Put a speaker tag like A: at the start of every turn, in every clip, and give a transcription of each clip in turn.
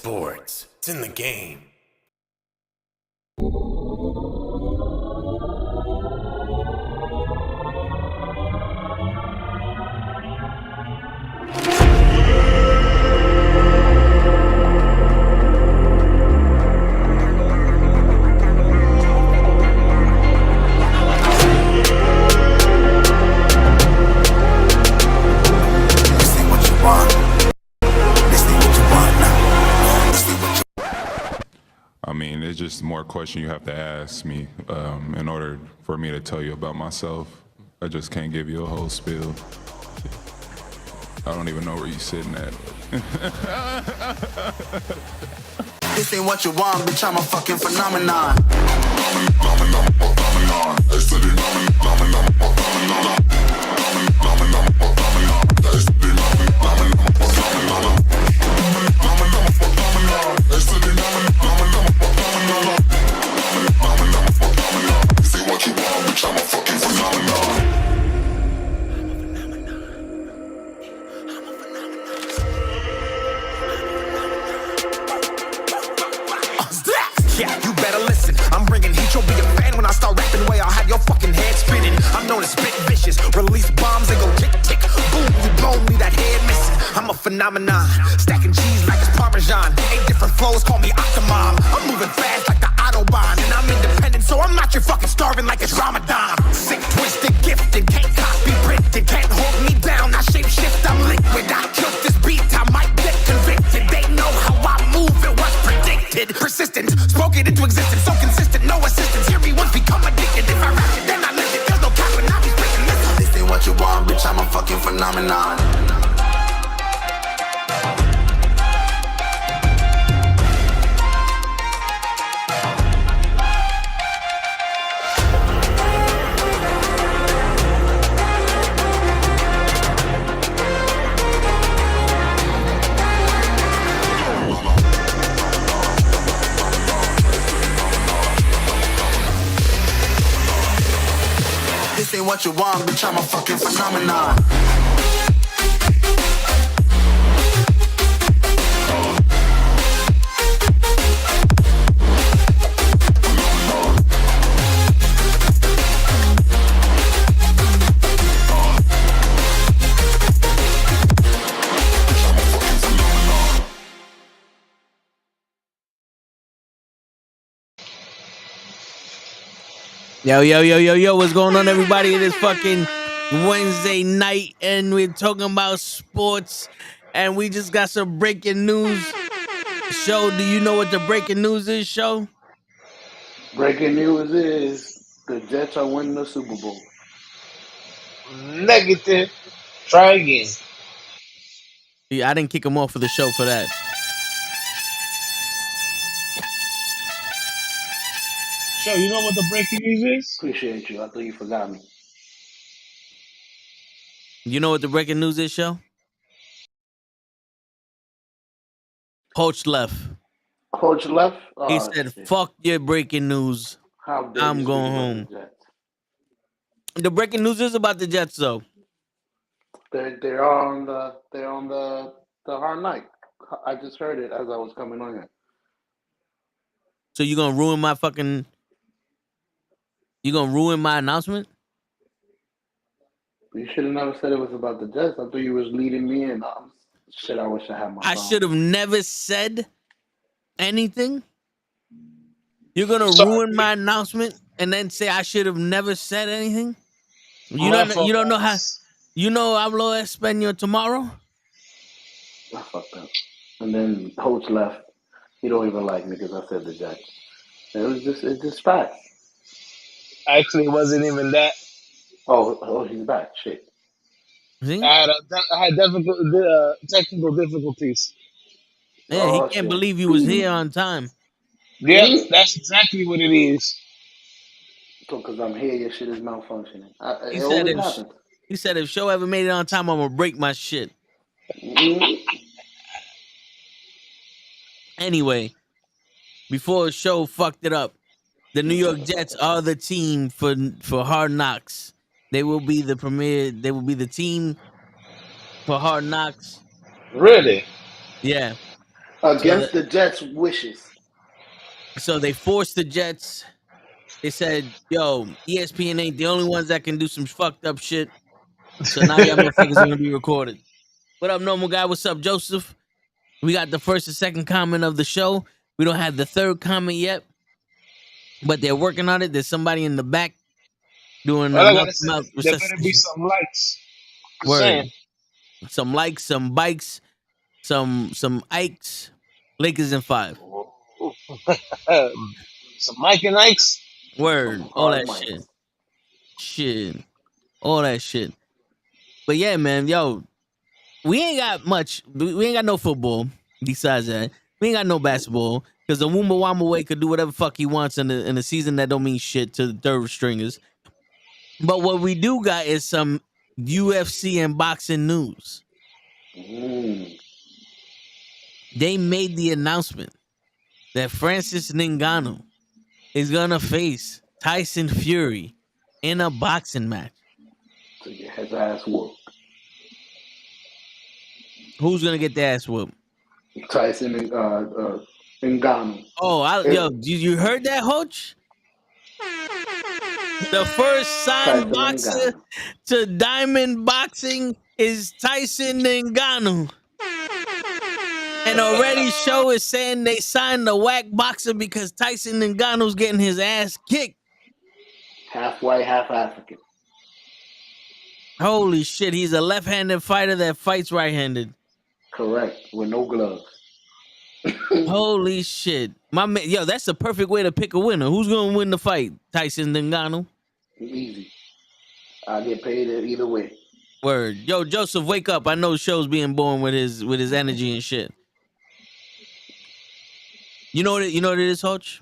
A: sports. It's in the game.
B: I mean, it's just more question you have to ask me in order for me to tell you about myself. I just can't give you a whole spiel. I don't even know where you're sitting at.
C: This ain't what you want, bitch, I'm a fucking phenomenon.
D: Yeah, you better listen. I'm bringing heat. You'll be a fan when I start rapping. Way I'll have your fucking head spinning. I'm known as spit vicious. Release bombs and go tick tick. Boom, you blown me that head missing. I'm a phenomenon. Stacking cheese like it's Parmesan. 8 different flows, call me Octomom. I'm moving fast like the Autobahn. And I'm independent, so I'm not your fucking starving like it's Ramadan. Sick, twisted, gifted. Can't copy, printed. Can't hold me down. I shape shift, I'm liquid. I killed this beat, I might get convicted. They know how I move, it was predicted. Persistent, spoke it into existence. So consistent, no assistance. Hear me once, become addicted. If I rap it, then I live it. There's no cap when I be speaking. Listen.
C: This ain't what you want, bitch, I'm a fucking phenomenon. This ain't what you want, bitch, I'm a fucking phenomenon.
E: Yo, what's going on, everybody? It is fucking Wednesday night, and we're talking about sports, and we just got some breaking news. Show, do you know what the breaking news is, Show?
F: Breaking news is the Jets are winning the Super Bowl.
G: Negative. Try again.
E: Yeah, I didn't kick him off for the show for that.
G: So, you know what the breaking news is?
F: Appreciate you. I thought you forgot me.
E: You know what the breaking news is, Show? Coach left.
F: Coach left.
E: He said,
F: shit.
E: fuck your breaking news.
F: How dare
E: I'm
F: you
E: going
F: speak about
E: home.
F: the Jets?
E: The breaking news is about the Jets, though.
F: They're on the hard night. I just heard it as I was coming on here.
E: So you gonna ruin my fucking... You gonna ruin my announcement?
F: You should have never said it was about the Jets. I thought you was leading me in. Shit, I wish I had my phone.
E: I should have never said anything. You're gonna ruin my announcement and then say I should have never said anything. You don't know how. You know hablo español tomorrow.
F: I fucked up. And then Coach left. He don't even like me because I said the Jets. It's just facts.
G: Actually, it wasn't even that.
F: Oh, he's back. Shit.
E: See?
G: I had technical difficulties.
E: Yeah, he
F: Oh,
E: can't
F: shit.
E: believe you was here on time.
G: Yeah, that's exactly what it is.
F: So, because I'm here, your shit is malfunctioning.
E: He
F: It
E: said
F: always
E: if
F: happens.
E: he said if Show ever made it on time, I'm gonna break my shit. Anyway, before Show fucked it up, the New York Jets are the team for Hard Knocks. They will be the premier. They will be the team for Hard Knocks.
G: Really?
E: Yeah.
F: Against the Jets' wishes.
E: So they forced the Jets. They said, yo, ESPN ain't the only ones that can do some fucked up shit. So now y'all motherfuckers are going to be recorded. What up, normal guy? What's up, Joseph? We got the first and second comment of the show. We don't have the third comment yet, but they're working on it. There's somebody in the back doing
G: All
E: the
G: I gotta say,
E: mouth-to-mouth
G: there better be
E: resuscitation.
G: some likes. Just
E: Word.
G: saying.
E: Some likes, some bikes, some Ikes. Lakers in 5.
G: Some Mike and Ikes.
E: Word.
F: Some
E: All
F: hard
E: that
F: mics.
E: shit. Shit. All that shit. But yeah, man, yo, we ain't got much. We ain't got no football besides that. We ain't got no basketball because the Woomba Wamba Way could do whatever fuck he wants in the season that don't mean shit to the third stringers. But what we do got is some UFC and boxing news. They made the announcement that Francis Ngannou is gonna face Tyson Fury in a boxing match.
F: To get his ass whooped.
E: Who's gonna get their ass whooped?
F: Tyson and Ngannou.
E: Oh, you heard that, Hoach? The first signed
F: Tyson
E: boxer
F: Ngannou.
E: to Diamond Boxing is Tyson Ngannou. And already show is saying they signed the whack boxer because Tyson Ngannou's getting his ass kicked.
F: Half white, half African.
E: Holy shit, he's a left-handed fighter that fights right-handed.
F: Correct. With no gloves.
E: Holy shit. My man, yo, that's the perfect way to pick a winner. Who's gonna win the fight? Tyson Ngannou?
F: Easy. I get paid either way.
E: Word. Yo, Joseph, wake up. I know the show's being born with his energy and shit. You know what it is, Hoach?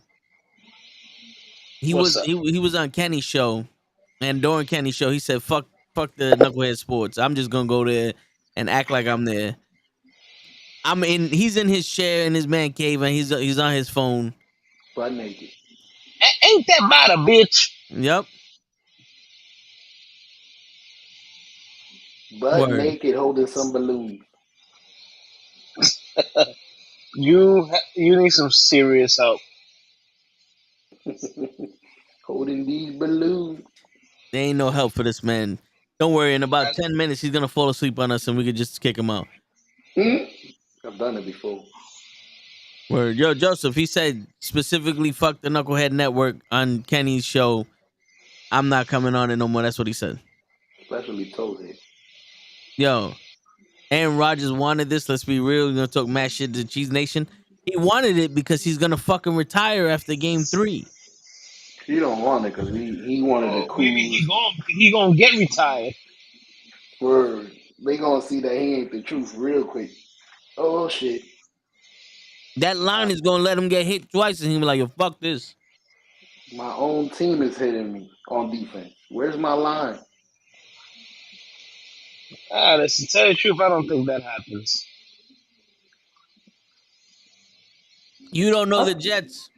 E: He
G: What's
E: was on Kenny's show, and during Kenny's show, he said, fuck the Knucklehead Sports. I'm just gonna go there and act like I'm there. He's in his chair in his man cave, and he's on his phone.
F: Butt naked.
G: Ain't that about a bitch?
E: Yep.
F: Butt
E: Word.
F: naked holding some balloons.
G: You need some serious help.
F: Holding these balloons.
E: There ain't no help for this man. Don't worry. In about 10 minutes, he's gonna fall asleep on us, and we could just kick him out.
F: I've done it before.
E: Word. Yo, Joseph, he said specifically, fuck the Knucklehead Network on Kenny's show. I'm not coming on it no more. That's what he said.
F: Especially Toehead.
E: Yo, Aaron Rodgers wanted this. Let's be real. We're gonna talk mad shit to Cheese Nation. He wanted it because he's gonna fucking retire after game 3.
F: He don't want it because he wanted it cool.
G: He gonna get retired.
F: Word. They gonna see that he ain't the truth real quick. Oh shit.
E: That line is gonna let him get hit twice, and he'll be like, yo, fuck this.
F: My own team is hitting me on defense. Where's my line?
G: To tell you the truth, I don't think that happens.
E: You don't know the Jets.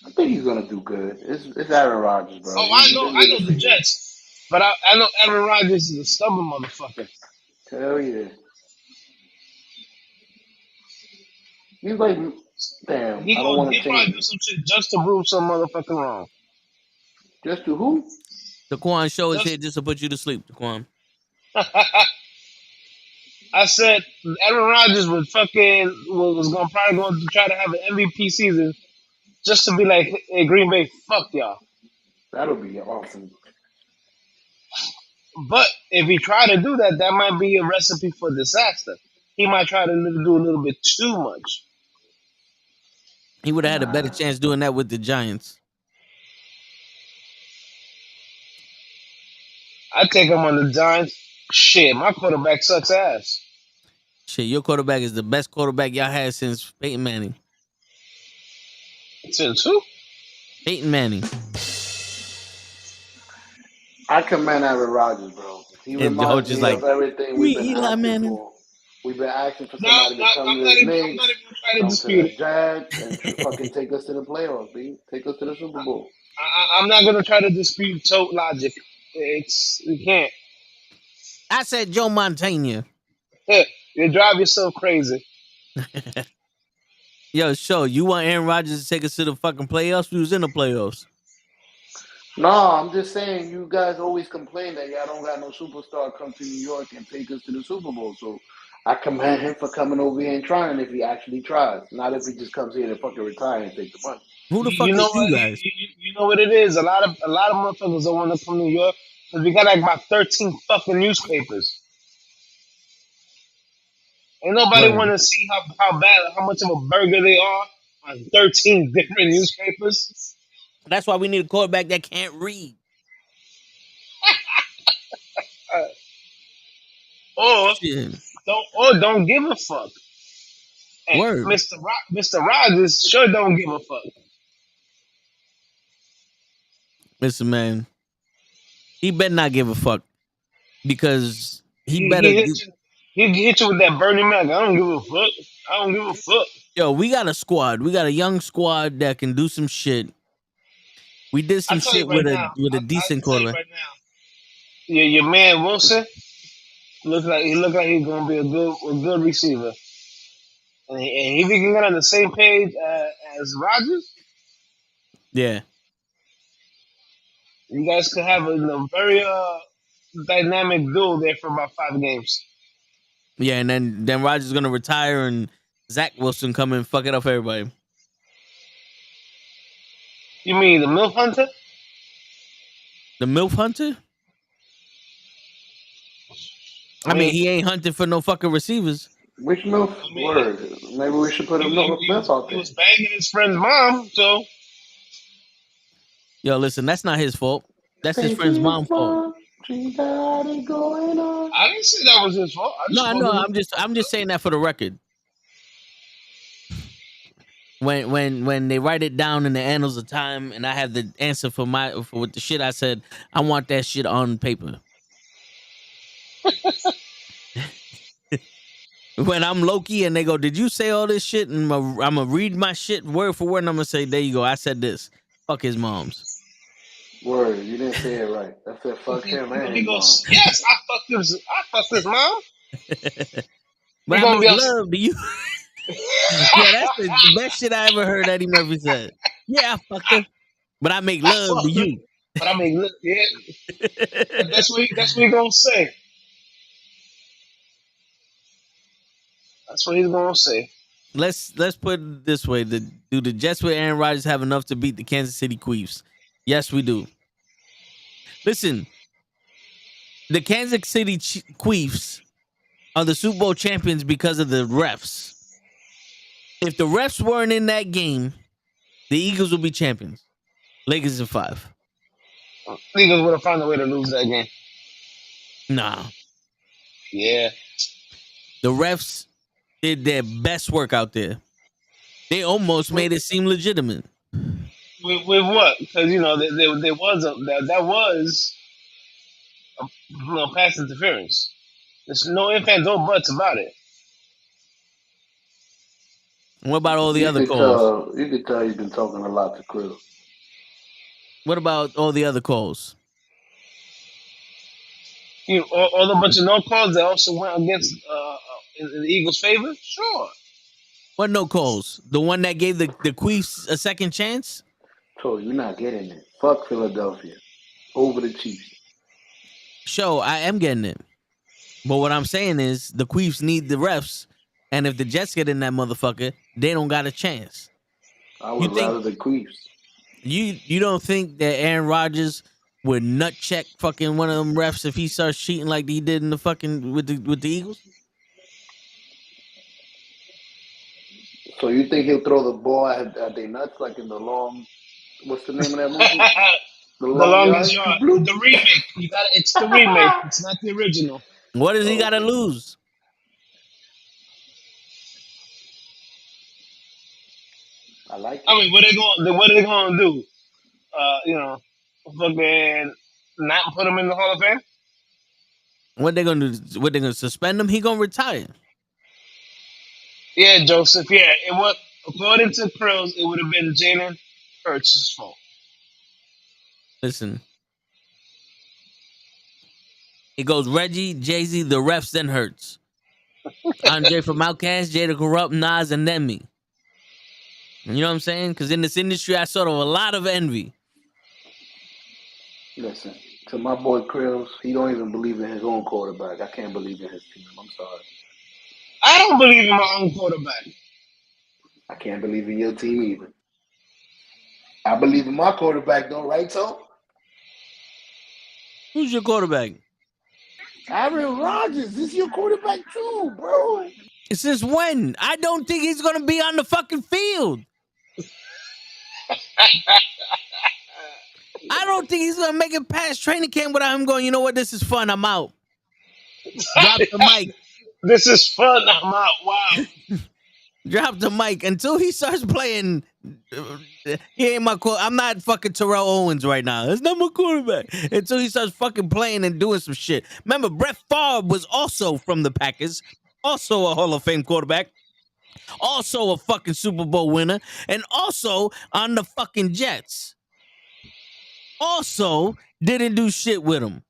F: I think he's gonna do good. It's Aaron Rodgers, bro.
G: Oh, I know the Jets, but I know Aaron Rodgers is a stubborn motherfucker.
F: Hell yeah. He's like, damn.
G: He
F: I don't want to
G: probably
F: change.
G: do some shit just to prove some motherfucking wrong.
F: Just to who?
E: The Quan show is here just to put you to sleep, Quan.
G: I said Aaron Rodgers was probably going to try to have an MVP season just to be like, hey, Green Bay, fuck y'all.
F: That'll be awesome.
G: But if he tried to do that, that might be a recipe for disaster. He might try to do a little bit too much.
E: He would have had a better chance doing that with the Giants.
G: I take him on the Giants. Shit, my quarterback sucks ass.
E: Shit, your quarterback is the best quarterback y'all had since Peyton Manning.
G: Since who?
E: Peyton Manning.
F: I commend Aaron Rodgers, bro. He reminds me of everything we've been asking for. We've been asking for somebody to come to the Knicks, come to the Jets, and fucking take us to the playoffs, B. Take us to the Super Bowl.
G: I'm not gonna try to dispute Tote logic. You can't.
E: I said Joe Montana.
G: You drive yourself crazy.
E: Yo, show you want Aaron Rodgers to take us to the fucking playoffs? We was in the playoffs.
F: No, I'm just saying you guys always complain that y'all don't got no superstar come to New York and take us to the Super Bowl. So I commend him for coming over here and trying if he actually tries. Not if he just comes here to fucking retire and take the money.
E: Who the fuck
G: You know
E: is
G: what?
E: you guys?
G: You know what it is. A lot of motherfuckers don't want to come to New York because we got like about 13 fucking newspapers. Ain't nobody
E: Word.
G: want to see how much of a burger they are on 13 different newspapers.
E: That's why we need a quarterback that can't read.
G: Or
E: Shit.
G: don't give a fuck. And
E: Word.
G: Mr. Rogers sure don't give a fuck.
E: Listen, man. He better not give a fuck because he
G: He
E: better.
G: hit you. He hit you with that Bernie Mac. I don't give a fuck. I don't give a fuck.
E: Yo, we got a squad. We got a young squad that can do some shit. We did some shit with a decent quarterback.
G: Right now, your man Wilson looks like he's gonna be a good receiver, and if he can get on the same page as Rodgers,
E: Yeah.
G: you guys could have a very dynamic duel there for about 5 games.
E: Yeah, and then Rodgers is gonna retire and Zach Wilson come and fuck it up for everybody.
G: You mean the MILF Hunter?
E: The MILF Hunter? I mean, he ain't hunting for no fucking receivers.
F: Which MILF word? Maybe we should put a MILF out there.
G: He was banging his friend's mom, so.
E: Yo, listen, that's not his fault. That's his friend's mom's fault.
F: She got it going on.
G: I didn't say that was his fault.
E: I'm just saying that for the record. When they write it down in the annals of time, and I have the answer for what the shit I said, I want that shit on paper. When I'm Loki and they go, "Did you say all this shit?" and I'm gonna read my shit word for word, and I'm gonna say, "There you go, I said this. Fuck his mom's."
F: Word, you didn't say it right. I said fuck him and
G: He
F: his
G: goes,
F: mom.
G: yes, I fucked his mom.
E: But I make love to you. Yeah, that's the best shit I ever heard Eddie Murphy said. Yeah, I fucked her, but I make love to you.
G: But I make love, yeah. That's what he gonna say. That's what he's gonna say.
E: Let's put it this way: do the Jets with Aaron Rodgers have enough to beat the Kansas City Chiefs? Yes, we do. Listen, the Kansas City Chiefs are the Super Bowl champions because of the refs. If the refs weren't in that game, the Eagles would be champions. Lakers in 5.
G: Eagles would have found a way to lose that game.
E: Nah.
G: Yeah.
E: The refs did their best work out there. They almost made it seem legitimate.
G: With what? Because there was pass interference. There's no ifs and no buts about it.
E: What about all the other calls?
F: You could tell you've been talking a lot to Krill.
E: What about all the other calls?
G: All a bunch of no calls that also went against in the Eagles' favor? Sure.
E: What no calls? The one that gave the Chiefs a second chance?
F: So you're not getting it. Fuck Philadelphia. Over the Chiefs.
E: Show, I am getting it. But what I'm saying is the Chiefs need the refs, and if the Jets get in that motherfucker, they don't got a chance.
F: I would rather the Chiefs.
E: You don't think that Aaron Rodgers would nut check fucking one of them refs if he starts cheating like he did in the fucking with the Eagles?
F: So you think he'll throw the ball at their nuts like in the long? What's the name of that movie?
G: The Longest Yard. The remake. It's the remake. It's not the original.
E: What does he got to lose?
F: I like it.
G: I mean, what are they going to do? Fucking not put him in the Hall of Fame?
E: What they gonna do? What they gonna suspend him? He gonna retire.
G: Yeah, Joseph. Yeah, it was according to Krill's, it would have been Jalen Hurts' fault.
E: Listen, it goes Reggie, Jay-Z, the refs, then Hurts. Andre from Outkast, Jada Corrupt, Nas, and then me. You know what I'm saying? Because in this industry, I sort of a lot of envy.
F: Listen, to my boy Krills, he don't even believe in his own quarterback. I can't believe in his team. I'm sorry.
G: I don't believe in my own quarterback.
F: I can't believe in your team either. I believe in my quarterback, though, right, Tom?
E: Who's your quarterback?
F: Aaron Rodgers. This is your quarterback too, bro.
E: Since when? I don't think he's going to be on the fucking field. I don't think he's going to make it past training camp without him going, you know what, this is fun, I'm out. Drop the mic.
G: This is fun, I'm out. Wow.
E: Drop the mic until he starts playing. He ain't my quarterback. I'm not fucking Terrell Owens right now. That's not my quarterback. Until he starts fucking playing and doing some shit. Remember, Brett Favre was also from the Packers, also a Hall of Fame quarterback, also a fucking Super Bowl winner, and also on the fucking Jets. Also didn't do shit with him.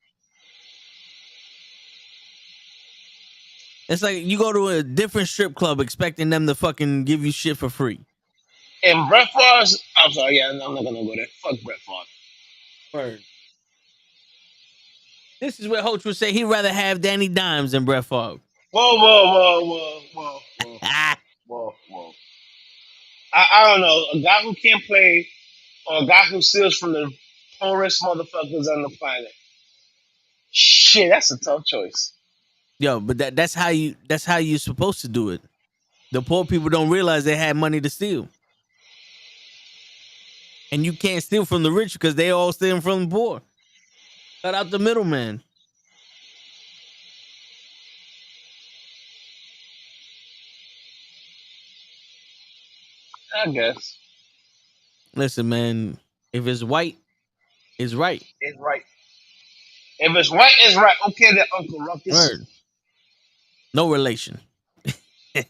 E: It's like you go to a different strip club expecting them to fucking give you shit for free.
G: And Brett Favre's, I'm sorry, yeah, I'm not gonna go there. Fuck Brett Favre.
E: Word. This is where Hoach would say he'd rather have Danny Dimes than Brett Favre.
G: Whoa. I don't know. A guy who can't play or a guy who steals from the poorest motherfuckers on the planet. Shit, that's a tough choice.
E: Yo, but that's how you're supposed to do it. The poor people don't realize they had money to steal. And you can't steal from the rich because they all stealing from the poor. Cut out the middleman.
G: I guess.
E: Listen, man, if it's white, it's right.
G: It's right. If it's right, it's right. Okay, then, Uncle Ruckus.
E: Word. No relation. All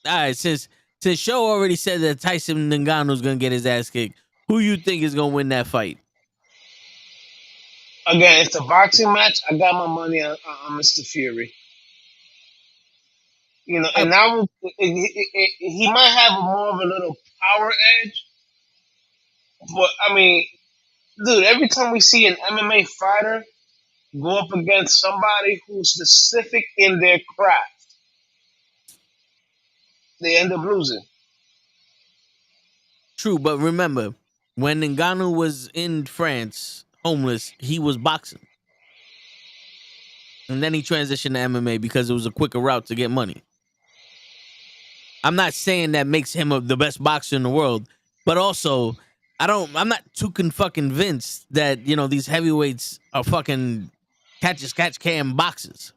E: right, since Show already said that Tyson Ngannou is gonna get his ass kicked, who you think is gonna win that fight?
G: Again, it's a boxing match. I got my money on Mr. Fury. You know, and now he might have more of a little power edge. But I mean, dude, every time we see an MMA fighter go up against somebody who's specific in their craft, they end up losing.
E: True, but remember, when Ngannou was in France, homeless, he was boxing. And then he transitioned to MMA because it was a quicker route to get money. I'm not saying that makes him the best boxer in the world, but also I'm not too fucking convinced that, you know, these heavyweights are fucking catch can boxers.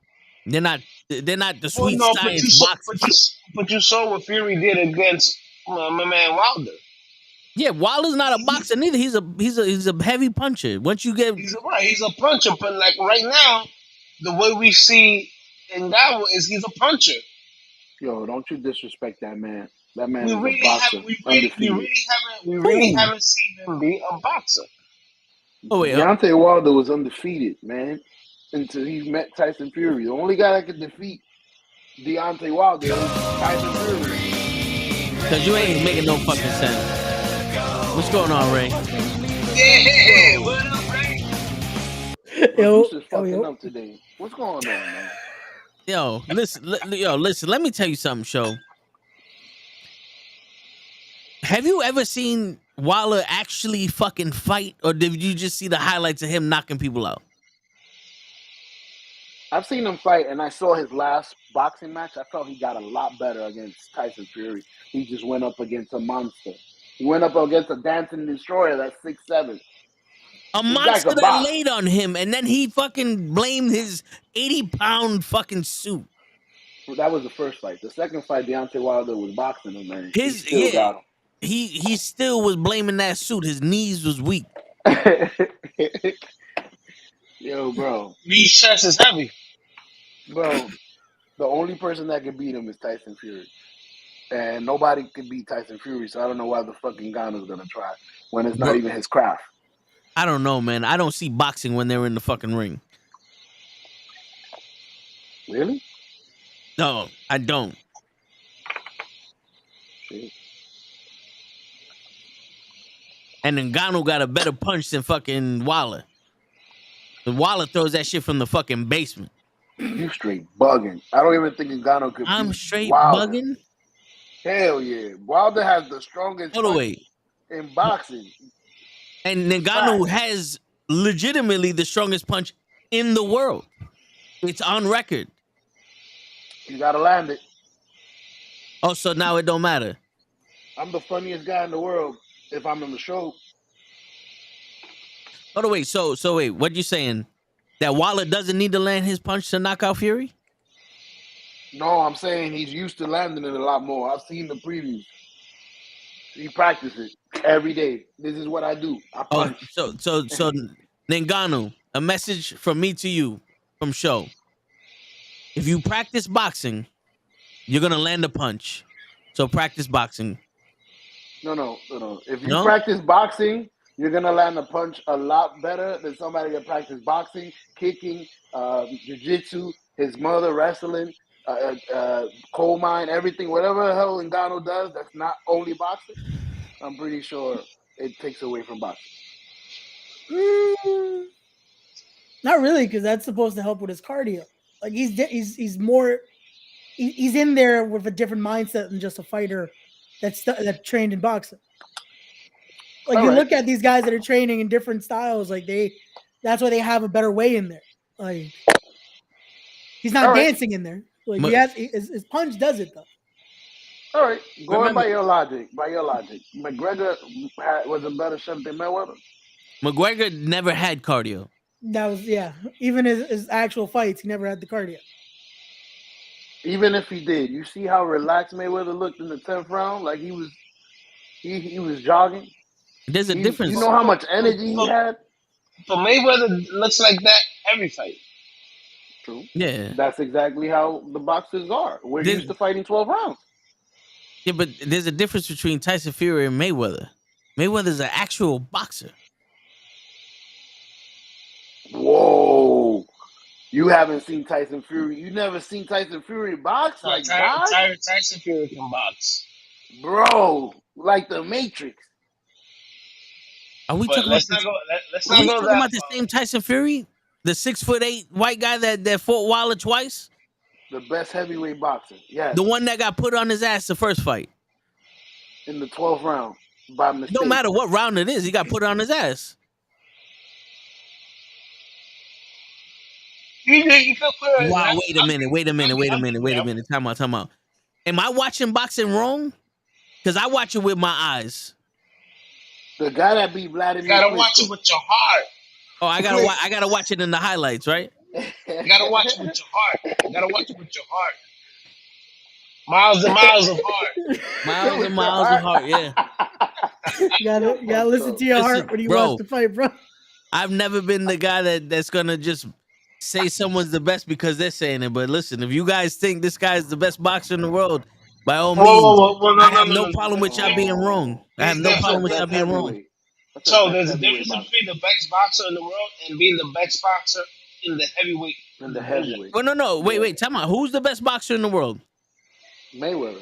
E: They're not the sweet science boxers.
G: But you saw what Fury did against my man Wilder.
E: Yeah, Wilder's not a boxer neither. He's a heavy puncher. Once you get
G: he's a puncher, but like right now, the way we see Ngannou is he's a puncher.
F: Yo, don't you disrespect that man. That man is a boxer.
G: We really haven't seen him be a boxer.
E: Oh wait,
F: Deontay Wilder was undefeated, man, until he met Tyson Fury. The only guy that could defeat Deontay Wilder is Tyson Fury.
E: Because you ain't making no fucking sense. What's going on, Ray?
G: Yeah, what up, Ray?
F: Yo, fucking up today. What's going on, man?
E: Yo, listen. Let me tell you something, Show. Have you ever seen Wilder actually fucking fight, or did you just see the highlights of him knocking people out?
F: I've seen him fight, and I saw his last boxing match. I felt he got a lot better against Tyson Fury. He just went up against a monster. He went up against a dancing destroyer that's 6'7".
E: A monster that laid on him, and then he fucking blamed his 80-pound fucking suit.
F: That was the first fight. The second fight, Deontay Wilder was boxing him, man. He still got him.
E: He still was blaming that suit. His knees was weak.
F: Yo, bro.
G: Knee chest is heavy.
F: Bro, the only person that can beat him is Tyson Fury. And nobody can beat Tyson Fury, so I don't know why the fucking Ngannou's gonna try when it's not even his craft.
E: I don't know, man. I don't see boxing when they're in the fucking ring.
F: Really?
E: No, I don't. And Ngannou got a better punch than fucking Waller. The Waller throws that shit from the fucking basement.
F: You straight bugging. I don't even think Ngannou could
E: I'm
F: beat
E: straight
F: Wilder.
E: bugging.
F: Hell yeah. Wilder has the strongest punch in boxing.
E: And Ngannou has legitimately the strongest punch in the world. It's on record.
F: You gotta land it.
E: Oh, so now it don't matter.
F: I'm the funniest guy in the world if I'm in the show.
E: Oh, wait. So wait. What you saying? That Waller doesn't need to land his punch to knock out Fury?
F: No, I'm saying he's used to landing it a lot more. I've seen the previews. He practices every day. This is what I do. I punch.
E: Oh, so Ngannou, a message from me to you from show. If you practice boxing, you're gonna land a punch. So practice boxing.
F: No. If you practice boxing, you're gonna land a punch a lot better than somebody that practice boxing, kicking, jiu-jitsu, his mother wrestling, coal mine, everything, whatever the hell Ngannou does that's not only boxing, I'm pretty sure it takes away from boxing.
H: Not really, because that's supposed to help with his cardio. Like he's more he's in there with a different mindset than just a fighter that's trained in boxing. Like you look at these guys that are training in different styles, like that's why they have a better way in there. Like he's not dancing in there. Like his punch does it though.
F: All right, going by your logic, McGregor was a better chef than Mayweather.
E: McGregor never had cardio.
H: That was even his actual fights, he never had the cardio.
F: Even if he did, you see how relaxed Mayweather looked in the 10th round, like he was jogging.
E: There's a difference.
F: You know how much energy he had?
G: But Mayweather looks like that every fight.
F: True.
E: Yeah.
F: That's exactly how the boxers are. We're used to fighting 12 rounds.
E: Yeah, but there's a difference between Tyson Fury and Mayweather. Mayweather's an actual boxer.
F: Whoa. You haven't seen Tyson Fury. You never seen Tyson Fury box?
G: Tyson Fury can box.
F: Bro, like the Matrix.
E: Are we talking about the same Tyson Fury? The 6'8" white guy that fought Wilder twice?
F: The best heavyweight boxer, yes.
E: The one that got put on his ass the first fight.
F: In the 12th round, by mistake.
E: No matter what round it is, he got put on his ass. Wow, wait a minute. Time out. Am I watching boxing wrong? Because I watch it with my eyes.
F: The guy that beat Vladimir.
G: You gotta watch it with your heart.
E: Oh, I gotta watch it in the highlights, right?
G: You gotta watch it with your heart. Miles and miles of heart.
E: Miles and miles of heart, yeah.
H: You gotta listen to your heart when you watch the fight, bro.
E: I've never been the guy that's gonna just say someone's the best because they're saying it. But listen, if you guys think this guy's the best boxer in the world, by all means, I have no problem with y'all being wrong. I have no problem with y'all being wrong.
G: So there's a difference between the best boxer in the world and being the best boxer in the heavyweight.
F: Well,
E: no. Wait. Tell me, who's the best boxer in the world?
F: Mayweather.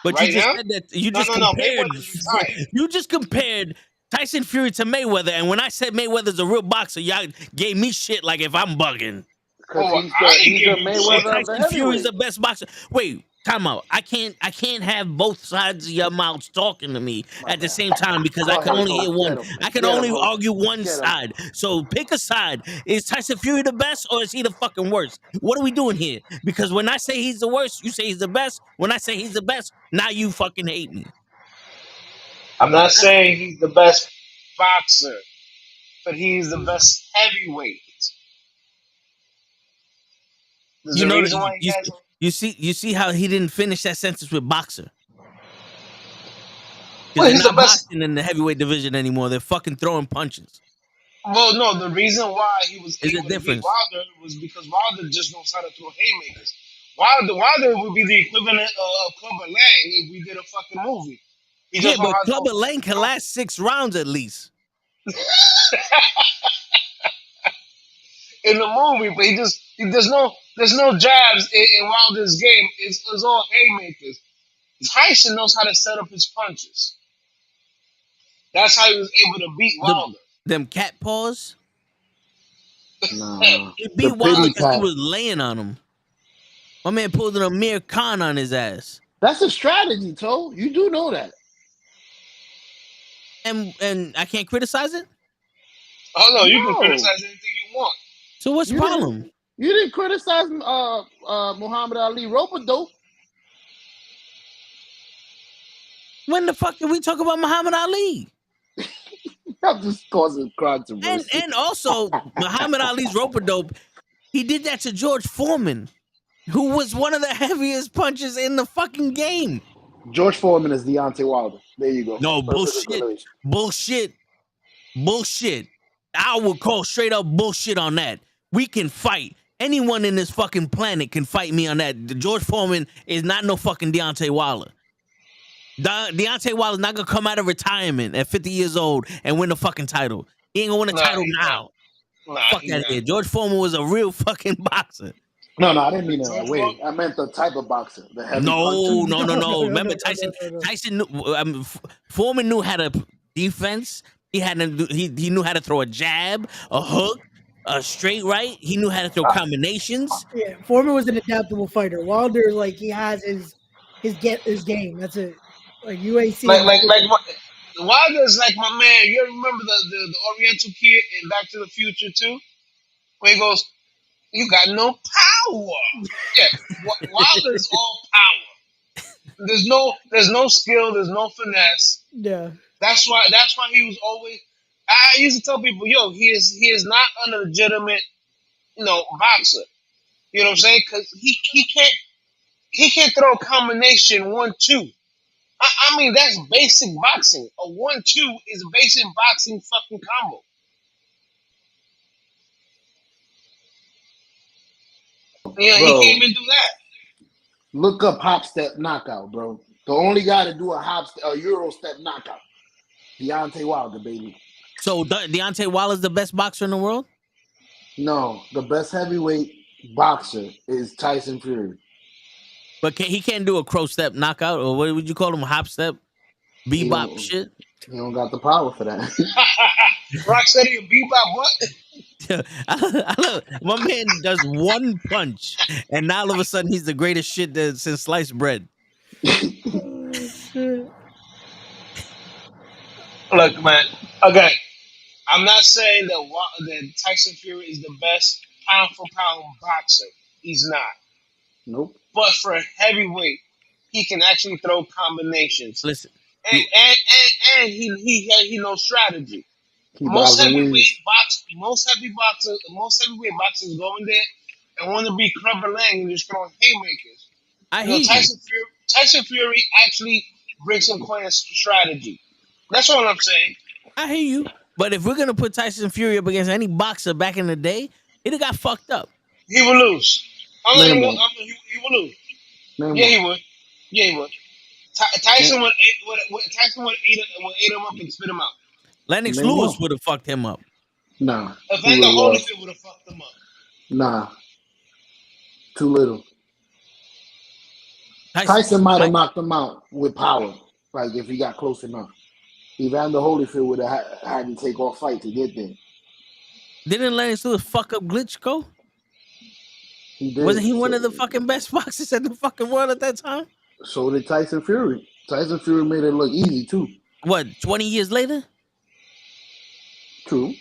E: But you just said that you just compared Tyson Fury to Mayweather, and when I said Mayweather's a real boxer, y'all gave me shit like if I'm bugging.
F: Because he's the Mayweather.
E: Tyson Fury's the best boxer. Wait, time out. I can't have both sides of your mouths talking to me at the same time because I can only hear one. I can only argue one side. So pick a side. Is Tyson Fury the best or is he the fucking worst? What are we doing here? Because when I say he's the worst, you say he's the best. When I say he's the best, now you fucking hate me.
G: I'm not saying he's the best boxer, but he's the best heavyweight.
E: You know, you see how he didn't finish that sentence with boxer. Because they're not boxing in the heavyweight division anymore. They're fucking throwing punches.
G: Well, no, the reason why he was
E: able to beat
G: Wilder was because Wilder just knows how to throw haymakers. Wilder would be the equivalent of Clubber Lang if we did a fucking movie.
E: Yeah, but Clubber Lang can last 6 rounds at least.
G: in the movie, but there's no jabs in Wilder's game. It's all haymakers. Tyson knows how to set up his punches. That's how he was able to beat Wilder.
E: Them cat paws.
F: Nah,
E: He beat Wilder because he was laying on him. My man pulled an Amir Khan on his ass.
F: That's a strategy, Toe. You do know that.
E: And I can't criticize it?
G: Oh no, you can criticize anything you want.
E: So what's the problem?
F: You didn't criticize Muhammad Ali rope-a-dope.
E: When the fuck did we talk about Muhammad Ali?
F: I'm just causing controversy.
E: And also Muhammad Ali's rope-a-dope, he did that to George Foreman, who was one of the heaviest punchers in the fucking game.
F: George Foreman is Deontay Wilder. There you go.
E: No, bullshit. I would call straight up bullshit on that. We can fight. Anyone in this fucking planet can fight me on that. George Foreman is not no fucking Deontay Wilder. Deontay Wilder's not gonna come out of retirement at 50 years old and win the fucking title. He ain't gonna win a title now. Fuck that here. George Foreman was a real fucking boxer.
F: No, I didn't mean it that way. I meant the type of boxer. The heavy
E: No. Remember Tyson? Foreman knew how to defense. He knew how to throw a jab, a hook, a straight right. He knew how to throw combinations.
H: Yeah, Foreman was an adaptable fighter. Wilder, like, he has his game. That's it. Like UAC.
G: Wilder's like my man. You remember the Oriental kid in Back to the Future too, where he goes, "You got no power." Yeah, Wilder's all power. There's no skill. There's no finesse.
H: Yeah.
G: That's why he was always. I used to tell people, yo, he is not a legitimate, boxer. You know what I'm saying? Because he can't throw a combination 1-2. I mean, that's basic boxing. A 1-2 is a basic boxing fucking combo. Yeah,
F: bro,
G: he can't even do that.
F: Look up hop step knockout, bro. The only guy to do a Euro step knockout, Deontay Wilder, baby.
E: So Deontay Wilder's the best boxer in the world?
F: No, the best heavyweight boxer is Tyson Fury.
E: But he can't do a crow step knockout, or what would you call him? Hop step, bebop shit.
F: He don't got the power for that.
G: Rocksteady and bebop what?
E: I love, my man does one punch, and now all of a sudden he's the greatest shit since sliced bread.
G: Look, man. Okay, I'm not saying that Tyson Fury is the best pound for pound boxer. He's not.
F: Nope.
G: But for heavyweight, he can actually throw combinations.
E: Listen,
G: and he knows strategy. Most heavyweight boxers go in there and want to be Clubber Lang and just throw haymakers. Tyson Fury actually brings some kind of strategy. That's all I'm saying.
E: I hear you. But if we're gonna put Tyson Fury up against any boxer back in the day, it'd have got fucked up.
G: He would lose. He would lose. Yeah, he would. Tyson would eat him up and spit him out.
E: Lennox Lewis would have fucked him up.
F: Nah.
G: Evander Holyfield would have fucked him up.
F: Nah. Too little. Tyson might have knocked him out with power, like if he got close enough. Evander Holyfield would have had to take off fight to get there.
E: Didn't Lennox Lewis fuck up Glitchko?
F: He did.
E: Wasn't he one of the fucking best boxers in the fucking world at that time?
F: So did Tyson Fury. Tyson Fury made it look easy too.
E: What, 20 years later?
F: True.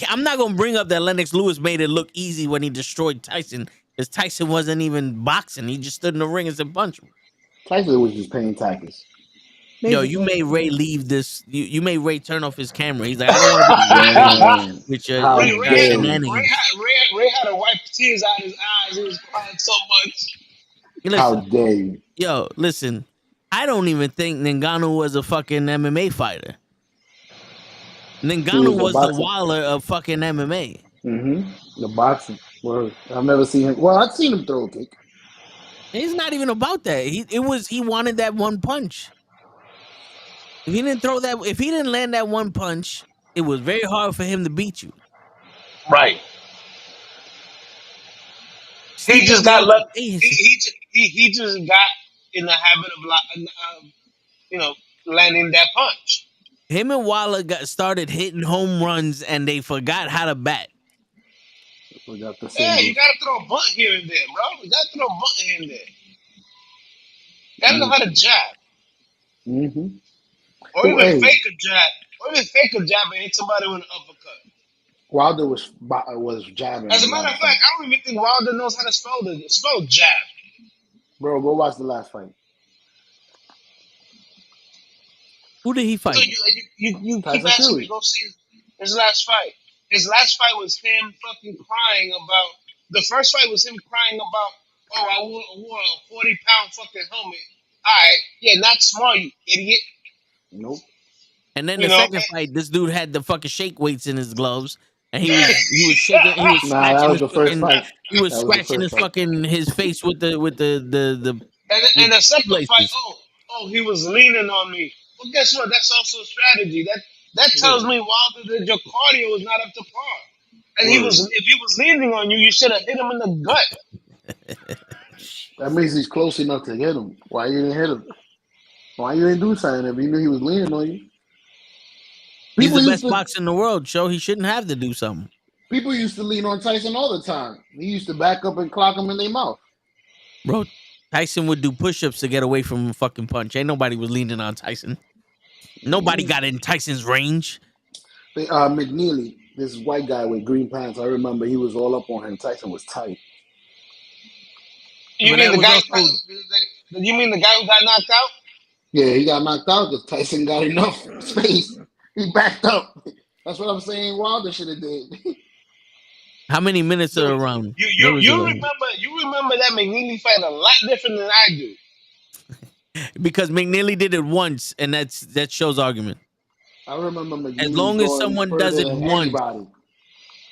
E: I'm not going to bring up that Lennox Lewis made it look easy when he destroyed Tyson, because Tyson wasn't even boxing. He just stood in the ring and said punch him.
F: Tyson was just paying taxes.
E: Yo, you made Ray leave this. You made Ray turn off his camera. He's like, I don't want to be with your shenanigans.
G: Ray had to wipe tears out of his eyes. He was crying so much.
E: Listen,
F: how dare you?
E: Yo, listen. I don't even think Ngannou was a fucking MMA fighter. Ngannou was the Wilder of fucking MMA.
F: Mm-hmm. The boxing. Well, I've never seen him. Well, I've seen him throw a kick.
E: It's not even about that. He wanted that one punch. If he didn't land that one punch, it was very hard for him to beat you.
G: Right. He just got lucky. He just got in the habit of landing that punch.
E: Him and Waller started hitting home runs, and they forgot how to bat.
F: We got the
G: Yeah,
F: singles.
G: you gotta throw a bunt here and there, bro. You gotta throw a bunt here and there. You gotta know how to jab.
F: Mm-hmm.
G: Or even fake a jab. Or even fake a jab and hit somebody with an uppercut.
F: Wilder was jabbing.
G: As a matter of fact, I don't even think Wilder knows how to spell jab.
F: Bro, go watch the last fight.
E: Who did he fight?
G: So you keep asking me, go see his last fight. His last fight was him fucking crying about. The first fight was him crying about, I wore a 40-pound fucking helmet. All right, yeah, not smart, you idiot.
F: Nope.
E: And then the second fight, this dude had the fucking shake weights in his gloves, and he was shaking. He was scratching.
F: That was the first fight.
E: He was scratching his face with the.
G: And the second fight, he was leaning on me. Well, guess what? That's also a strategy. That tells me, Wilder, that your cardio is not up to par. And if he was leaning on you, you should have hit him in the gut.
F: That means he's close enough to hit him. Why you didn't hit him? Why you didn't do something if you knew he was leaning on you?
E: He's the best boxer in the world, so he shouldn't have to do something.
F: People used to lean on Tyson all the time. He used to back up and clock him in their mouth.
E: Bro, Tyson would do push-ups to get away from a fucking punch. Ain't nobody was leaning on Tyson. Nobody got in Tyson's range.
F: McNeely, this white guy with green pants, I remember he was all up on him. Tyson was tight.
G: You mean the guy who got knocked out?
F: Yeah, he got knocked out because Tyson got enough space. He backed up. That's what I'm saying. Wilder should have did.
E: How many minutes are around?
G: You remember that McNeely fight a lot different than I do.
E: Because McNeely did it once, and that shows argument.
F: I remember McNeely.
E: As long as someone does it once.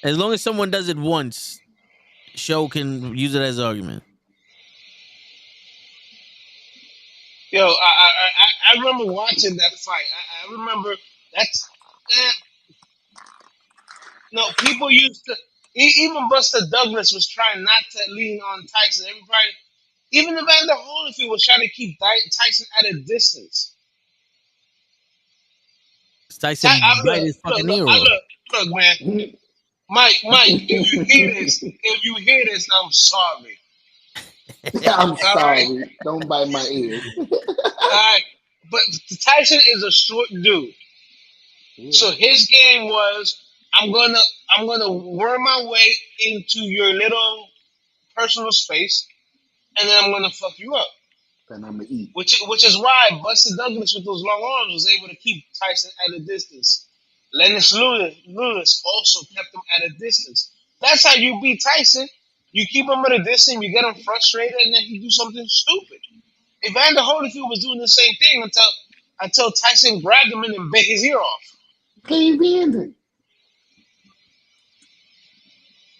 E: As long as someone does it once, show can use it as argument.
G: Yo, I remember watching that fight. I remember that's. No, people used to. Even Buster Douglas was trying not to lean on Tyson. Everybody, even Evander Holyfield was trying to keep Tyson at a distance.
E: Tyson bite his fucking ear off.
G: Look, man, Mike, if you hear this, I'm sorry.
F: I'm sorry. Right? Don't bite my ear.
G: All right, but Tyson is a short dude, so his game was I'm gonna worm my way into your little personal space, and then I'm gonna fuck you up.
F: And I'm gonna eat.
G: Which is why Buster Douglas with those long arms was able to keep Tyson at a distance. Lennox Lewis also kept him at a distance. That's how you beat Tyson. You keep him at a distance, you get him frustrated, and then he do something stupid. Evander Holyfield was doing the same thing until Tyson grabbed him and bit his ear off.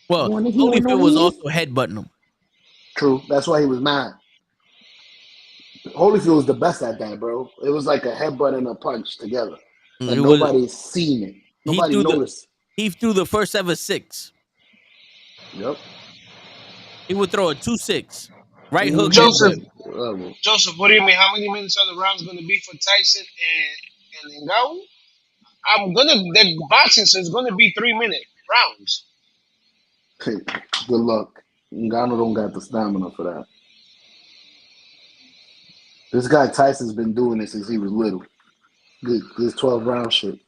E: Well, Holyfield was also headbutting him.
F: True. That's why he was mad. Holyfield was the best at that, bro. It was like a headbutt and a punch together. And nobody's seen it. Nobody noticed.
E: He threw the first ever 6.
F: Yep.
E: He would throw a 2-6. Right hook.
G: Joseph, what do you mean? How many minutes are the rounds going to be for Tyson and Ngannou? They're boxing, so it's going to be 3-minute rounds.
F: Hey, good luck. Ngannou don't got the stamina for that. This guy Tyson's been doing this since he was little. This 12-round shit.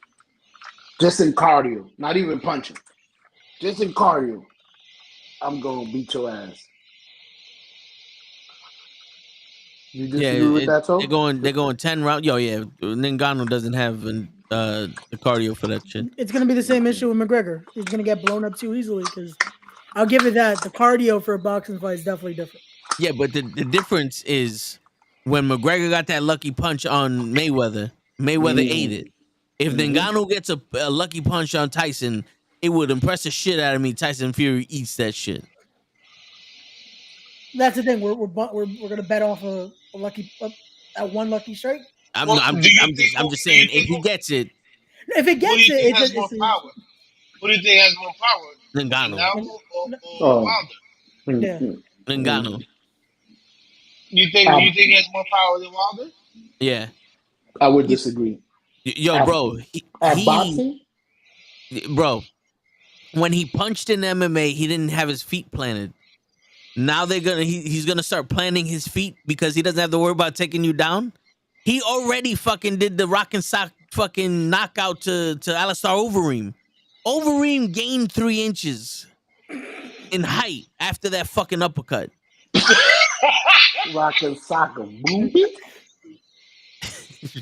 F: Just in cardio. Not even punching. Just in cardio. I'm going to beat your ass. You disagree with that, too?
E: They're going 10 rounds. Yo, yeah. Ngannou doesn't have the cardio for that shit.
H: It's going to be the same issue with McGregor. He's going to get blown up too easily because I'll give it that. The cardio for a boxing fight is definitely different.
E: Yeah, but the difference is when McGregor got that lucky punch on Mayweather ate it. If Ngannou gets a lucky punch on Tyson, it would impress the shit out of me. Tyson Fury eats that shit.
H: That's the thing. We're gonna bet off a lucky one lucky strike.
E: I'm just saying if he gets it.
H: If it gets it,
G: has more power. Who do you think has more power?
E: Ngannou.
G: Or Wilder?
H: Yeah.
E: Ngannou.
G: You think he has more power than Wilder?
E: Yeah.
F: I would disagree.
E: Yo, bro.
F: At boxing?
E: Bro, when he punched in MMA, he didn't have his feet planted. Now he's gonna start planting his feet because he doesn't have to worry about taking you down. He already fucking did the rock and sock fucking knockout to Alistair Overeem. Overeem gained 3 inches in height after that fucking uppercut.
F: Rock and soccer movie.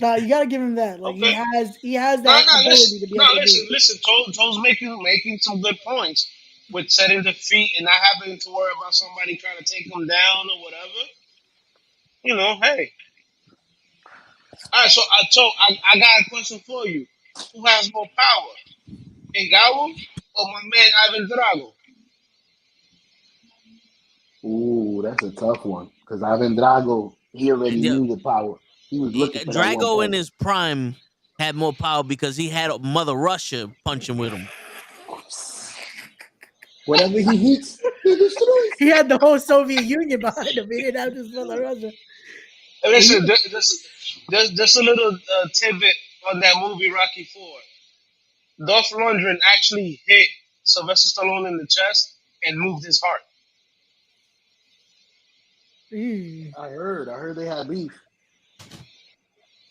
H: No, you gotta give him that. Like
G: Okay.
H: he has that ability to be able to do.
G: Listen. Toe's making some good points with setting the feet and not having to worry about somebody trying to take him down or whatever. You know, hey. All right, so I got a question for you. Who has more power, Ngannou or my man Ivan Drago?
F: Ooh, that's a tough one. Because Ivan Drago, he already knew the power. He was looking for that
E: Drago in his prime had more power because he had Mother Russia punching with him.
F: Whatever he hits, he destroys.
H: He had the whole Soviet Union behind him. He didn't have just Mother Russia.
G: Hey, listen, just a little tidbit on that movie Rocky IV. Dolph Lundgren actually hit Sylvester Stallone in the chest and moved his heart.
F: I heard they had beef.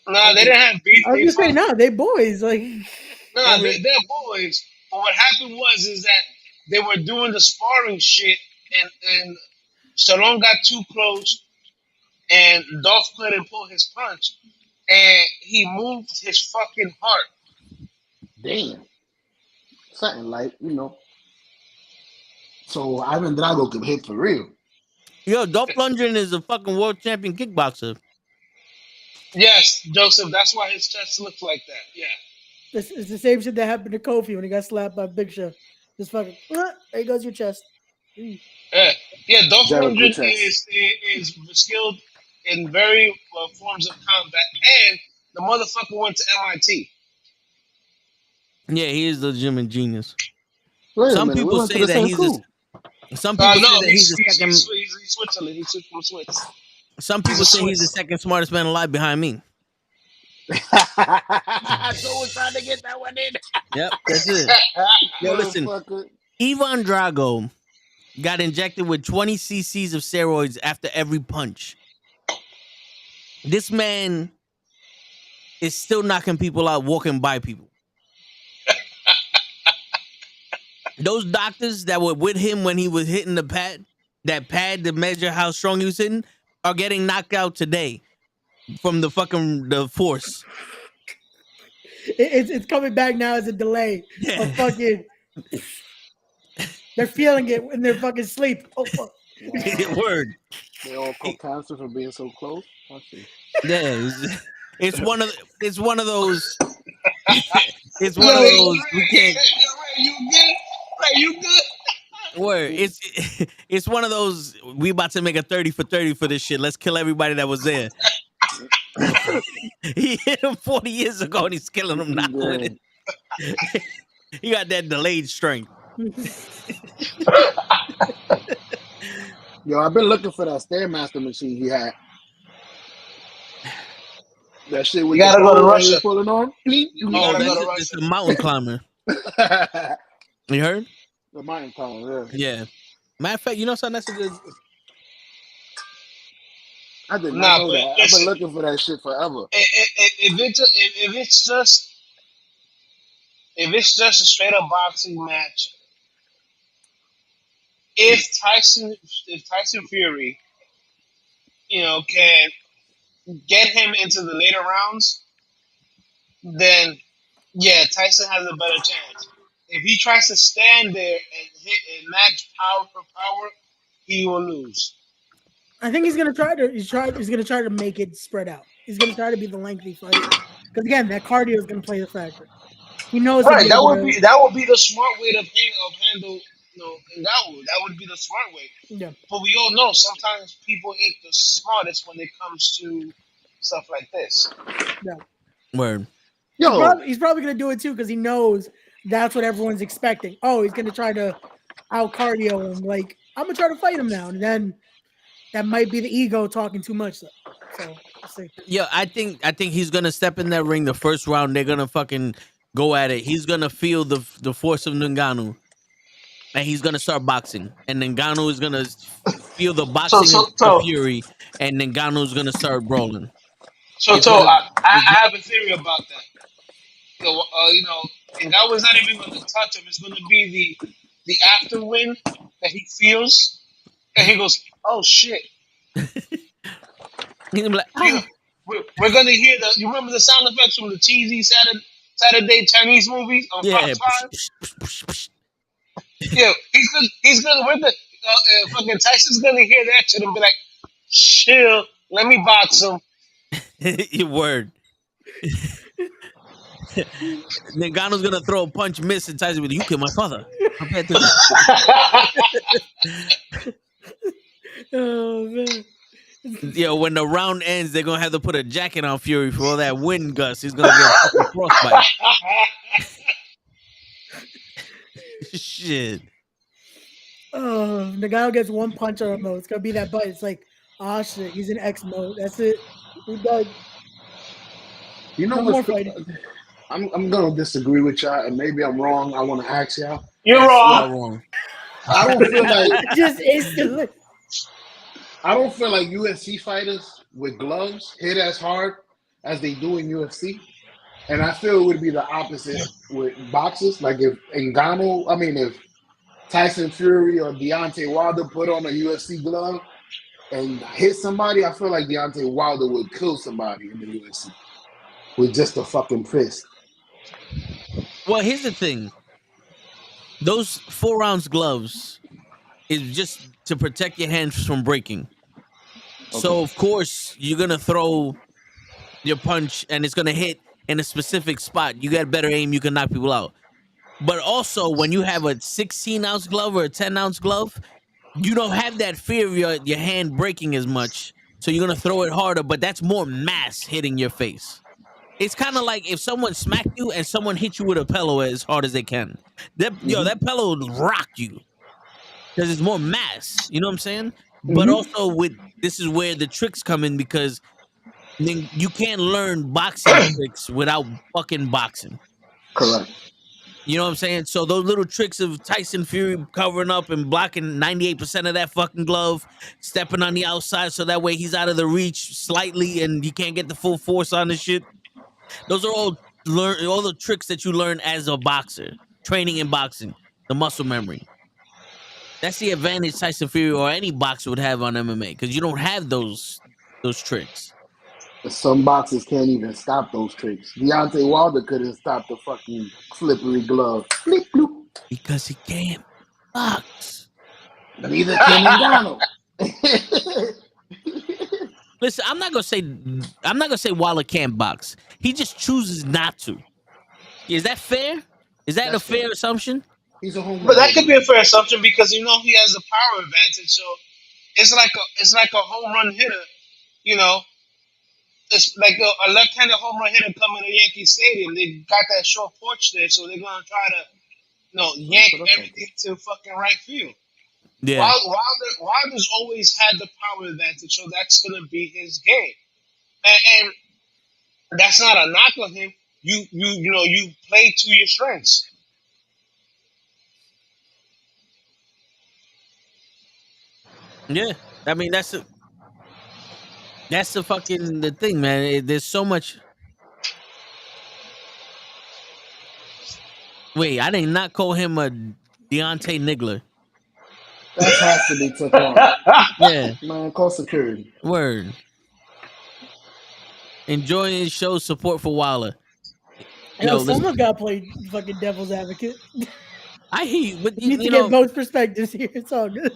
G: No, they didn't have beef.
H: I was gonna say no, they boys. Like
G: no, they're boys. But what happened was that they were doing the sparring shit, and Stallone got too close, and Dolph couldn't pull his punch, and he moved his fucking heart.
F: Damn. Something like, you know. So Ivan Drago could hit for real.
E: Yo, Dolph Lundgren is a fucking world champion kickboxer.
G: Yes, Joseph. That's why his chest looks like that. Yeah.
H: this is the same shit that happened to Kofi when he got slapped by Big Show. Just fucking there goes your chest.
G: Yeah, Dolph
F: Jericho
G: Lundgren
F: chest.
G: is skilled in very forms of combat, and the motherfucker went to MIT.
E: Yeah, he is the legitimate genius.
F: Wait a
E: Some
F: minute,
E: people say that he's the second.
G: He's Switzerland. He's from Switzerland.
E: Some people say he's the second smartest man alive behind me.
F: So we're trying to get that one in.
E: Yep, that's it. Yo, listen, Ivan Drago got injected with 20 cc's of steroids after every punch. This man is still knocking people out walking by people. Those doctors that were with him when he was hitting the pad to measure how strong he was hitting, are getting knocked out today from the force.
H: It's coming back now as a delay. Of fucking, they're feeling it in their fucking sleep. Oh fuck.
E: Word.
F: They all caught cancer for being so close. I see.
E: Yeah, it's one of those. It's one of those. We can't.
G: You good?
E: Word. It's one of those. We about to make a 30 for 30 for this shit. Let's kill everybody that was there. He hit him 40 years ago and he's killing him now with it. He got that delayed strength.
F: Yo, I've been looking for that Stairmaster machine he had. That shit we
G: gotta go to Russia.
F: Pulling on.
E: It's a mountain climber. You heard?
F: The mountain climber, yeah.
E: Yeah. Matter of fact, you know something? That's a good.
F: I did not know that. I've been looking for that shit forever.
G: If it's just a straight up boxing match, if Tyson Fury, can get him into the later rounds, then yeah, Tyson has a better chance. If he tries to stand there and hit and match power for power, he will lose.
H: I think he's gonna try to make it spread out. He's gonna try to be the lengthy fight. Because again, that cardio is gonna play the factor. He knows
G: right. That would be the smart way to handle Ngannou. That would be the smart way.
H: Yeah.
G: But we all know sometimes people ain't the smartest when it comes to stuff like this.
H: Yeah.
E: Word.
H: Yo, he's probably gonna do it too because he knows that's what everyone's expecting. Oh, he's gonna try to out cardio him. Like, I'm gonna try to fight him now, and then that might be the ego talking too much. So we'll see.
E: Yeah, I think he's gonna step in that ring the first round. They're gonna fucking go at it. He's gonna feel the force of Ngannou, and he's gonna start boxing. And Ngannou is gonna feel the boxing of Fury, and Ngannou's gonna start brawling.
G: I have a theory about that. You know, Ngannou's not even gonna touch him. It's gonna be the after win that he feels, and he goes, "Oh shit."
E: He's gonna be like, ah.
G: We're gonna hear you remember the sound effects from the cheesy Saturday Chinese movies on Fox 5? Yeah, he's gonna we're the fucking Tyson's gonna hear that shit and be like, chill, let me box him.
E: Your word. Ngannou's gonna throw a punch, miss, and Tyson with you killed my father.
H: Oh man.
E: Yo, when the round ends, they're gonna have to put a jacket on Fury for all that wind gust. He's gonna get a frostbite. Shit.
H: Oh, Ngannou gets one punch on him though. It's gonna be that bite. It's like, oh shit, he's in X mode. That's it. We're done.
F: You know what's I'm gonna disagree with y'all, and maybe I'm wrong. I want to ask y'all.
G: You're wrong.
F: I don't feel like
H: just instantly.
F: I don't feel like UFC fighters with gloves hit as hard as they do in UFC. And I feel it would be the opposite with boxers. Like if Tyson Fury or Deontay Wilder put on a UFC glove and hit somebody, I feel like Deontay Wilder would kill somebody in the UFC with just a fucking fist.
E: Well, here's the thing. Those 4-ounce gloves is just to protect your hands from breaking. Okay. So, of course, you're going to throw your punch and it's going to hit in a specific spot. You got better aim, you can knock people out. But also, when you have a 16-ounce glove or a 10-ounce glove, you don't have that fear of your hand breaking as much. So you're going to throw it harder, but that's more mass hitting your face. It's kind of like if someone smacked you and someone hit you with a pillow as hard as they can. That pillow will rock you. Because it's more mass, you know what I'm saying? Mm-hmm. But also this is where the tricks come in because then you can't learn boxing tricks without fucking boxing.
F: Correct.
E: You know what I'm saying? So those little tricks of Tyson Fury covering up and blocking 98% of that fucking glove, stepping on the outside so that way he's out of the reach slightly and you can't get the full force on the shit. Those are all the tricks that you learn as a boxer, training in boxing, the muscle memory. That's the advantage Tyson Fury or any boxer would have on MMA because you don't have those tricks.
F: Some boxers can't even stop those tricks. Deontay Wilder couldn't stop the fucking slippery glove. Flip, bloop.
E: Because he can't box.
F: Neither can Ngannou.
E: Listen, I'm not gonna say Wilder can't box. He just chooses not to. Is that fair? Is that a fair assumption?
F: He's a home run.
G: But that could be a fair assumption because he has the power advantage. So it's like a home run hitter. You know, it's like a left-handed home run hitter coming to Yankee Stadium. They got that short porch there, so they're gonna try to, yank everything to fucking right field.
E: Yeah.
G: Wilder's always had the power advantage, so that's gonna be his game, and that's not a knock on him. You play to your strengths.
E: Yeah, I mean that's the fucking the thing, man. There's so much. Wait, I did not call him a Deontay Niggler.
F: That has to be took on.
E: Yeah,
F: man, call security.
E: Word. Enjoying his show, support for Wilder.
H: Someone got to play fucking devil's advocate.
E: I hear you, but
H: you need to get both perspectives here. It's all good.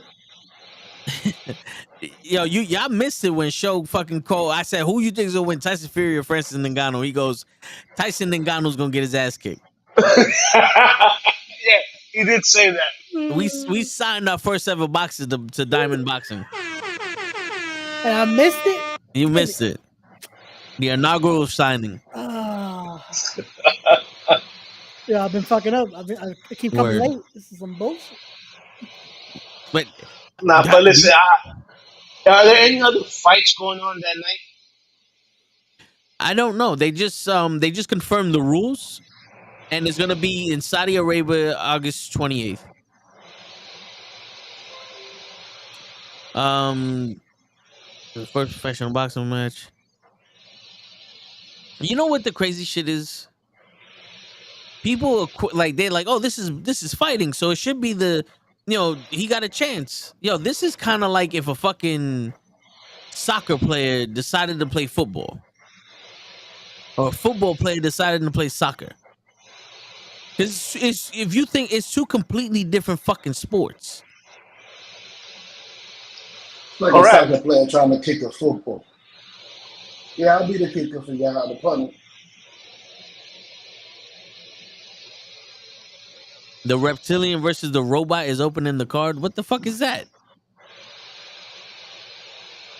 E: Y'all missed it when Show fucking called. I said, who you think is gonna win, Tyson Fury or Francis Ngannou? He goes, Tyson Ngannou's gonna get his ass kicked.
G: Yeah, he did say that.
E: We signed our first ever boxers to Diamond Boxing.
H: And I missed it?
E: You missed it. The inaugural signing.
H: Yeah, I've been fucking up. I keep coming late. This is some bullshit.
E: But
G: but listen, are there any other fights going on that night?
E: I don't know. They just confirmed the rules, and it's gonna be in Saudi Arabia, August 28th. The first professional boxing match. You know what the crazy shit is? People are they're like, oh, this is fighting, so it should be he got a chance. This is kind of like if a fucking soccer player decided to play football, or a football player decided to play soccer. Because if you think it's two completely different fucking sports.
F: Like a soccer player trying to kick a football. Yeah, I'll be the kicker for y'all, the punter.
E: The reptilian versus the robot is opening the card. What the fuck is that?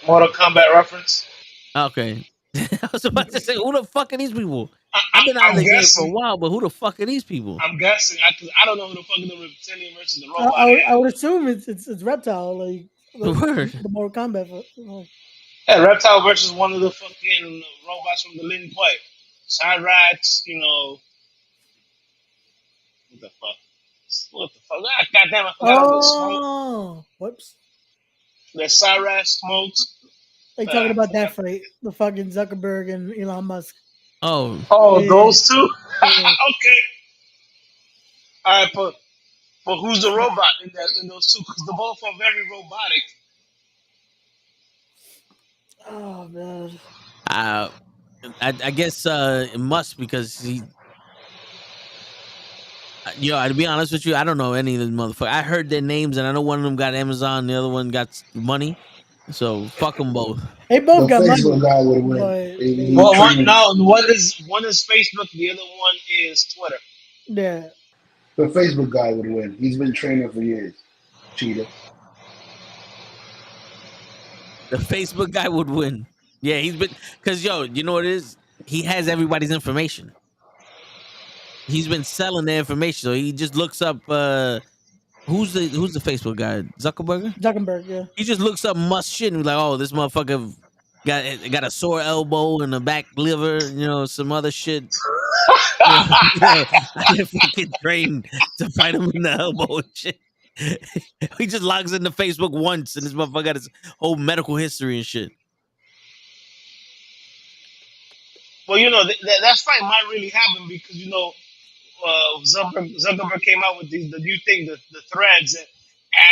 G: Mortal Kombat reference.
E: Okay. I was about to say, who the fuck are these people? I've been out of the game for a while, but who the fuck are these people?
G: I'm guessing. I don't know who the fuck the reptilian versus the robot is.
H: I would assume it's Reptile, like the Mortal Kombat.
G: Yeah, Reptile versus one of the fucking robots from the Lin Kuei. Cyrax, what the fuck? Ah, goddamn, I forgot all this smoke.
H: Whoops.
G: The Cyrax smokes.
H: They talking about that fight, the fucking Zuckerberg and Elon Musk.
E: Oh,
H: yeah.
G: Those two. Okay. All right, but who's the robot in those two? Because they're both are very robotic.
H: Oh man.
E: I guess it must, because he. To be honest with you, I don't know any of these motherfuckers. I heard their names, and I know one of them got Amazon, the other one got money. So fuck them both.
H: They both got money.
F: Guy would win.
G: One is Facebook, the other one is Twitter.
H: Yeah.
F: The Facebook guy would win. He's been training for years. Cheater.
E: The Facebook guy would win. Yeah, he's been, because you know what it is? He has everybody's information. He's been selling their information, so he just looks up who's the Facebook guy?
H: Zuckerberg, yeah.
E: He just looks up Musk shit and be like, oh, this motherfucker got a sore elbow and a back liver, some other shit. I get fucking trained to fight him in the elbow and shit. He just logs into Facebook once, and this motherfucker got his whole medical history and shit.
G: Well, that fight might really happen because Zuckerberg came out with the new thing, the threads, and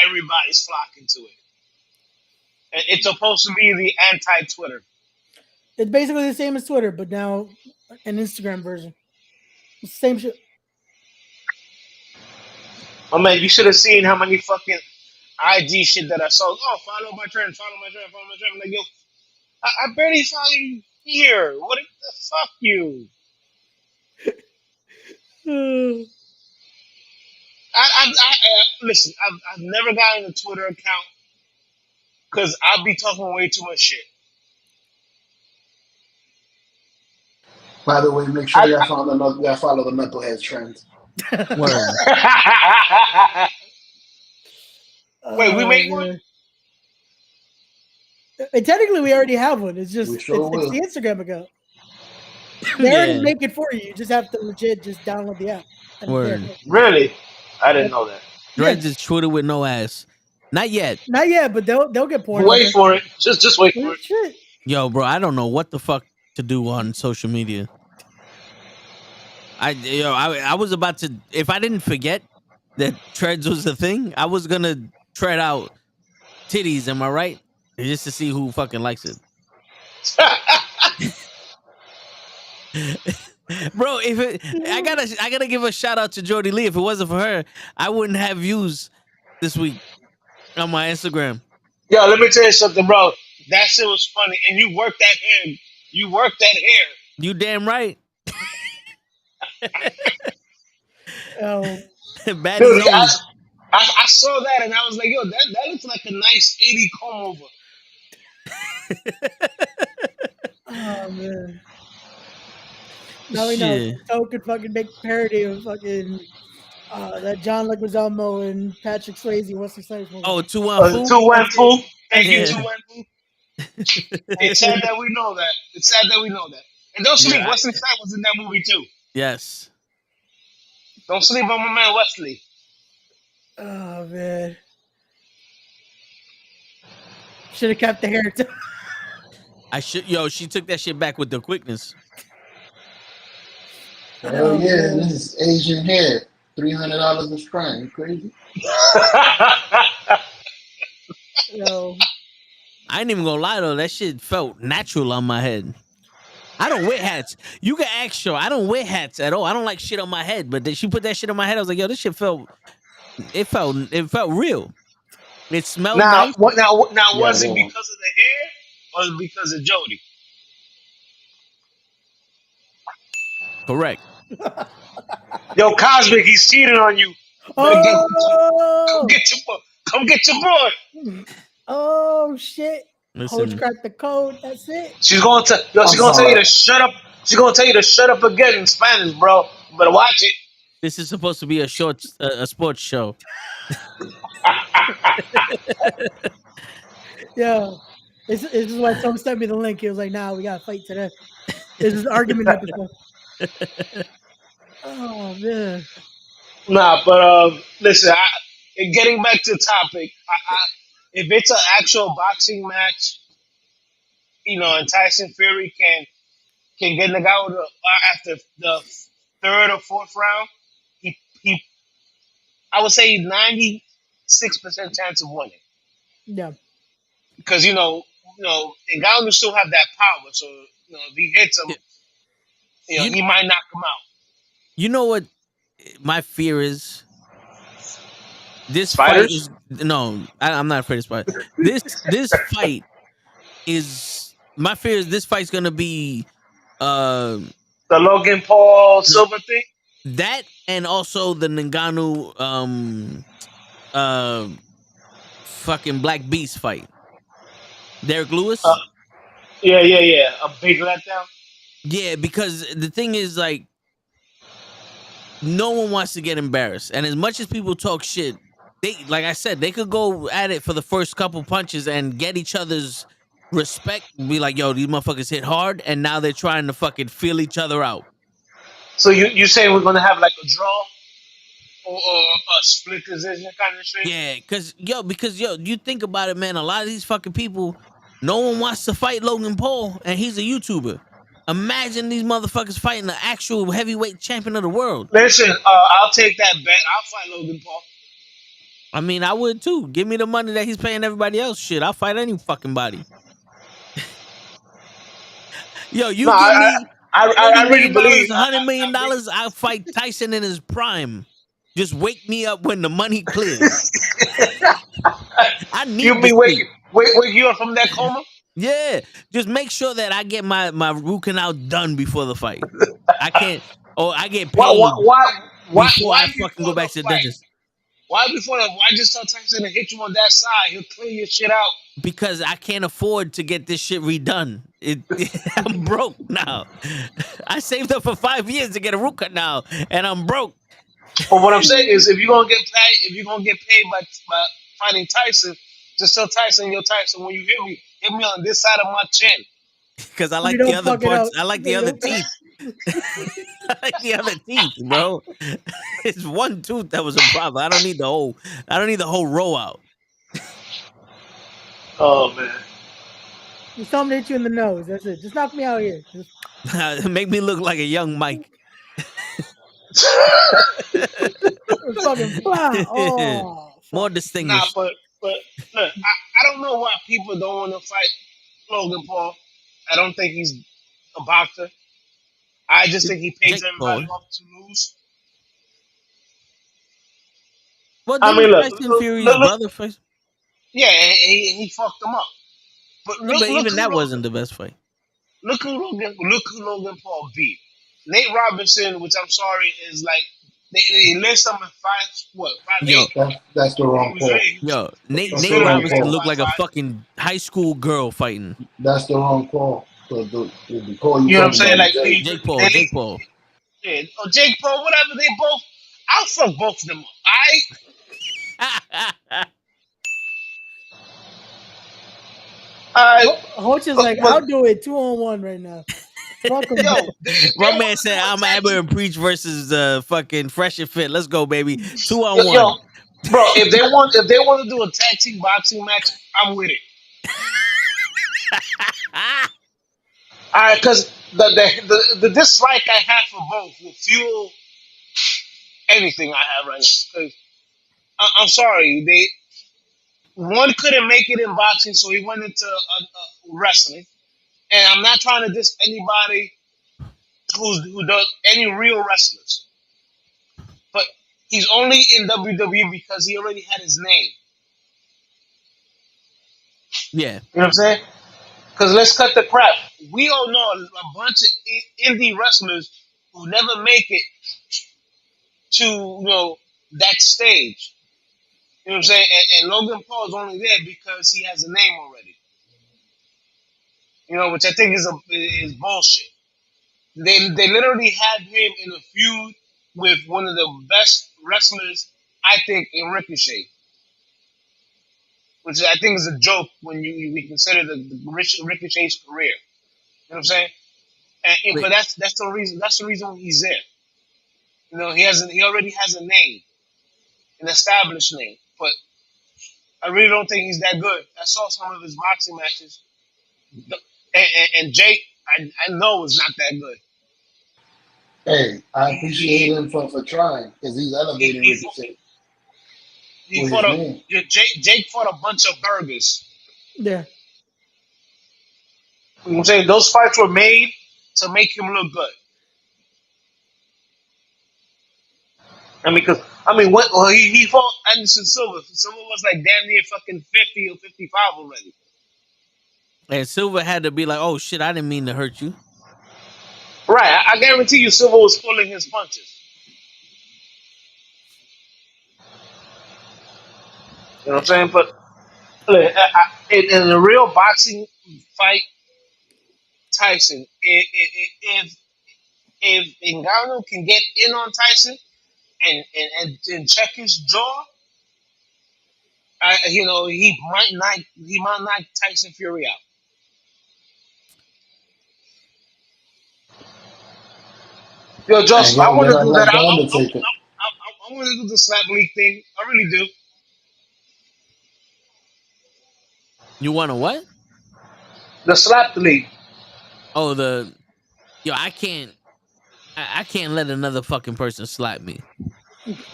G: everybody's flocking to it. And it's supposed to be the anti-Twitter.
H: It's basically the same as Twitter, but now an Instagram version. Same shit.
G: Oh man, you should have seen how many fucking IG shit that I saw. Oh, follow my trend. I'm like, yo, I barely follow you here. What the fuck you? Listen, I've never gotten a Twitter account because I'll be talking way too much shit.
F: By the way, make sure y'all follow the knuckleheads trends.
G: Wait, we make one?
H: And technically, we already have one. It's just it's the Instagram account. They already make it for you. You just have to legit just download the app.
G: Really? I didn't know that.
E: Dreads is Twitter with no ass. Not yet.
H: Not yet, but they'll get porn.
G: Wait for it. Just wait for it.
H: Shit.
E: Yo, bro, I don't know what the fuck to do on social media. I was about to, if I didn't forget that treads was the thing, I was gonna tread out titties. Am I right? Just to see who fucking likes it. Bro, I gotta give a shout out to Jody Lee. If it wasn't for her, I wouldn't have views this week on my Instagram.
G: Yo, let me tell you something, bro. That shit was funny, and you worked that hair.
E: You damn right.
G: Bad dude, I saw that and I was like, yo, that looks like a nice 80 comb over.
H: Oh man. Now we know Toe could fucking make parody of fucking that John Leguizamo and Patrick Swayze Wesley Snipes movie.
E: Oh, 2-1
G: Fu. Thank you,
E: Yeah.
G: 2-1 Fu. It's sad that we know that. And don't sleep, Wesley Snipes was in that movie too.
E: Yes.
G: Don't sleep on my man Wesley.
H: Oh man. Should have kept the hair too.
E: She took that shit back with the quickness.
F: Hell yeah, this is Asian hair. $300 a strand. You crazy?
H: Yo.
E: I ain't even gonna lie though, that shit felt natural on my head. I don't wear hats. You can ask her. I don't wear hats at all. I don't like shit on my head. But then she put that shit on my head. I was like, yo, this shit felt real. It smelled nice.
G: Now, was it because of the hair or because of Jody?
E: Correct.
G: Yo, Cosmic, he's cheating on you. Come get your boy.
H: Oh shit.
E: Listen.
H: Coach cracked the code. That's it.
G: She's gonna tell you to shut up. She's gonna tell you to shut up again in Spanish, bro. You better watch it.
E: This is supposed to be a sports show.
H: Yeah. This is why Tom sent me the link. He was like, nah, we gotta fight today. This is an argument episode. Oh man.
G: Nah, but listen, getting back to the topic, if it's an actual boxing match, and Tyson Fury can get Ngannou after the third or fourth round, he I would say 96% chance of winning.
H: Yeah.
G: Because Ngannou still have that power, so if he hits him, he might knock him out.
E: You know what my fear is? This
G: Spiders?
E: fight is I'm not afraid of spiders. This fight is my fear is this fight's gonna be
G: the Logan Paul Silver thing.
E: That and also the Ngannou fucking Black Beast fight. Derek Lewis.
G: Yeah. A big letdown.
E: Yeah, because the thing is like no one wants to get embarrassed, and as much as people talk shit, like I said, they could go at it for the first couple punches and get each other's respect. Be like, yo, these motherfuckers hit hard, and now they're trying to fucking feel each other out.
G: So you saying we're gonna have like a draw or a split decision kind of shit?
E: Yeah, because you think about it, man. A lot of these fucking people, no one wants to fight Logan Paul, and he's a YouTuber. Imagine these motherfuckers fighting the actual heavyweight champion of the world.
G: Listen, I'll take that bet. I'll fight Logan Paul.
E: I mean, I would too. Give me the money that he's paying everybody else. Shit, I'll fight any fucking body. Yo, give me
G: I really believe
E: $100 million. I'll fight Tyson in his prime. Just wake me up when the money clears. I need
G: you be wake you up from that coma.
E: Yeah, just make sure that I get my root canal done before the fight. I can't. Oh, I get paid. Before I fucking go back to the dentist.
G: Why just tell Tyson to hit you on that side? He'll clear your shit out.
E: Because I can't afford to get this shit redone. I'm broke now. I saved up for 5 years to get a root canal, and I'm broke.
G: But what I'm saying is, if you're gonna get paid by fighting Tyson, just tell Tyson, yo, Tyson, when you hit me on this side of my chin.
E: Because I like the other parts. I like the other teeth. I like the other teeth, bro. It's one tooth that was a problem. I don't need the whole row out.
G: Oh man.
H: Just tell him to hit you in the nose. That's it. Just knock me out here.
E: Make me look like a young Mike.
H: Fucking
E: more distinguished.
G: Nah, but look, I don't know why people don't want to fight Logan Paul. I don't think he's a boxer. I just think he pays everybody off to lose.
E: Well, I mean, look, Fury's brother face.
G: Yeah, he fucked him up. But
E: even that wasn't the best fight.
G: Look who Logan Paul beat. Nate Robinson, which I'm sorry, is like they list him in 5'8".
F: That's the wrong call.
E: Nate Robinson looked like a fucking high school girl fighting.
F: That's the wrong call. So
G: You know what I'm saying? Like
E: Jake Paul.
G: Yeah, or Jake Paul, whatever. They both. I'll fuck both of them up.
H: Hoach is like, I'll do it 2-on-1 right now. Fuck him.
G: Yo,
E: my man said, "I'm Abba and Preach versus fucking Fresh and Fit. Let's go, baby. 2-on-1."
G: Yo, bro, if they want to do a tag team boxing match, I'm with it. All right, because the dislike I have for both will fuel anything I have right now. Because I'm sorry, one couldn't make it in boxing, so he went into wrestling. And I'm not trying to diss anybody who does any real wrestlers, but he's only in WWE because he already had his name.
E: Yeah,
G: you know what I'm saying? Because let's cut the crap. We all know a bunch of indie wrestlers who never make it to that stage. You know what I'm saying? And Logan Paul is only there because he has a name already. Which I think is bullshit. They literally had him in a feud with one of the best wrestlers, I think, in Ricochet, which I think is a joke when we consider the Ricochet's career. You know what I'm saying? But that's the reason. That's the reason he's there. He already has a name, an established name. But I really don't think he's that good. I saw some of his boxing matches, and Jake, I know is not that good.
F: Hey, I appreciate him for trying because he's elevating Ricochet.
G: Jake fought a bunch of burgers.
H: Yeah.
G: You know what I'm saying? Those fights were made to make him look good. When he fought Anderson Silva. Silva was like damn near fucking 50 or 55 already.
E: And Silva had to be like, "Oh shit, I didn't mean to hurt you."
G: Right, I guarantee you, Silva was pulling his punches. You know what I'm saying? But in a real boxing fight, Tyson, if Ngannou can get in on Tyson and check his jaw, he might knock Tyson Fury out. Yo, Joseph, I want to do that. I want to do the slap league thing. I really do.
E: You want to what?
G: The slap league.
E: Oh, I can't let another fucking person slap me.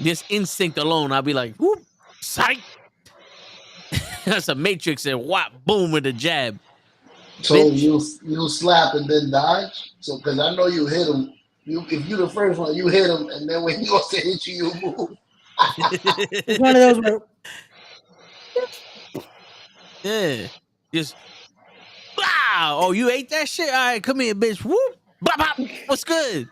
E: This instinct alone, I'll be like, whoop, psych. That's a Matrix and whop, boom with a jab.
F: So bitch. you slap and then dodge? So because I know you hit him. If you the first one, you hit him, and then when he goes to hit you, you move.
H: It's one of those where
E: yeah. Just wow. Oh, you ate that shit? All right, come here, bitch. Whoop. Bop, bop. What's good?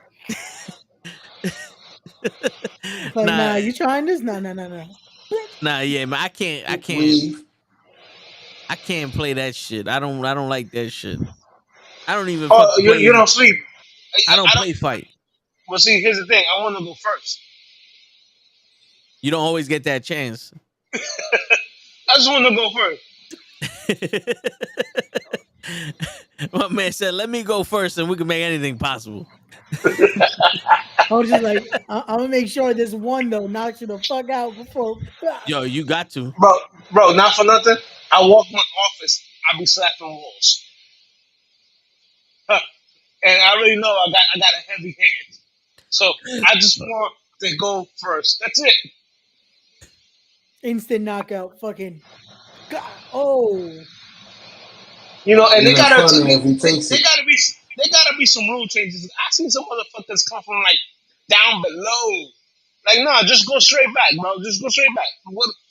H: Like, nah, you trying this? No.
E: Nah, yeah, man. I can't play that shit. I don't like that shit. I don't even
G: you don't sleep.
E: I don't play fight.
G: Well, see, here's the thing. I want to go first.
E: You don't always get that chance.
G: I just want to go
E: first. My man said, "Let me go first, and we can make anything possible."
H: I was just like, I'm gonna make sure this one though knocks you the fuck out before.
E: Yo, you got to,
G: bro. Not for nothing. I walk my office. I be slapping walls, and I already know I got a heavy hand. So I just want to go first. That's it.
H: Instant knockout, fucking. God. Oh.
G: And they gotta be some rule changes. I seen some motherfuckers come from like down below. Like, no, just go straight back, bro. Just go straight back.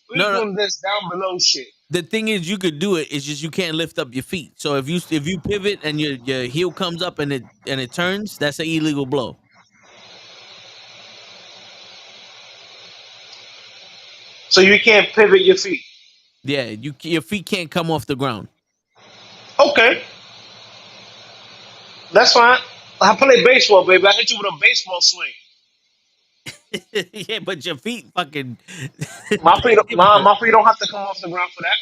G: We're doing this down below shit.
E: The thing is, you could do it. It's just you can't lift up your feet. So if you pivot and your heel comes up and it turns, that's an illegal blow.
G: So you can't pivot your feet.
E: Yeah, your feet can't come off the ground.
G: Okay. That's fine. I play baseball, baby. I hit you with a baseball swing.
E: Yeah, but your feet fucking
G: My feet don't have to come off the ground for that.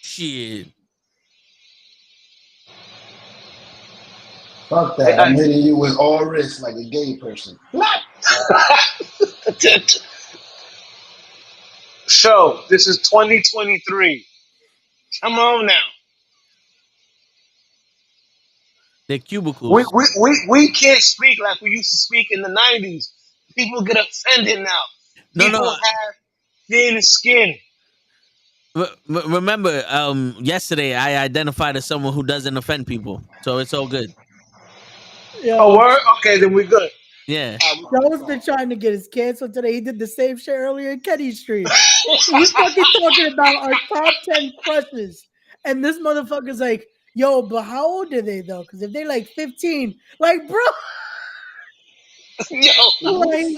E: shit.
F: Fuck that. I'm hitting you with all wrists like a gay person.
G: So, this is 2023. Come on now.
E: They're cubicles.
G: We can't speak like we used to speak in the 90s. People get offended now. People have thin skin.
E: Remember, yesterday I identified as someone who doesn't offend people, so it's all good.
G: Oh, word? Okay, then we're good.
E: Yeah.
H: Joe's been trying to get his canceled today. He did the same shit earlier in Kenny's stream. He's fucking talking about our top 10 crushes. And this motherfucker's like, yo, but how old are they though? Because if they like 15, like, bro.
G: Yo.
H: Like,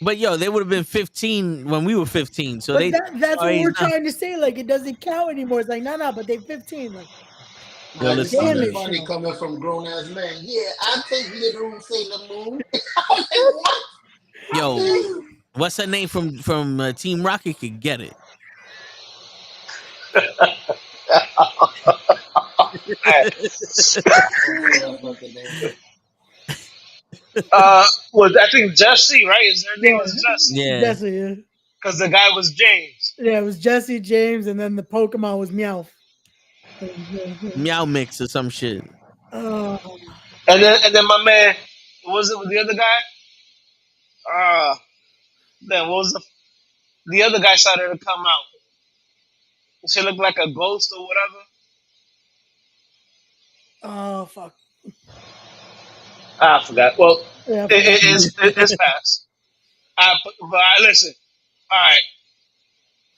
E: but yo, they would have been 15 when we were 15. So
H: that's what we're trying to say. Like, it doesn't count anymore. It's like, no, but they're 15. Like,
F: yo, listen, funny coming from grown ass man. Yeah, I take little Sailor Moon. What?
E: Yo, what's her name from Team Rocket could get it.
G: Well, I think Jesse, right? Her name was Jesse.
E: Yeah.
H: Jesse, yeah.
G: Because the guy was James.
H: Yeah, it was Jesse, James, and then the Pokemon was Meowth.
E: Meow Mix or some shit.
H: Oh.
G: And then my man, what was it with the other guy? Then what was the other guy started to come out? She looked like a ghost or whatever.
H: Oh fuck.
G: I forgot. Well,
H: yeah,
G: it's past. But listen. All right.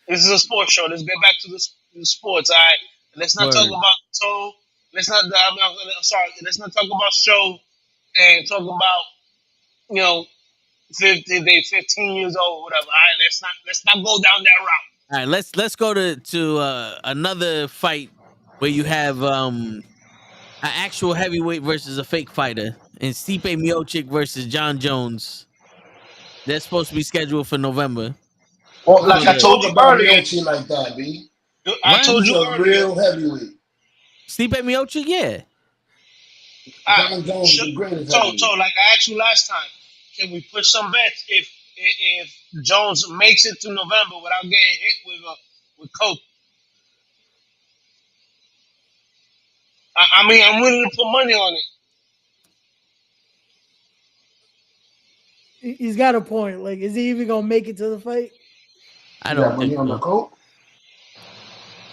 G: This is a sports show. Let's get back to the sports. All right. Let's not talk about toe. Let's not talk about show and talk about 15 years old, whatever. All right. Let's not go down that route.
E: All right. Let's go to another fight where you have an actual heavyweight versus a fake fighter, and Stipe Miocic versus John Jones. They're supposed to be scheduled for November.
G: Well, like I told you earlier,
F: like that, B.
G: I told you earlier.
F: Real heavyweight.
E: Stipe Miocic, yeah.
F: John Jones, the greatest heavyweight.
G: So, like I asked you last time, can we push some bets if Jones makes it to November without getting hit with coke? I mean, I'm willing to put money on
H: it. He's got a point. Like, is he even gonna make it to the fight?
E: I don't think
F: on the coke?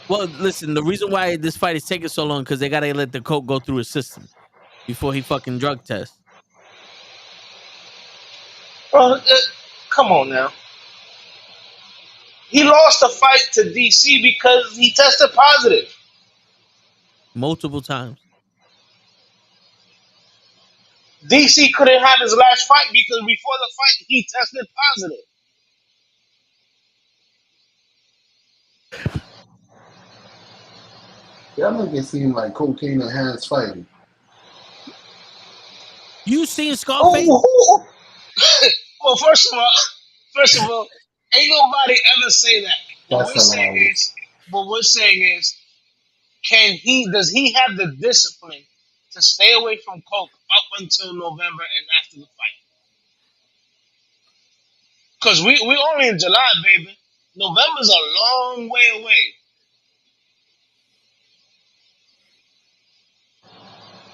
E: Well, listen, the reason why this fight is taking so long because they gotta let the coke go through his system before he fucking drug tests.
G: Well, come on now. He lost the fight to DC because he tested positive.
E: Multiple times.
G: DC couldn't have his last fight because before the fight he tested positive.
F: Y'all make it seem like cocaine and hands fighting.
E: You seen Scarface?
G: Well, first of all, ain't nobody ever say that. What we're saying is, does he have the discipline to stay away from coke up until November and after the fight? Because we only in July, baby. November's a long way away.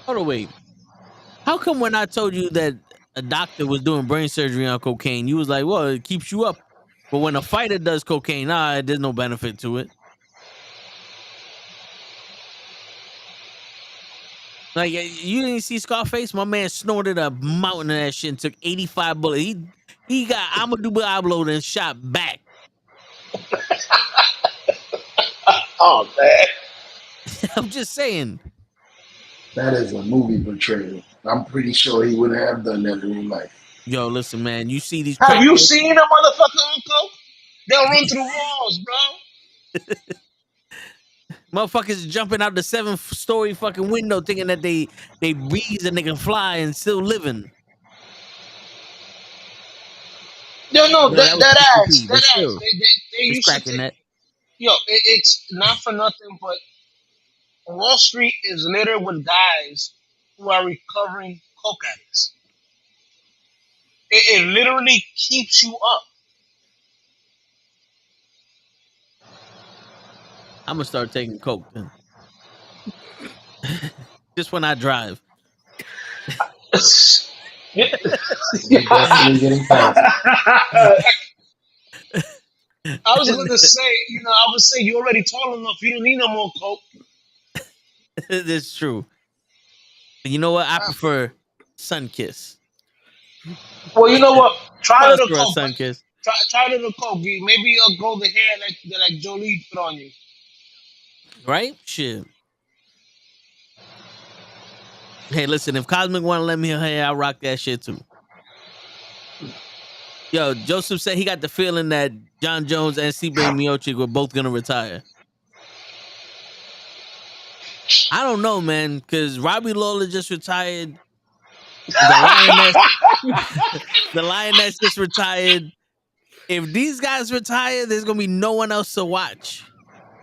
E: Hold on, wait. How come when I told you that a doctor was doing brain surgery on cocaine, you was like, well, it keeps you up. But when a fighter does cocaine, there's no benefit to it. Like, you didn't see Scarface? My man snorted a mountain of that shit and took 85 bullets. He got Amadou Diallo and shot back.
G: Oh, man.
E: I'm just saying.
F: That is a movie portrayal. I'm pretty sure he wouldn't have done that in real life.
E: Yo, listen, man. You see these...
G: Have you seen a motherfucker on coke? They'll run through walls, bro.
E: Motherfuckers jumping out the 7th-story fucking window thinking that they breeze and they can fly and still living.
G: No,
E: Yo,
G: that
E: was
G: ass.
E: PCP, but still,
G: They
E: it's
G: used to
E: cracking that.
G: Yo, it's not for nothing, but Wall Street is littered with guys who are recovering coke addicts. It literally keeps you up.
E: I'm gonna start taking coke then. Just when I drive.
F: You're definitely getting past
G: I was gonna say, I would say you're already tall enough. You don't need no more coke.
E: That's true. But you know what? I prefer Sunkiss.
G: Well, you know what? Try a little coke.
E: Sunkiss.
G: Try a little coke. Maybe you'll grow the hair like Jolie put on you.
E: Right? Shit. Hey, listen, if Cosmic want to let me hair, I'll rock that shit too. Yo, Joseph said he got the feeling that John Jones and C-Brain Miocic were both gonna retire. I don't know, man, because Robbie Lawler just retired. The Lioness just retired. If these guys retire, there's gonna be no one else to watch.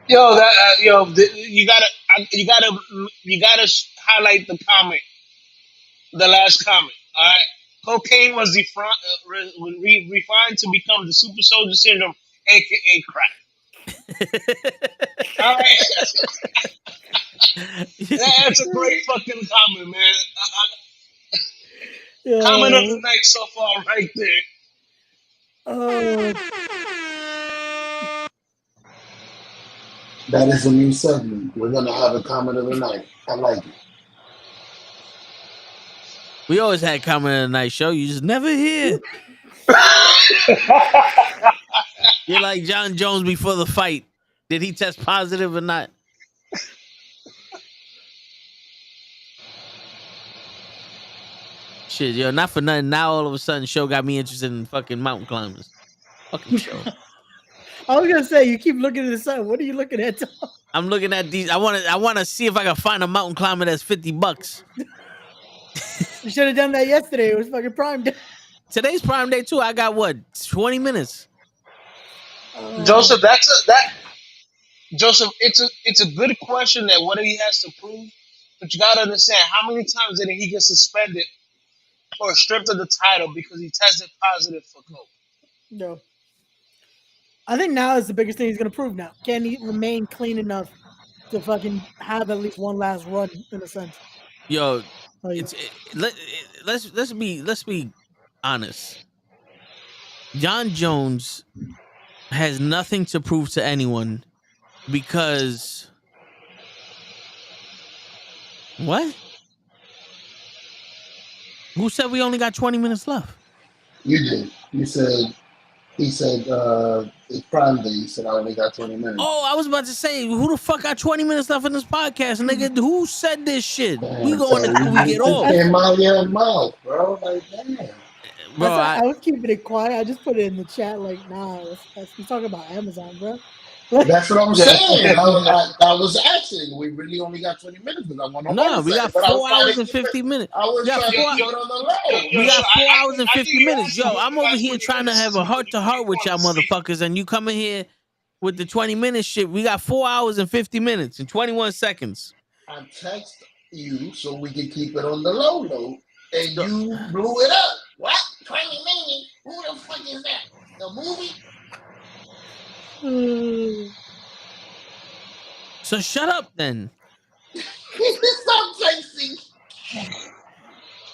G: Yo, you gotta highlight the comment, the last comment. All right, cocaine was refined to become the super soldier syndrome, aka crack. All right, that's a great fucking comment, man. Comment of the night so far, right there.
F: That is a new segment. We're gonna have a comment of the night. I like it.
E: We always had comment of the night show. You just never hear. You're like John Jones before the fight. Did he test positive or not? Shit, yo, not for nothing. Now all of a sudden, show got me interested in fucking mountain climbers. Fucking show.
H: I was gonna say, you keep looking at the sun. What are you looking at?
E: I'm looking at these. I want to see if I can find a mountain climber that's $50.
H: You should have done that yesterday. It was fucking Prime Day.
E: Today's Prime Day too. I got what, 20 minutes.
G: Joseph, Joseph, it's a good question that what he has to prove, but you gotta understand how many times did he get suspended or stripped of the title because he tested positive for coke?
H: No. I think now is the biggest thing he's gonna prove now. Can he remain clean enough to fucking have at least one last run in a sense?
E: Yo, let's be honest. John Jones has nothing to prove to anyone because what? Who said we only got 20 minutes left?
F: You did. He said it's Prime Day. He said I only got 20 minutes.
E: Oh, I was about to say, who the fuck got 20 minutes left in this podcast? Nigga, who said this shit? We going until we get off.
F: Came out of your mouth, bro. Like, damn.
H: Bro, I was keeping it quiet. I just put it in the chat like, nah, let's talking about Amazon, bro.
F: That's what I'm saying. I was asking. We really only got 20 minutes because I want to.
E: No, we got 4 hours and 50 minutes. We got 4 hours and 50 minutes. Yo, I'm over here trying to have a heart-to-heart with y'all motherfuckers, and you coming here with the 20-minute shit. We got 4 hours and 50 minutes and 21 seconds.
F: I text you so we can keep it on the low, and you blew it up. What? 20 minutes? Who the fuck is that? The movie?
E: So shut up then.
F: Stop chasing.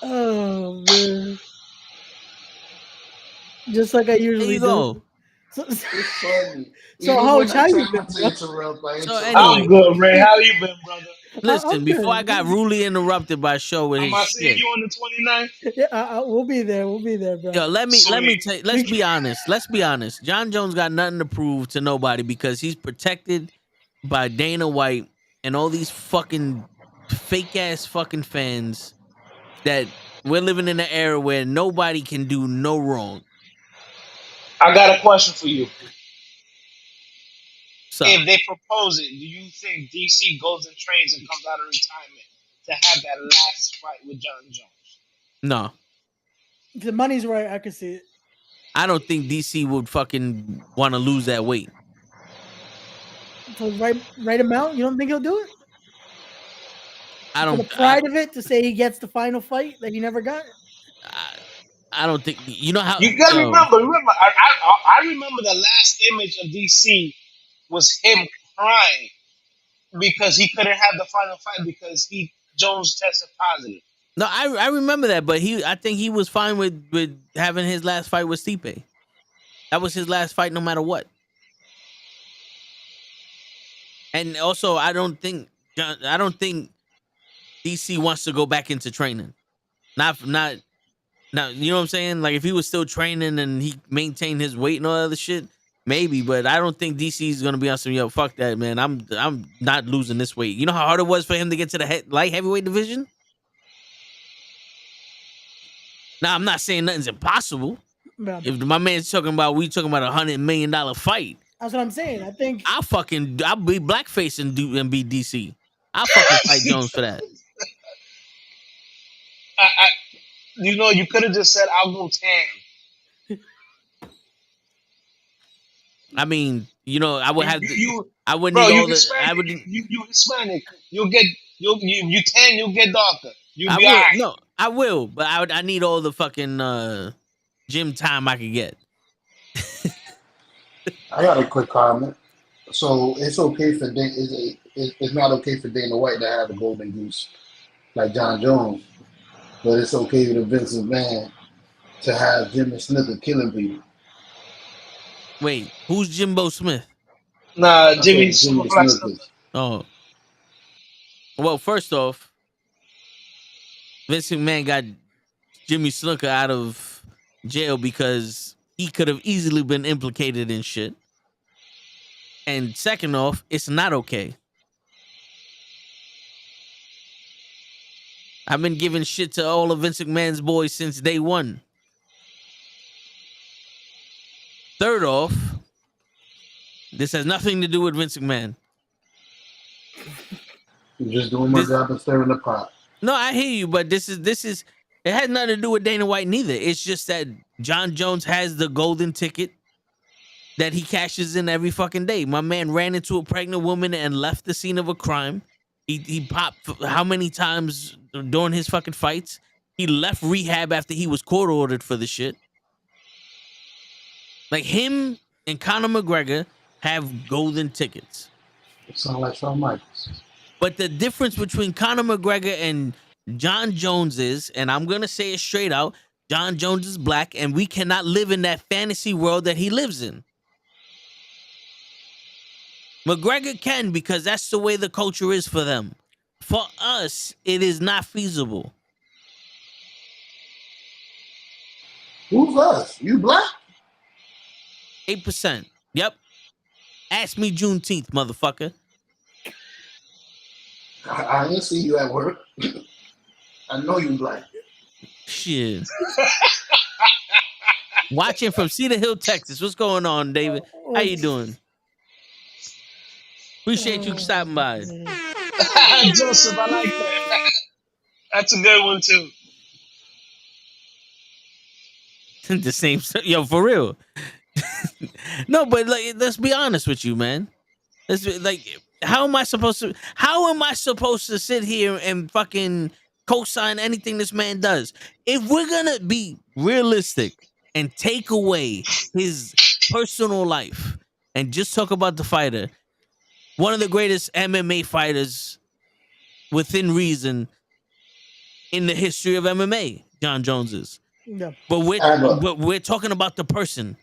H: Oh man. Just like I usually do.
F: It's funny.
H: So how you been?
E: So anyway,
G: I'm good, Ray. How you been, brother?
E: Listen, before I got rudely interrupted by Show with his shit.
G: You on the 29th?
H: Yeah, we'll be there. We'll be there, bro.
E: Yo, let's be honest. Let's be honest. John Jones got nothing to prove to nobody because he's protected by Dana White and all these fucking fake ass fucking fans that we're living in an era where nobody can do no wrong.
G: I got a question for you. if they propose it, do you think DC goes and trains and comes out of retirement to have that last fight with John Jones?
E: No.
H: If the money's right, I could see it.
E: I don't think DC would fucking want to lose that weight.
H: For the right amount, you don't think he'll do it?
E: I don't.
H: For the pride of it, to say he gets the final fight that he never got.
E: I don't think. You know how
G: you gotta remember. I remember the last image of DC was him crying because he couldn't have the final fight because Jones tested positive.
E: No, I remember that, but I think he was fine with having his last fight with Stipe. That was his last fight, no matter what. And also, I don't think DC wants to go back into training. Not, you know what I'm saying? Like if he was still training and he maintained his weight and all that other shit, maybe. But I don't think DC is gonna be on some fuck that, man. I'm not losing this weight. You know how hard it was for him to get to the light heavyweight division? Now I'm not saying nothing's impossible.
H: Yeah.
E: If my man's talking about $100 million fight,
H: that's what I'm saying. I think
E: I'll be blackface and be DC. I'll fucking fight Jones for that.
G: You could have just said I'll go tan.
E: I mean, I would have. I wouldn't
G: bro,
E: need
G: you
E: all the.
G: Hispanic.
E: I would.
G: You Hispanic. You tan. You'll get darker.
E: I will. Right. No, I will, but I need all the fucking gym time I could get.
F: I got a quick comment. So it's okay for it's not okay for Dana White to have a golden goose like John Jones, but it's okay for Vince McMahon to have Jimmy Snuka killing people.
E: Wait, who's Jimbo Smith?
G: Nah, Jimmy Snuka.
E: Oh. Well, first off, Vince McMahon got Jimmy Snuka out of jail because he could have easily been implicated in shit. And second off, it's not okay. I've been giving shit to all of Vince McMahon's boys since day one. Third off, this has nothing to do with Vince McMahon.
F: You're just doing my job and stirring the pot.
E: No, I hear you, but this is it has nothing to do with Dana White neither. It's just that John Jones has the golden ticket that he cashes in every fucking day. My man ran into a pregnant woman and left the scene of a crime. He popped how many times during his fucking fights? He left rehab after he was court ordered for the shit. Like him and Conor McGregor have golden tickets.
F: It sounds like Shawn Michaels.
E: But the difference between Conor McGregor and John Jones is, and I'm going to say it straight out, John Jones is black and we cannot live in that fantasy world that he lives in. McGregor can because that's the way the culture is for them. For us, it is not feasible.
F: Who's us? You black?
E: 8%. Yep. Ask me Juneteenth, motherfucker.
F: I didn't see you at work. I know you black.
E: Shit. Watching from Cedar Hill, Texas. What's going on, David? How you doing? Appreciate you stopping by.
G: Joseph, I like that. That's a good one too.
E: The same, for real. No, but like, let's be honest with you, man. How am I supposed to sit here and fucking co-sign anything this man does? If we're gonna be realistic and take away his personal life and just talk about the fighter, one of the greatest MMA fighters within reason in the history of MMA, John Jones is.
H: Yeah.
E: But we're talking about the person.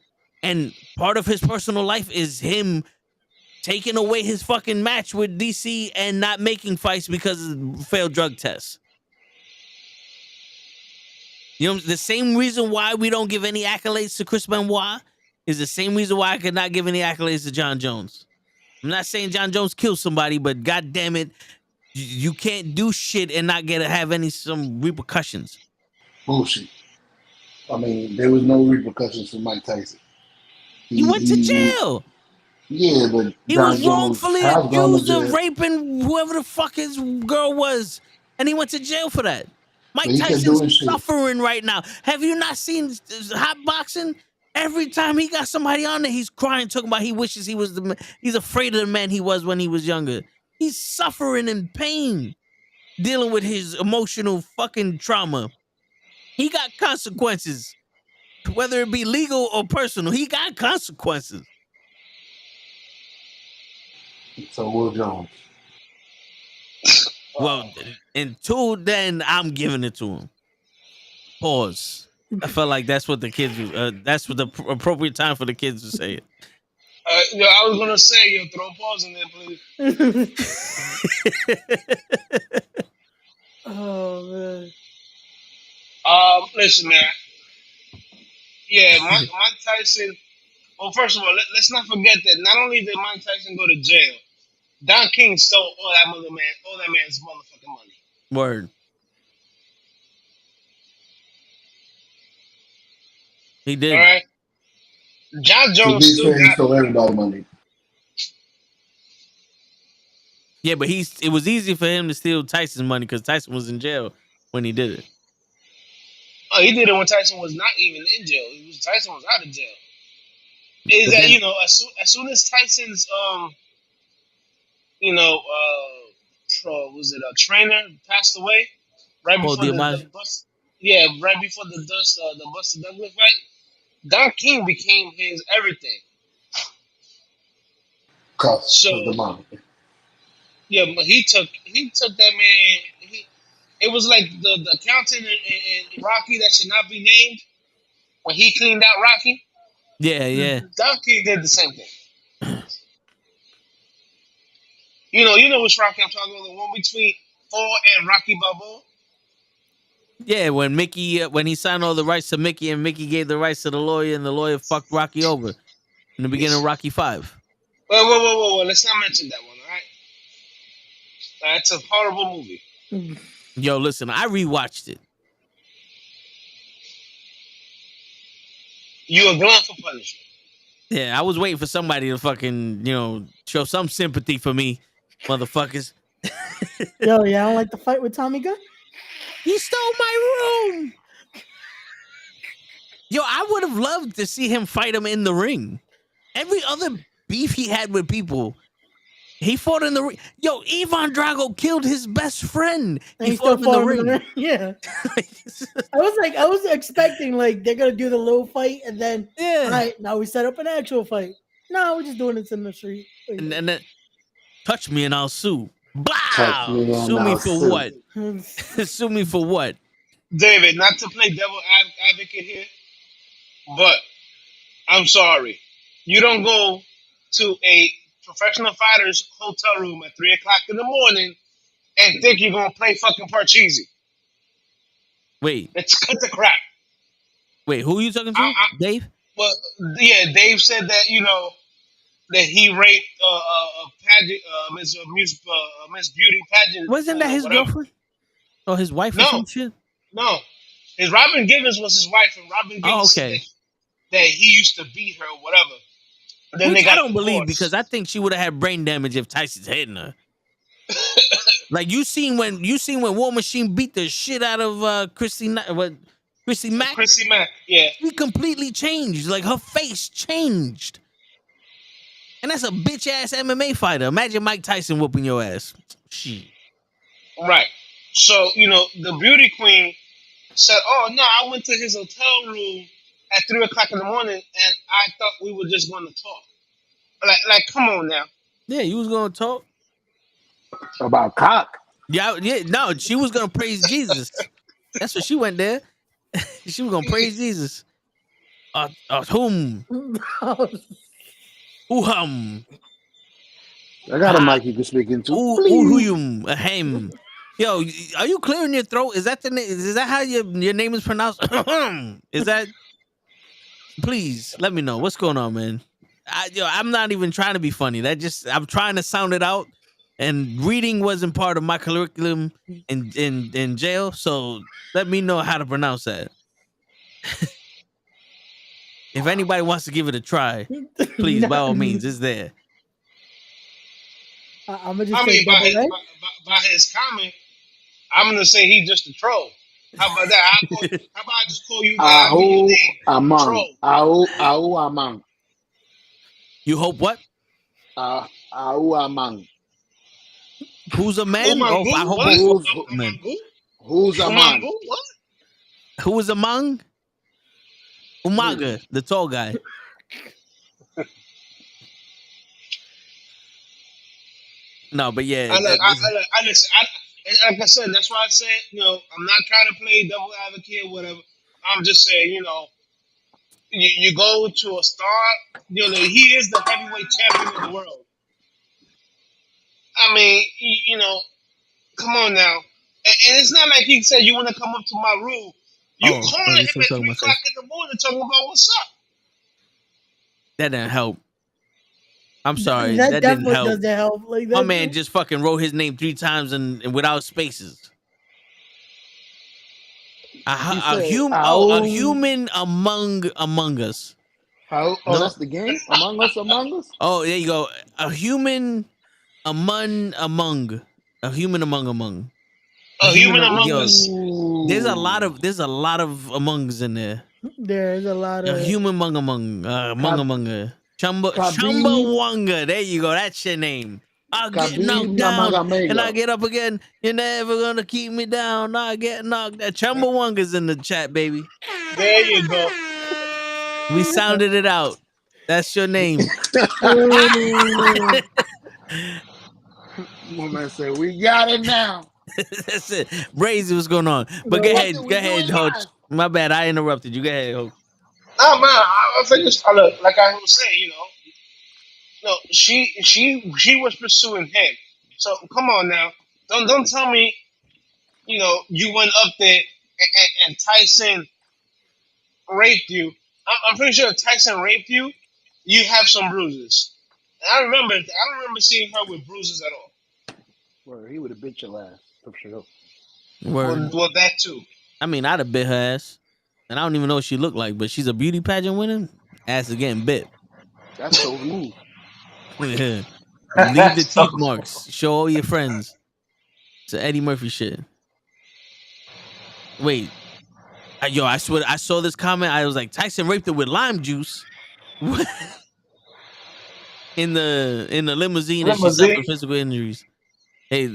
E: And part of his personal life is him taking away his fucking match with DC and not making fights because of failed drug tests. You know, the same reason why we don't give any accolades to Chris Benoit is the same reason why I could not give any accolades to John Jones. I'm not saying John Jones killed somebody, but God damn it, you can't do shit and not have some repercussions.
F: Bullshit. I mean, there was no repercussions for Mike Tyson.
E: He went to jail.
F: Yeah, but
E: He
F: John
E: was
F: Jones
E: wrongfully
F: has gone to
E: accused of
F: jail,
E: raping whoever the fuck his girl was, and he went to jail for that.
F: but
E: Mike
F: he kept
E: Tyson's
F: doing shit.
E: suffering right now. Have you not seen hot boxing? Every time he got somebody on there, he's crying, talking about he wishes he was he's afraid of the man he was when he was younger. He's suffering in pain, dealing with his emotional fucking trauma. He got consequences, whether it be legal or personal. He got consequences.
F: So Will Jones.
E: Well, until then, I'm giving it to him. Pause. I felt like that's what the kids. That's what the appropriate time for the kids to say it.
G: Yo, I was gonna say, yo, throw a pause in there, please.
H: Oh man.
G: Listen, man. Yeah, Mike Tyson. Well, first of all, let's not forget that not only did Mike Tyson go to jail, Don King stole all that man's motherfucking money.
E: Word. He did.
G: All right. John Jones still
F: He stole everybody's money.
E: Yeah, but it was easy for him to steal Tyson's money because Tyson was in jail when he did it.
G: Oh, he did it when Tyson was not even in jail. Tyson was out of jail. Is that, as soon as Tyson's was it a trainer passed away right before the bust? Yeah, right before the Buster Douglas fight. Don King became his everything.
F: Cost of the money.
G: Yeah, but he took that man. It was like the accountant in Rocky that should not be named when he cleaned out Rocky.
E: Yeah.
G: Don King did the same thing. You know which Rocky I'm talking about, the one between Thor and Rocky Balboa.
E: Yeah, when he signed all the rights to Mickey, and Mickey gave the rights to the lawyer, and the lawyer fucked Rocky over in the beginning of Rocky 5.
G: Whoa. Let's not mention that one, all right? That's a horrible movie.
E: Yo, listen, I rewatched it.
G: You a glutton for punishment.
E: Yeah, I was waiting for somebody to fucking, show some sympathy for me, motherfuckers.
H: Yo, yeah, I don't like the fight with Tommy Gunn.
E: He stole my room. Yo, I would have loved to see him fight him in the ring. Every other beef he had with people, he fought in the ring. Yo, Ivan Drago killed his best friend. He fought him in the ring.
H: Yeah. I was expecting like they're gonna do the little fight and then all right, now we set up an actual fight. No, we're just doing this in the street.
E: And then touch me and I'll sue. Wow. Sue me for what? Sue me for what?
G: David, not to play devil advocate here, but I'm sorry. You don't go to a professional fighter's hotel room at 3:00 in the morning and think you're gonna play fucking Parcheesi.
E: Wait.
G: Let's cut the crap.
E: Wait, who are you talking to? Dave?
G: Well, yeah, Dave said that, that he raped Miss Beauty pageant.
E: Wasn't that his girlfriend? Or his wife or some shit?
G: No. His Robin Givens was his wife, and Robin Givens said that he used to beat her or whatever. Then
E: Which I don't believe, because I think she would have had brain damage if Tyson's hitting her. Like you seen when War Machine beat the shit out of Chrissy Mack. Chrissy Mack,
G: yeah.
E: She completely changed. Like her face changed. And that's a bitch ass MMA fighter. Imagine Mike Tyson whooping your ass. Shit.
G: Right. So, the beauty queen said, "Oh no, I went to his hotel room at 3:00 in the morning, and I thought we were just going to talk." Like, come on now.
E: Yeah, you was going to talk
F: about cock.
E: Yeah. No, she was going to praise Jesus. That's what she went there. She was going to praise Jesus. Whom? Uhum.
F: I got a mic you can speak into.
E: Uhum. Ahem. Yo, are you clearing your throat? Is that the name? Is that how your name is pronounced? Is that? Please let me know what's going on, man. I'm not even trying to be funny. I'm trying to sound it out. And reading wasn't part of my curriculum in jail, so let me know how to pronounce that. If anybody wants to give it a try, please, by all means, it's there.
H: I'm gonna just say
G: by his comment, I'm gonna say he's just a troll. How about that? How about I just call you that? I'll be your name. Troll.
F: Amang.
E: You hope what?
F: Amang.
E: Who's a man?
G: I hope
F: who's
G: a man.
F: Who's a man?
G: What?
E: Who is among? Umaga, the tall guy. No, but yeah.
G: Like I said, that's why I said, I'm not trying to play double advocate or whatever. I'm just saying, you go to a star, he is the heavyweight champion of the world. I mean, come on now. And it's not like he said, you want to come up to my room. You calling him at 3 o'clock in the morning talking about what's up.
E: That didn't help. I'm sorry.
H: That
E: didn't
H: definitely
E: help.
H: doesn't help. Like,
E: my man just fucking wrote his name 3 times and without spaces. A human among us.
F: That's the game? Among Us?
E: Oh, there you go. A human among. A human among.
G: A human among us.
E: There's a lot of amongs in there.
H: There's a lot of
E: a human among. Chumbawanga. There you go. That's your name. I'll get knocked down and I get up again. You're never gonna keep me down. I get knocked down. Chumbawanga's in the chat, baby.
G: There you go.
E: We sounded it out. That's your name.
F: My man said, we got it now.
E: That's it. Brazy, what's going on? But go ahead, Hoach. My bad, I interrupted you. Go ahead, Hoach.
G: No, man, I finished. Like I was saying, she was pursuing him. So come on now, don't tell me, you went up there and Tyson raped you. I'm pretty sure if Tyson raped you, you have some bruises. And I don't remember seeing her with bruises at all.
F: Well, he would have bit your ass for sure.
G: Well, that too.
E: I mean, I'd have bit her ass, and I don't even know what she looked like, but she's a beauty pageant winner. Ass is getting bit.
F: That's so rude.
E: Leave the teeth marks. Show all your friends. It's an Eddie Murphy shit. Wait. Yo, I swear, I saw this comment. I was like, Tyson raped her with lime juice. in the limousine, and she suffered physical injuries. Hey,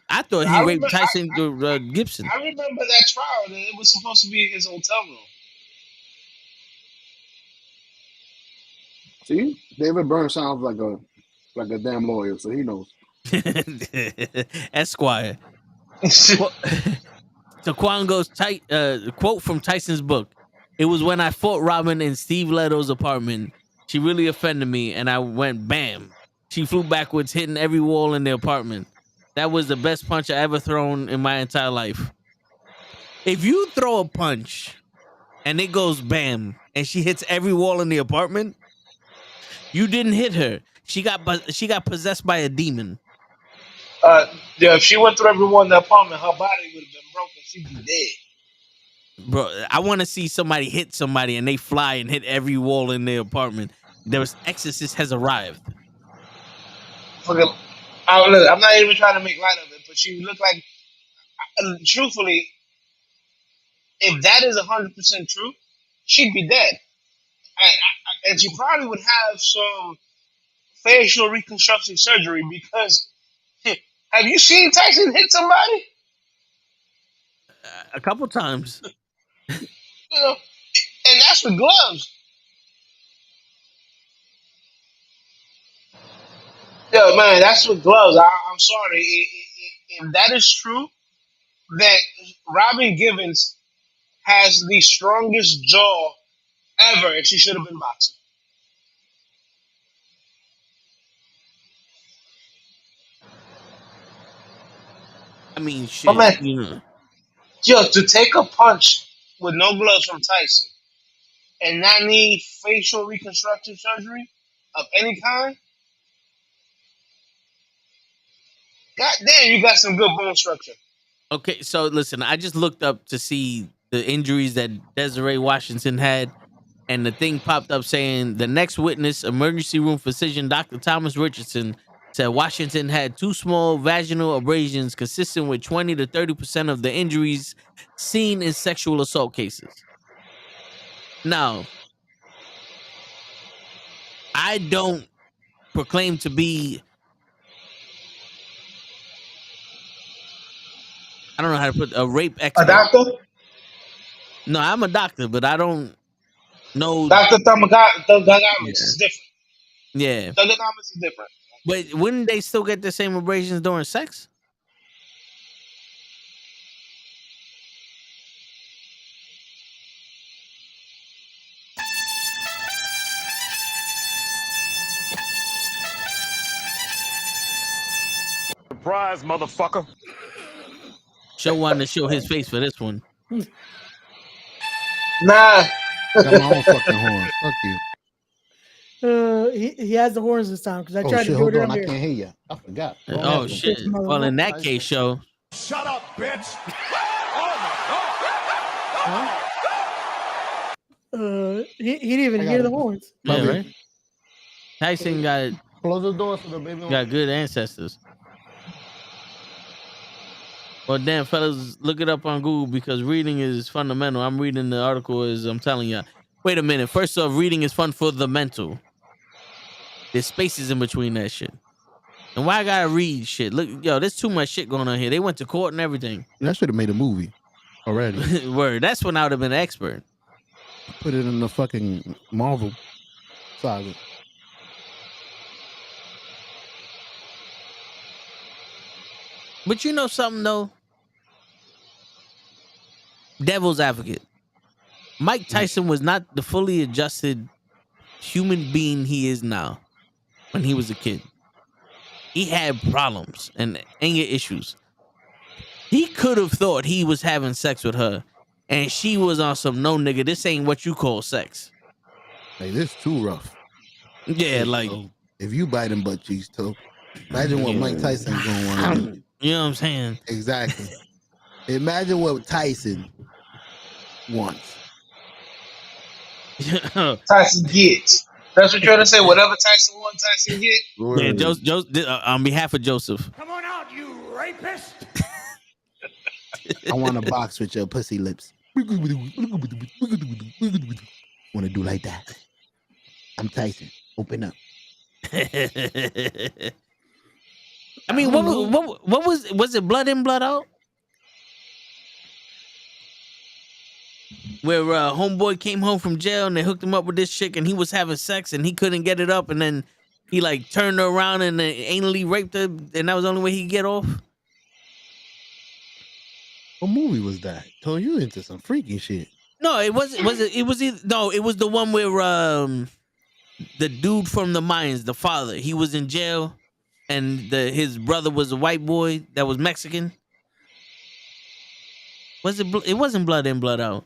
E: I thought he raped Tyson Gibson.
G: I remember that trial. And it was supposed to be his hotel room.
F: See, David Byrne sounds like a damn lawyer, so he knows.
E: Esquire. So Quan goes quote from Tyson's book. It was when I fought Robin in Steve Leto's apartment. She really offended me, and I went bam. She flew backwards, hitting every wall in the apartment. That was the best punch I ever thrown in my entire life. If you throw a punch and it goes bam, and she hits every wall in the apartment, you didn't hit her. She got possessed by a demon.
G: If she went through every wall in the apartment, her body would have been broken. She'd be dead.
E: Bro, I want to see somebody hit somebody and they fly and hit every wall in their apartment. Exorcist has arrived.
G: I'm not even trying to make light of it, but she looked like, truthfully, if that is 100% true, she'd be dead. And she probably would have some facial reconstruction surgery because, have you seen Tyson hit somebody?
E: A couple times.
G: And that's with gloves. Yo, man, that's with gloves. I'm sorry. If that is true, that Robin Givens has the strongest jaw ever, and she should have been boxing.
E: I mean, shit.
G: Yo, to take a punch with no gloves from Tyson and not need facial reconstruction surgery of any kind, god damn, you got some good bone structure.
E: Okay, so listen, I just looked up to see the injuries that Desiree Washington had. And the thing popped up saying the next witness, emergency room physician Dr. Thomas Richardson, said Washington had 2 small vaginal abrasions consistent with 20 to 30% of the injuries seen in sexual assault cases. Now, I don't proclaim to be, I don't know how to put a rape expert.
G: A doctor?
E: No, I'm a doctor, but I don't know.
G: Dr. Thugamics is different.
E: Yeah.
G: Thugamics is different.
E: But wouldn't they still get the same abrasions during sex?
A: Surprise, motherfucker.
E: Show wanted to show his face for this one.
G: Nah.
I: Got my own fucking horn. Fuck you.
H: He has the horns this time because I tried to do
I: Hold
H: it
I: on,
H: earlier.
I: I can't hear you. I forgot.
E: Oh shit! Well, in that case, show.
A: Shut up, bitch.
H: He didn't even hear the horns.
E: Yeah, right. Tyson got
I: close the door so the baby
E: got good ancestors. Well, damn, fellas, look it up on Google because reading is fundamental. I'm reading the article as I'm telling you. Wait a minute. First off, reading is fun for the mental. There's spaces in between that shit. And why I gotta read shit? Look, yo, there's too much shit going on here. They went to court and everything.
I: That should have made a movie already.
E: Word. That's when I would have been an expert.
I: Put it in the fucking Marvel saga.
E: But you know something though? Devil's advocate. Mike Tyson was not the fully adjusted human being he is now when he was a kid. He had problems and anger issues. He could have thought he was having sex with her and she was on some no nigga, this ain't what you call sex.
I: Like, this too rough.
E: Yeah, like
I: if you biting butt cheeks too, imagine what Mike Tyson's going to want to do.
E: You know what I'm saying?
I: Exactly. Imagine what Tyson wants.
G: Tyson gets. That's what you're trying to say. Whatever Tyson wants, Tyson get.
E: Yeah, Joseph, on behalf of Joseph.
A: Come on out, you rapist.
I: I want to box with your pussy lips. Want to do like that? I'm Tyson. Open up.
E: I mean, what was it? Blood in, blood out? Where homeboy came home from jail and they hooked him up with this chick and he was having sex and he couldn't get it up and then he like turned her around and anally raped her and that was the only way he could get off.
I: What movie was that? Told you into some freaky shit.
E: No, it wasn't. It was the one where the dude from the mines, the father, he was in jail and his brother was a white boy that was Mexican. Was it? It wasn't Blood in, Blood out.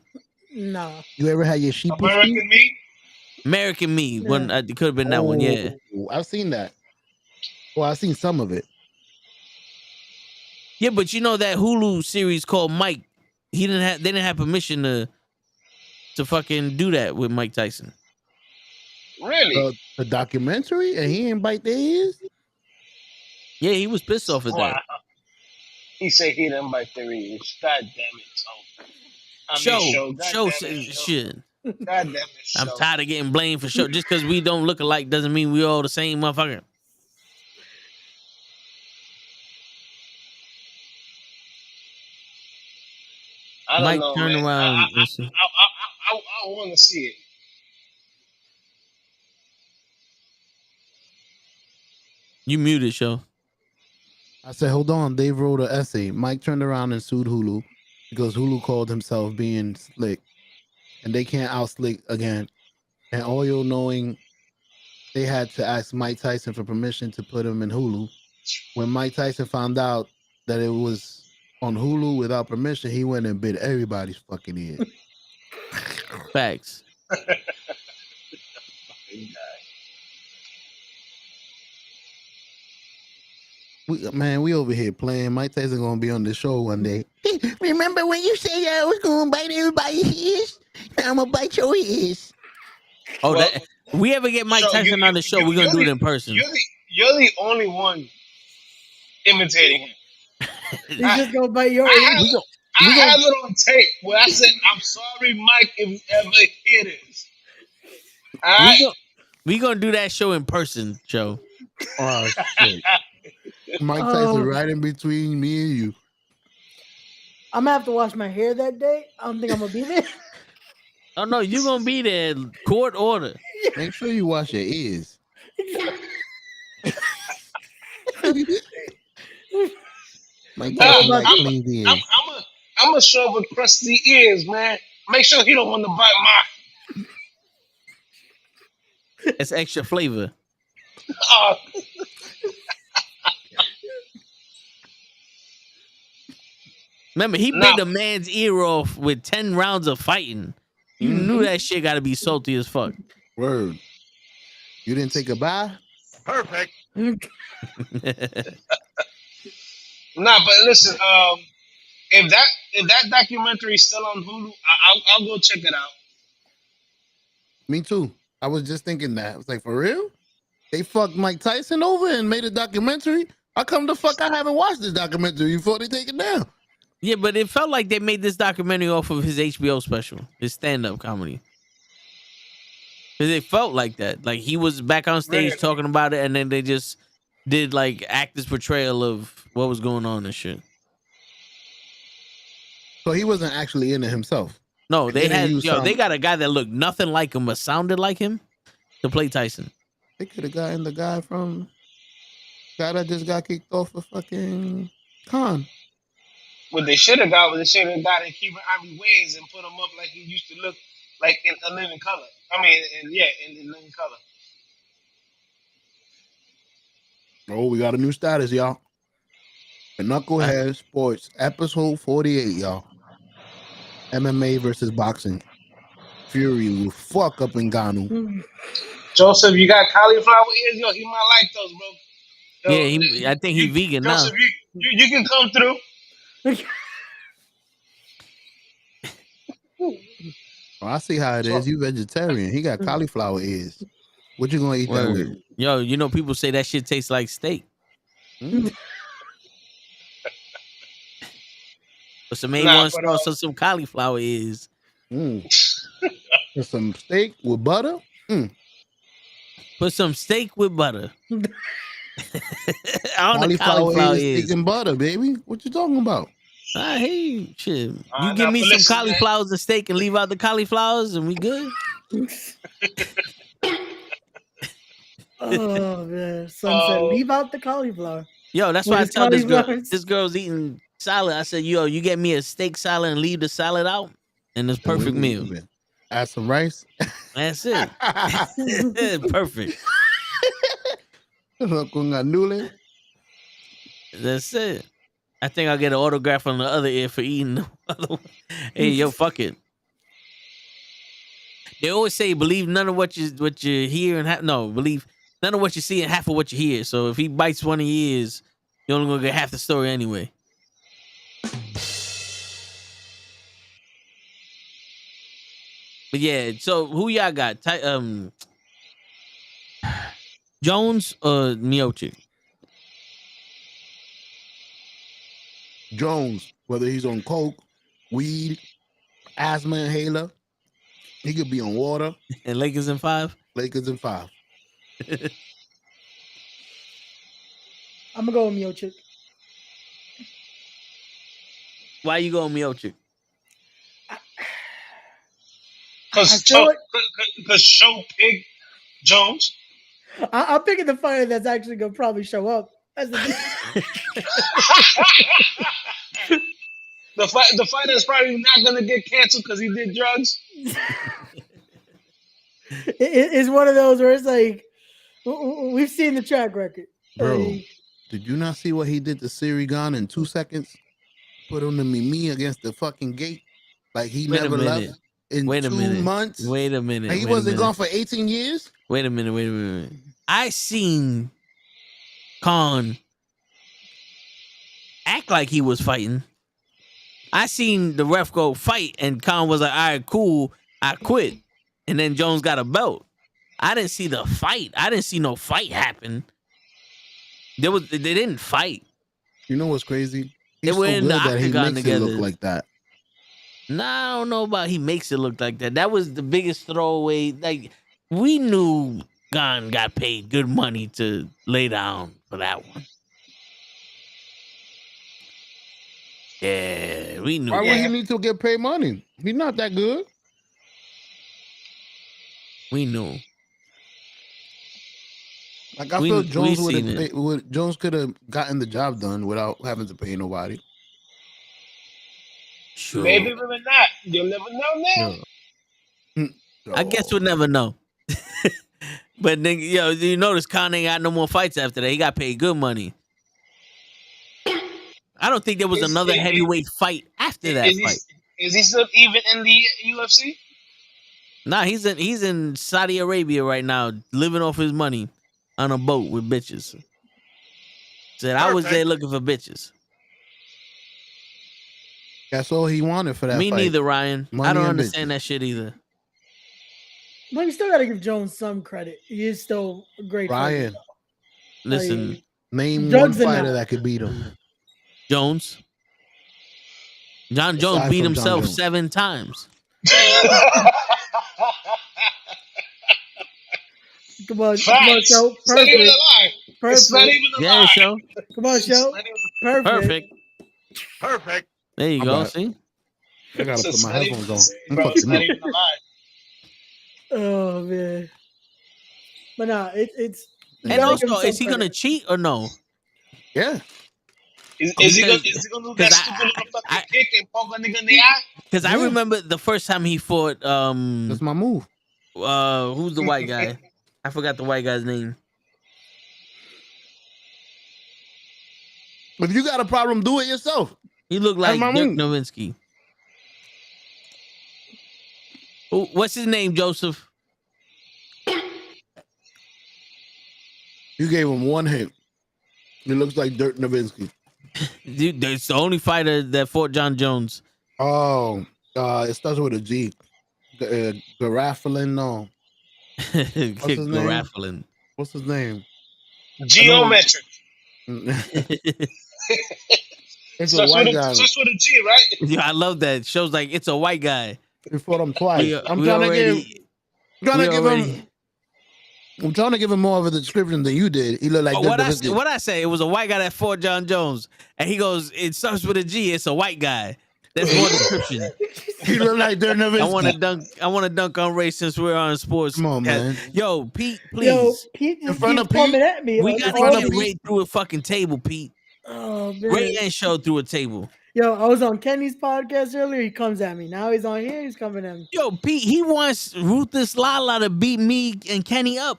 H: No.
I: You ever had your sheep?
G: American Me?
E: American Me. Yeah. One, it could have been that one, yeah.
I: I've seen that. Well, I've seen some of it.
E: Yeah, but you know that Hulu series called Mike, they didn't have permission to fucking do that with Mike Tyson.
G: Really?
I: The documentary and he didn't bite their ears?
E: Yeah, he was pissed off at that.
G: He said he didn't bite their ears. God damn it, Tom.
E: Show shit.
G: God damn it,
E: I'm tired of getting blamed for show. Just because we don't look alike doesn't mean we all the same motherfucker.
G: I don't know,
E: turn
G: man.
E: around.
G: I want to see it.
E: You muted, show.
I: I said, hold on. Dave wrote an essay. Mike turned around and sued Hulu because Hulu called himself being slick, and they can't out slick again. And all you're knowing, they had to ask Mike Tyson for permission to put him in Hulu. When Mike Tyson found out that it was on Hulu without permission, he went and bit everybody's fucking ear.
E: Facts.
I: We over here playing. Mike Tyson gonna be on the show one day. Remember when you said I was gonna bite everybody's ears? Now I'm gonna bite your ears.
E: Oh,
G: Well,
E: that we ever get Mike
G: so
E: Tyson on the show, we're gonna do it in person.
G: You're the only one imitating him.
H: He's just gonna bite yours.
G: I have it on tape where I said, "I'm sorry, Mike, if you ever hear this." All right.
E: We gonna do that show in person, Joe.
I: Oh shit. Mike Tyson right in between me and you.
H: I'm gonna have to wash my hair that day. I don't think I'm gonna be there.
E: Oh no, you gonna be there. Court order.
I: Make sure you wash your ears. Mike Tyson like clean ears.
G: I'm gonna show up with crusty ears, man. Make sure he don't want to bite my.
E: It's extra flavor. Remember, he bit a man's ear off with 10 rounds of fighting. You knew that shit got to be salty as fuck.
I: Word. You didn't take a bath?
A: Perfect.
G: Nah, but listen, if that documentary is still on Hulu, I'll go check it out.
I: Me too. I was just thinking that. I was like, for real? They fucked Mike Tyson over and made a documentary? How come the fuck I haven't watched this documentary before they take it down?
E: Yeah, but it felt like they made this documentary off of his HBO special, his stand-up comedy. Because it felt like that. Like he was back on stage talking about it, and then they just did like actor's portrayal of what was going on and shit.
I: So he wasn't actually in it himself.
E: No, they got a guy that looked nothing like him but sounded like him to play Tyson.
I: They could have gotten the guy that just got kicked off of fucking Khan.
G: What they should have got in Kevin Ivy Ways and put him up like he used to look like in A Living Color. I mean, in Living Color.
I: Oh, we got a new status, y'all. The NuKKle Sports, episode 48, y'all. MMA versus boxing. Fury will fuck up Ngannou.
G: Joseph, you got cauliflower ears? Yo, he might like those, bro. Yo,
E: I think he's vegan
G: Joseph,
E: now.
G: You can come through.
I: Oh, I see how it is. You vegetarian. He got cauliflower ears. What you gonna eat that with?
E: Yo, you know people say that shit tastes like steak. But some A1 sauce or some cauliflower ears.
I: Some steak with butter.
E: Put some steak with butter. On the
I: cauliflower ears, steak and butter, baby. What you talking about?
E: I hear you. Shit. You give me some cauliflowers and steak and leave out the cauliflowers and we good?
H: Oh man. Son said leave out the cauliflower.
E: Yo, that's why I tell this girl. This girl's eating salad. I said, yo, you get me a steak salad and leave the salad out, and it's perfect meal.
I: Add some rice.
E: That's it. Perfect. That's it. I think I'll get an autograph on the other ear for eating the other one. Hey, yo, fuck it. They always say believe none of what you hear and believe none of what you see and half of what you hear. So if he bites one of your ears, you're only gonna get half the story anyway. But yeah, so who y'all got? Jones or Miocic?
I: Jones, whether he's on coke, weed, asthma inhaler, he could be on water.
E: And Lakers in 5?
I: Lakers in 5.
H: I'm gonna go with Miocic.
E: Why you going Miocic?
G: Because show pig Jones.
H: I'm picking the fighter that's actually gonna probably show up. That's the
G: the fighter is probably not gonna get canceled because he did drugs.
H: It's one of those where it's like we've seen the track record.
I: Bro, did you not see what he did to Sirigan in 2 seconds? Put him to Mimi against the fucking gate. Like he never left in 2 months.
E: Wait a minute.
I: He wasn't gone for 18 years?
E: Wait a minute. I seen Khan act like he was fighting. I seen the ref go fight and Khan was like, all right, cool, I quit. and then Jones got a belt. I didn't see the fight. I didn't see no fight happen. They didn't fight.
I: You know what's crazy?
E: They
I: He's
E: were
I: so
E: in the
I: good that he
E: octagon
I: makes
E: together.
I: it look like that.
E: Nah, I don't know about he makes it look like that. That was the biggest throwaway. Like, we knew Gon got paid good money to lay down for that one. Yeah, we knew.
I: Why
E: that.
I: would he need to get paid money? He's not that good.
E: We knew.
I: Like I feel Jones
E: seen it.
I: Jones could have gotten the job done without having to pay nobody.
E: Sure.
G: Maybe not. You'll never know now.
E: I guess we'll never know. But then, you notice Khan ain't got no more fights after that. He got paid good money. I don't think there was another heavyweight fight after that fight.
G: Is he still even in the UFC?
E: Nah, he's in Saudi Arabia right now, living off his money on a boat with bitches. Said I was there looking for bitches.
I: That's all he wanted for that
E: Me
I: fight.
E: neither, Ryan.
I: Money
E: I don't
I: and
E: understand that shit either.
H: But you still got to give Jones some credit. He is still a great
I: Ryan,
H: fighter.
E: Listen,
I: name
H: Drugs
I: one
H: are
I: fighter
H: not-
I: that could beat him.
E: Jones. John Jones
I: Aside
E: beat
I: from
E: himself
I: John Jones.
E: 7 times.
H: Come on,
G: Facts.
H: show.
G: It's not even a lie.
H: Perfect.
G: It's not even a
E: Yeah,
G: lie.
E: show.
H: Come on, show. Perfect.
E: Perfect. There you
I: My
E: go.
I: bad.
E: See?
I: I gotta
G: It's
I: put my
G: not
I: headphones on.
G: even- Bro, it's not even a lie.
H: Oh man. But nah, it's. you
E: And
H: gotta give him
E: also,
H: some
E: is he gonna
H: credit.
E: cheat or no?
I: Yeah.
G: Is he gonna
E: Because-
G: do that stupid little fucking kick and poke a nigga in the eye?
E: Because I
I: Yeah.
E: remember the first time he fought
I: That's my move.
E: who's the white guy? I forgot the white guy's name.
I: If you got a problem, do it yourself.
E: He looked like
I: my
E: Dirk
I: move.
E: Nowitzki. What's his name, Joseph?
I: You gave him one hit. He looks like Dirk Nowitzki.
E: Dude, it's the only fighter that fought John Jones.
I: Oh, it starts with a G. Garafalin, no.
E: Kick
I: his name?
E: Garafalin.
I: What's his name?
G: Geometric.
I: It's a
G: Starts
I: white
G: with
I: guy.
G: starts with a G, right?
E: Yeah, I love that. Shows like it's a white guy.
I: He fought him twice.
E: We
I: I'm trying to give him more of a description than you did. He looked like Dirk Nowitzki.
E: What I say? It was a white guy that fought John Jones, and he goes, "It starts with a G. It's a white guy." That's more description.
I: He looked like Dirk Nowitzki.
E: I want to dunk on race since we're on sports.
I: Come on, man.
E: Yo, Pete, please.
H: Yo, Pete
I: In
H: just
I: front
H: keeps
I: of Pete?
H: coming at me.
E: We
H: like,
E: got
H: all
E: to get
H: the-
E: Ray through a fucking table, Pete.
H: Oh man.
E: Ray ain't showed through a table.
H: Yo, I was on Kenny's podcast earlier. He comes at me. Now he's on here. He's coming at me.
E: Yo, Pete, he wants Ruthless Lala to beat me and Kenny up.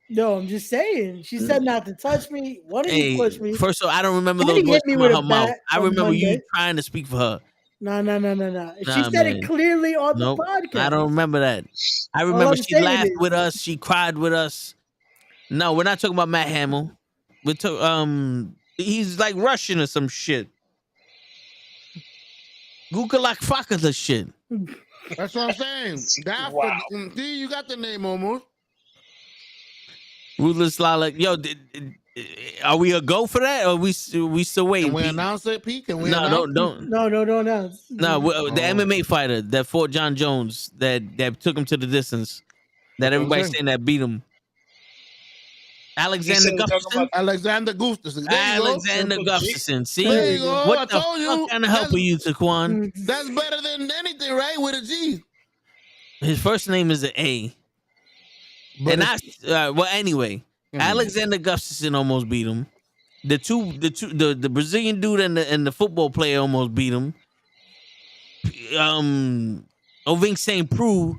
H: No, I'm just saying. She said not to touch me. Why did
E: Hey,
H: you push me?
E: first of all, I don't remember
H: Kenny
E: those words
H: hit me
E: coming
H: with
E: out
H: a
E: her mouth.
H: bat
E: I
H: on
E: remember you
H: Monday.
E: trying to speak for her.
H: No. She
E: Nah,
H: said
E: man.
H: it clearly on
E: Nope,
H: the podcast.
E: I don't remember that. I
H: All
E: remember
H: I'm
E: she
H: saying
E: laughed
H: is-
E: with us. She cried with us. No, we're not talking about Matt Hamill. We're he's like Russian or some shit. NuKKle HeDD shit.
I: That's what I'm saying.
G: Wow.
I: See, you got the name almost.
E: Ruthless Lala. Yo, are we a go for that, or we still waiting?
I: Can we
E: Pete?
I: announce it, Pete? Can we
E: No,
I: announce
E: don't.
H: No, announce.
E: No, the MMA fighter that fought John Jones that took him to the distance. That everybody's saying that beat him. Alexander
G: You said we're talking
E: Gustafson.
I: Alexander Gustafson. There you go.
E: Alexander Gustafson. See,
I: There you go.
E: what
I: I
E: the
I: told you.
E: fuck kind of help are you, Taquan?
I: That's better than anything, right? With a G.
E: His first name is an A.
I: But
E: And well, anyway, Alexander Gustafson almost beat him. The Brazilian dude and the football player almost beat him. Oving St. Preux,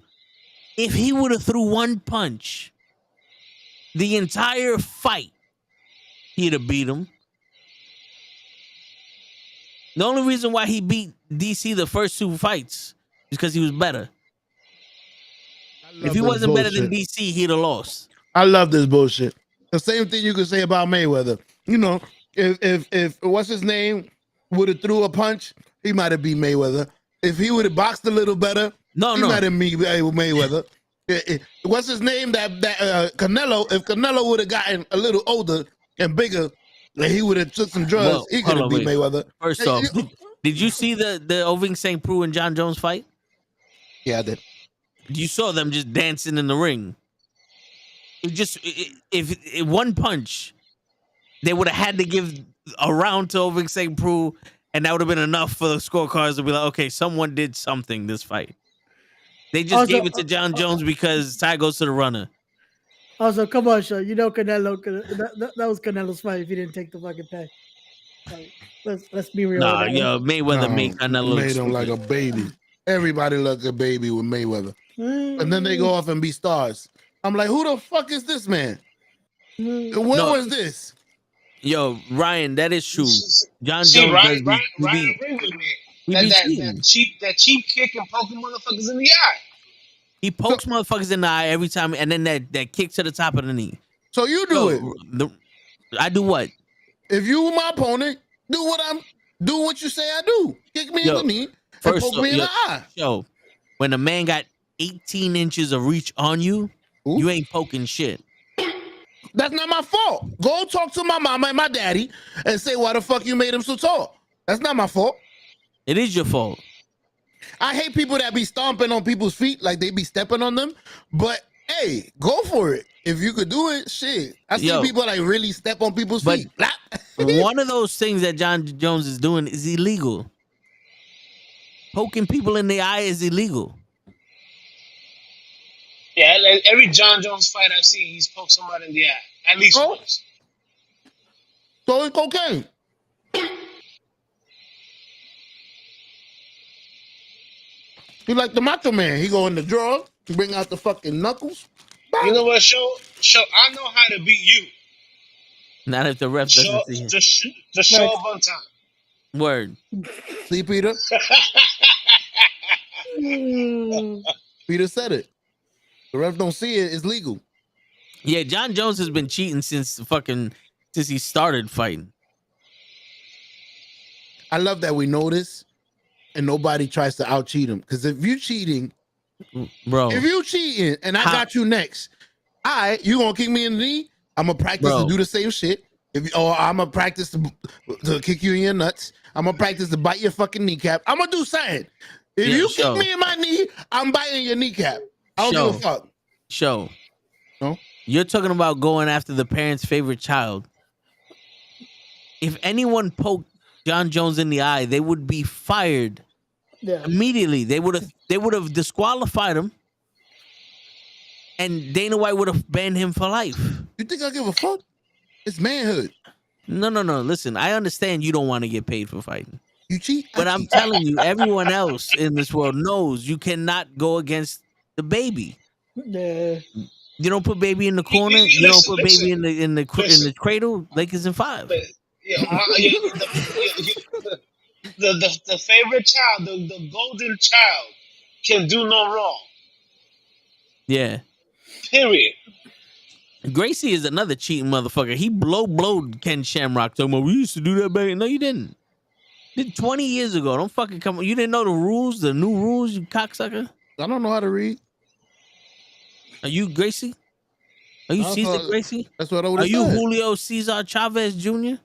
E: if he would have threw one punch the entire fight, he'd have beat him. The only reason why he beat DC the first 2 fights is because he was better. If he wasn't better than DC, he'd have lost.
I: I love this bullshit. The same thing you could say about Mayweather. You know, if what's his name would have threw a punch, he might have beat Mayweather. If he would have boxed a little better, he might have beat Mayweather. What's his name? That Canelo. If Canelo would have gotten a little older and bigger, he would have took some drugs.
E: Well,
I: He could have beat Mayweather.
E: First off, did you see the Oving St. Preux and John Jones fight?
I: Yeah, I did.
E: You saw them just dancing in the ring. If one punch, they would have had to give a round to Oving St. Preux, and that would have been enough for the scorecards to be like, okay, someone did something this fight. They just gave it to John Jones because Ty goes to the runner.
H: Also, come on, Sean. You know Canelo. That was Canelo's fight if he didn't take the fucking pay. Like, let's be real.
E: Nah, yo, Mayweather made Canelo
I: made him like a baby. Everybody look a baby with Mayweather. And then they go off and be stars. I'm like, who the fuck is this man? When was this?
E: Yo, Ryan, that is true. John
G: See,
E: Jones.
G: Ryan agrees with me. That cheap kick and poking motherfuckers in the eye.
E: He pokes motherfuckers in the eye every time, and then that kick to the top of the knee.
I: So you do it.
E: I do what?
I: If you were my opponent, do what you say I do. Kick me in the knee and poke me in the eye.
E: Yo, when a man got 18 inches of reach on you, you ain't poking shit.
I: That's not my fault. Go talk to my mama and my daddy and say why the fuck you made him so tall. That's not my fault.
E: It is your fault.
I: I hate people that be stomping on people's feet like they be stepping on them. But hey, go for it. If you could do it, shit. I see people like really step on people's feet.
E: One of those things that John Jones is doing is illegal. Poking people in the eye is illegal.
G: Yeah, like every John Jones fight I've seen, he's poked somebody in the eye. At least once.
I: So it's cocaine. He like the Macho Man. He go in the drawer, bring out the fucking knuckles.
G: You know what, show? I know how to beat you.
E: Not if the ref doesn't see him.
G: Just show up on time.
E: Word.
I: See, Peter? Peter said it. The ref don't see it. It's legal.
E: Yeah, John Jones has been cheating since he started fighting.
I: I love that we know this and nobody tries to out cheat him. Because if you cheating,
E: bro,
I: if you cheating and I got you next, you gonna kick me in the knee? I'm gonna practice to do the same shit. Or I'm gonna practice to kick you in your nuts. I'm gonna practice to bite your fucking kneecap. I'm gonna do something. If you kick me in my knee, I'm biting your kneecap. I don't give a fuck.
E: No? You're talking about going after the parent's favorite child. If anyone poked John Jones in the eye, they would be fired immediately. They would have disqualified him, and Dana White would have banned him for life.
I: You think I give a fuck? It's manhood.
E: No. Listen, I understand you don't want to get paid for fighting.
I: You cheat?
E: But I'm telling you, everyone else in this world knows you cannot go against the baby.
H: Yeah.
E: You don't put baby in the corner. You don't put baby in the cradle. Lakers in 5.
G: The favorite child, the golden child, can do no wrong.
E: Yeah.
G: Period.
E: Gracie is another cheating motherfucker. He blowed Ken Shamrock. Talking about we used to do that back. No, you didn't. Did 20 years ago. Don't fucking come. You didn't know the rules, the new rules, you cocksucker.
I: I don't know how to read.
E: Are you Gracie? Are you Cesar Gracie?
I: That's what I would have
E: said. Are you Julio Cesar Chavez Jr.?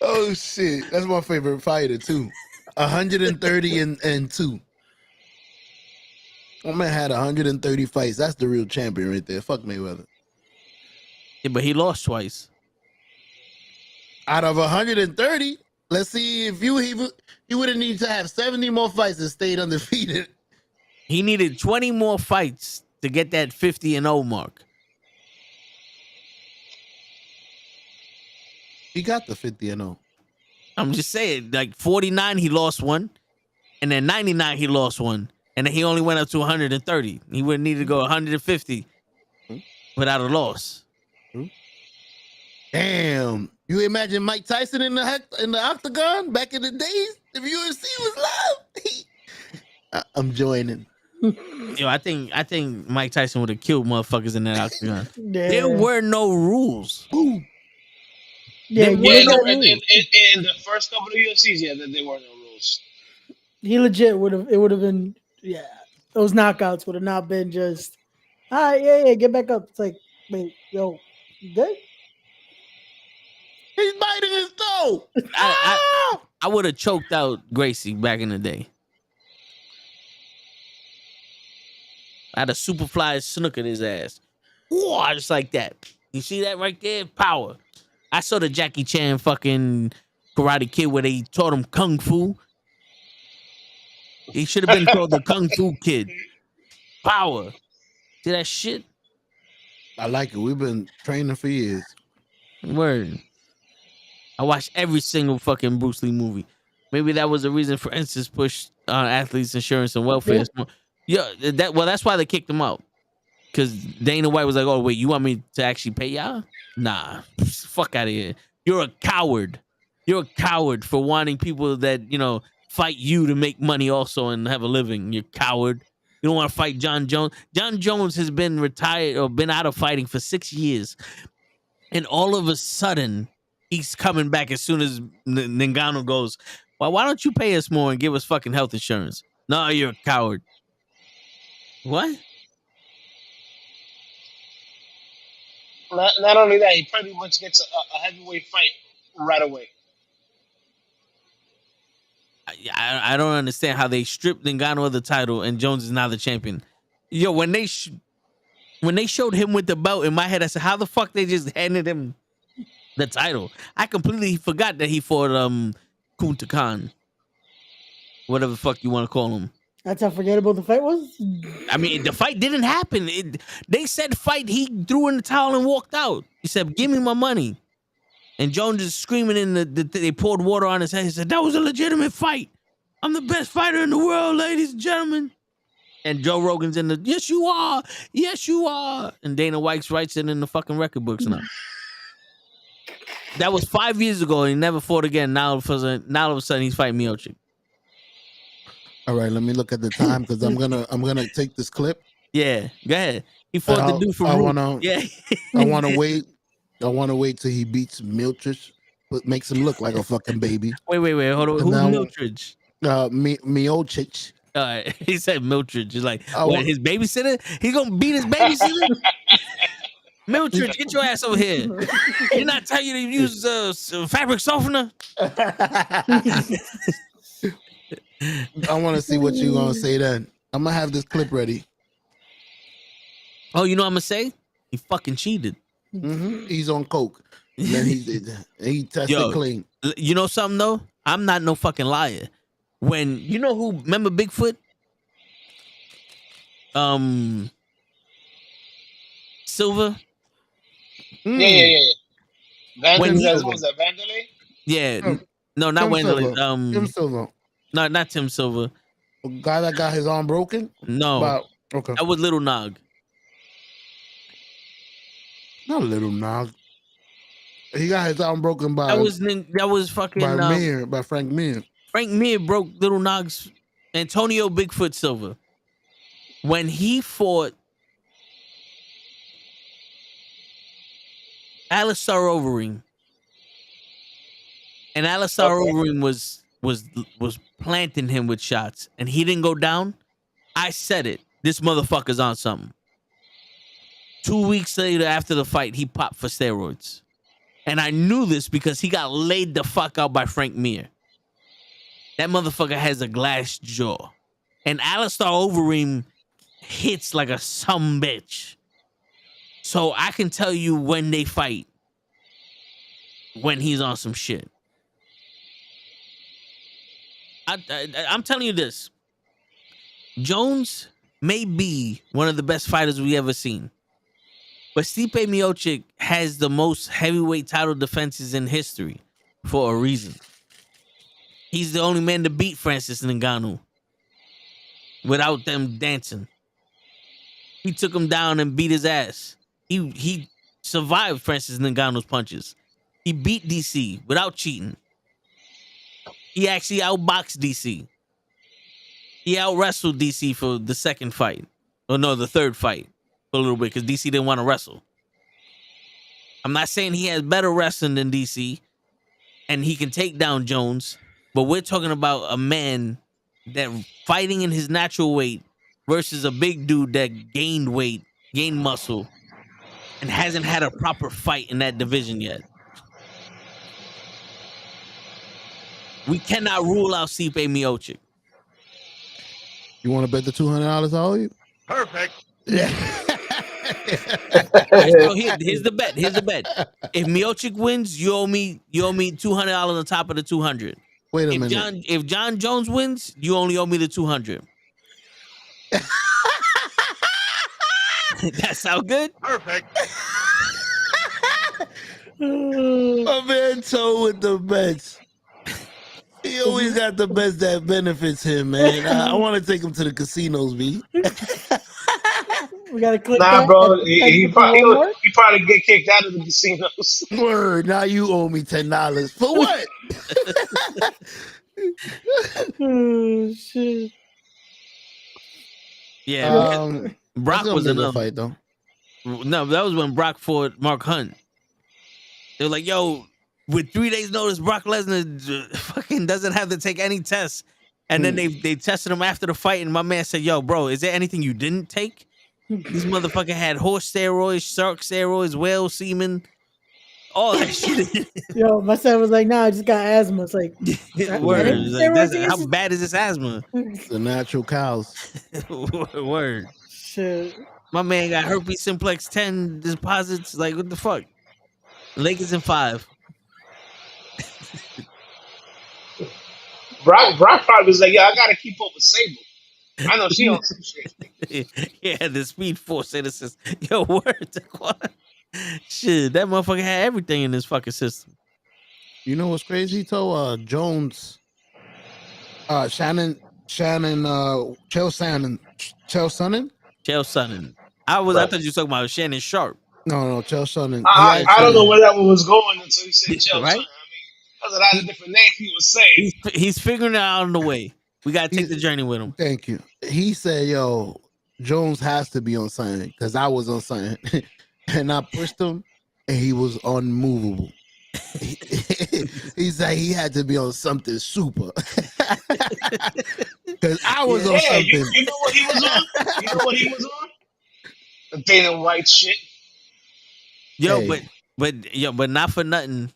I: Oh shit, that's my favorite fighter too. 130 and 2. My man had 130 fights. That's the real champion right there. Fuck Mayweather.
E: Yeah, but he lost twice.
I: Out of 130, let's see if he would have needed to have 70 more fights and stayed undefeated.
E: He needed 20 more fights to get that 50-0 mark.
I: He got the 50-0.
E: I'm just saying, like 49, he lost one, and then 99, he lost one, and then he only went up to 130. He would need to go 150 without a loss.
I: Damn. You imagine Mike Tyson in the octagon back in the days? If UFC was live, I'm joining.
E: Yo, I think Mike Tyson would have killed motherfuckers in that octagon. Yeah. There were no rules.
I: Ooh.
H: Yeah,
G: in the first couple of UFCs, there were no rules.
H: He legit would have. It would have been. Yeah, those knockouts would have not been just. Yeah, get back up. It's like, wait, yo, you good?
I: He's biting his toe.
E: I would have choked out Gracie back in the day. I had a super fly snookered his ass. Whoa, just like that. You see that right there? Power. I saw the Jackie Chan fucking Karate Kid where they taught him Kung Fu. He should have been called the Kung Fu Kid. Power. See that shit?
I: I like it. We've been training for years.
E: Word. I watched every single fucking Bruce Lee movie. Maybe that was the reason, for instance, push athletes' insurance and welfare. Yeah, that's why they kicked him out. Because Dana White was like, "Oh wait, you want me to actually pay y'all? Nah, fuck out of here. You're a coward. You're a coward for wanting people that fight you to make money also and have a living. You're a coward. You don't want to fight John Jones. John Jones has been retired or been out of fighting for 6 years, and all of a sudden he's coming back as soon as Ngannou goes. Well, why don't you pay us more and give us fucking health insurance? No, you're a coward. What?
G: Not only that, he pretty much gets a heavyweight fight right away.
E: I don't understand how they stripped Ngannou of the title and Jones is now the champion. Yo, when they showed him with the belt, in my head, I said, how the fuck they just handed him the title? I completely forgot that he fought Kunta Khan. Whatever the fuck you want to call him.
H: That's how forgettable the fight was?
E: I mean, the fight didn't happen. They said fight. He threw in the towel and walked out. He said, give me my money. And Jones is screaming they poured water on his head. He said, that was a legitimate fight. I'm the best fighter in the world, ladies and gentlemen. And Joe Rogan's in the, yes, you are. Yes, you are. And Dana White writes it in the fucking record books now. That was 5 years ago and he never fought again. Now all of a sudden he's fighting Miocic.
I: All right, let me look at the time because I'm gonna take this clip.
E: Yeah, go ahead. He fought the dude from
I: I want to wait. I want to wait till he beats Miocic, but makes him look like a fucking baby.
E: Wait, hold on. Who's Miocic?
I: Miocic.
E: All right, he said Miocic. He's like, his babysitter? He's gonna beat his babysitter? Miocic, get your ass over here. Didn't I tell you to use fabric softener?
I: I want to see what you're going to say then. I'm going to have this clip ready.
E: Oh, you know what I'm going to say? He fucking cheated.
I: Mm-hmm. He's on coke. Then he tested clean.
E: You know something, though? I'm not no fucking liar. When, you know who, remember Bigfoot? Silver?
G: Yeah. What was that, Vanderlei?
E: Yeah. No, not Vanderlei.
I: Tim Silver.
E: No, not Tim Silver.
I: A guy that got his arm broken?
E: No.
I: Okay.
E: That was Little Nog.
I: Not Little Nog. He got his arm broken by...
E: That was fucking...
I: By Frank Mir.
E: Frank Mir broke Little Nog's... Antonio Bigfoot Silver. When he fought... Alistair Overeem. And Alistair Overeem was planting him with shots and he didn't go down. I said it. This motherfucker's on something. 2 weeks later after the fight, he popped for steroids. And I knew this because he got laid the fuck out by Frank Mir. That motherfucker has a glass jaw. And Alistair Overeem hits like a sumbitch. So I can tell you when they fight, when he's on some shit. I'm telling you this. Jones may be one of the best fighters we ever seen. But Stipe Miocic has the most heavyweight title defenses in history for a reason. He's the only man to beat Francis Ngannou without them dancing. He took him down and beat his ass. He survived Francis Ngannou's punches. He beat DC without cheating. He actually outboxed DC. He out-wrestled DC for the second fight. Or no, the third fight. For a little bit, because DC didn't want to wrestle. I'm not saying he has better wrestling than DC. And he can take down Jones. But we're talking about a man that fighting in his natural weight versus a big dude that gained weight, gained muscle, and hasn't had a proper fight in that division yet. We cannot rule out Stipe Miocic.
I: You want to bet the $200 I owe you?
A: Perfect.
I: Yeah.
E: All right, so here's the bet. Here's the bet. If Miocic wins, you owe me $200 on top of the 200.
I: Wait a minute.
E: If John Jones wins, you only owe me the 200. That sound good?
A: Perfect.
I: My man Toe with the bets. He always got the best that benefits him, man. I want to take him to the casinos, B.
H: We gotta click
G: Nah,
H: that.
G: bro. He probably get kicked out of the casinos.
I: Word. Now you owe me $10 for what?
H: Oh shit.
E: Yeah. Brock was
I: another fight though.
E: No, that was when Brock fought Mark Hunt. They were like, "Yo, with 3 days' notice, Brock Lesnar fucking doesn't have to take any tests." And then they tested him after the fight, and my man said, "Yo, bro, is there anything you didn't take?" This motherfucker had horse steroids, shark steroids, whale semen, all that shit.
H: Yo, my son was like, "Nah, I just got asthma." It's like,
E: Word. Like, how bad is this asthma?
I: The natural cows.
E: Word.
H: Shit.
E: My man got herpes simplex 10 deposits. Like, what the fuck? Lakers in 5.
G: Brock probably was like, "Yeah, I gotta keep up with Sable. I know she on some shit."
E: Yeah, the Speed Force citizens. Yo, word to what? Shit, that motherfucker had everything in his fucking system.
I: You know what's crazy, Toe? Jones, Chael
E: Sonnen. I thought you were talking about Shannon Sharp.
I: No, Chael Sonnen.
G: I don't know where that one was going until he said Chelsea.
E: Right?
G: I mean, because that's a different name he was saying.
E: He's figuring it out on the way. We gotta take the journey with him.
I: Thank you. He said, "Yo, Jones has to be on something because I was on something," and I pushed him, and he was unmovable. He said he had to be on something super because I was on something.
G: You know what he was on? You know what he was on? The Dana White shit.
E: Yo, hey. but not for nothing.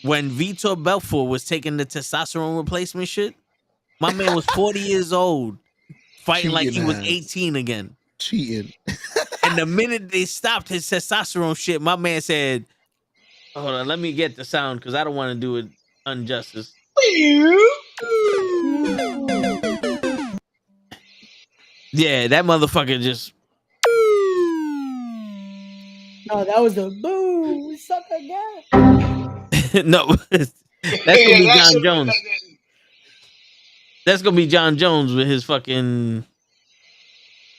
E: When Vitor Belfort was taking the testosterone replacement shit, my man was 40 years old, fighting like he was 18 again.
I: Cheating.
E: And the minute they stopped his testosterone shit, my man said, "Hold on, let me get the sound because I don't want to do it injustice." Yeah, that motherfucker just.
H: No, that was the boo. We suck again.
E: No, that's gonna be John Jones. That's gonna be John Jones with his fucking.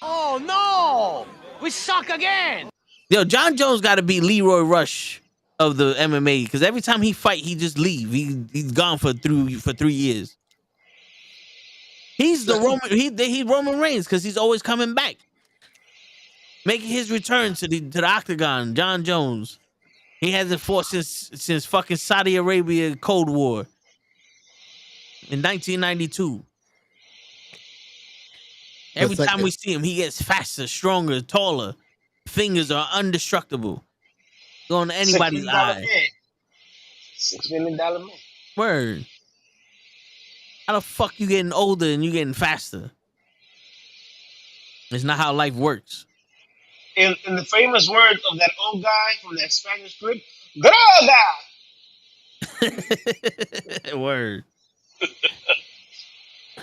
A: Oh no, we suck again.
E: Yo, John Jones got to be Leroy Rush of the MMA because every time he fight, he just leave. He's gone for 3 years. He's the Roman. He's Roman Reigns because he's always coming back, making his return to the octagon. John Jones. He hasn't fought since fucking Saudi Arabia Cold War in 1992. Every time we see him, he gets faster, stronger, taller. Fingers are indestructible. Going to anybody's eye.
G: $6 million man.
E: Word. How the fuck you getting older and you getting faster? It's not how life works.
G: In the famous words of that old guy from that Spanish script, Graga!
E: Word.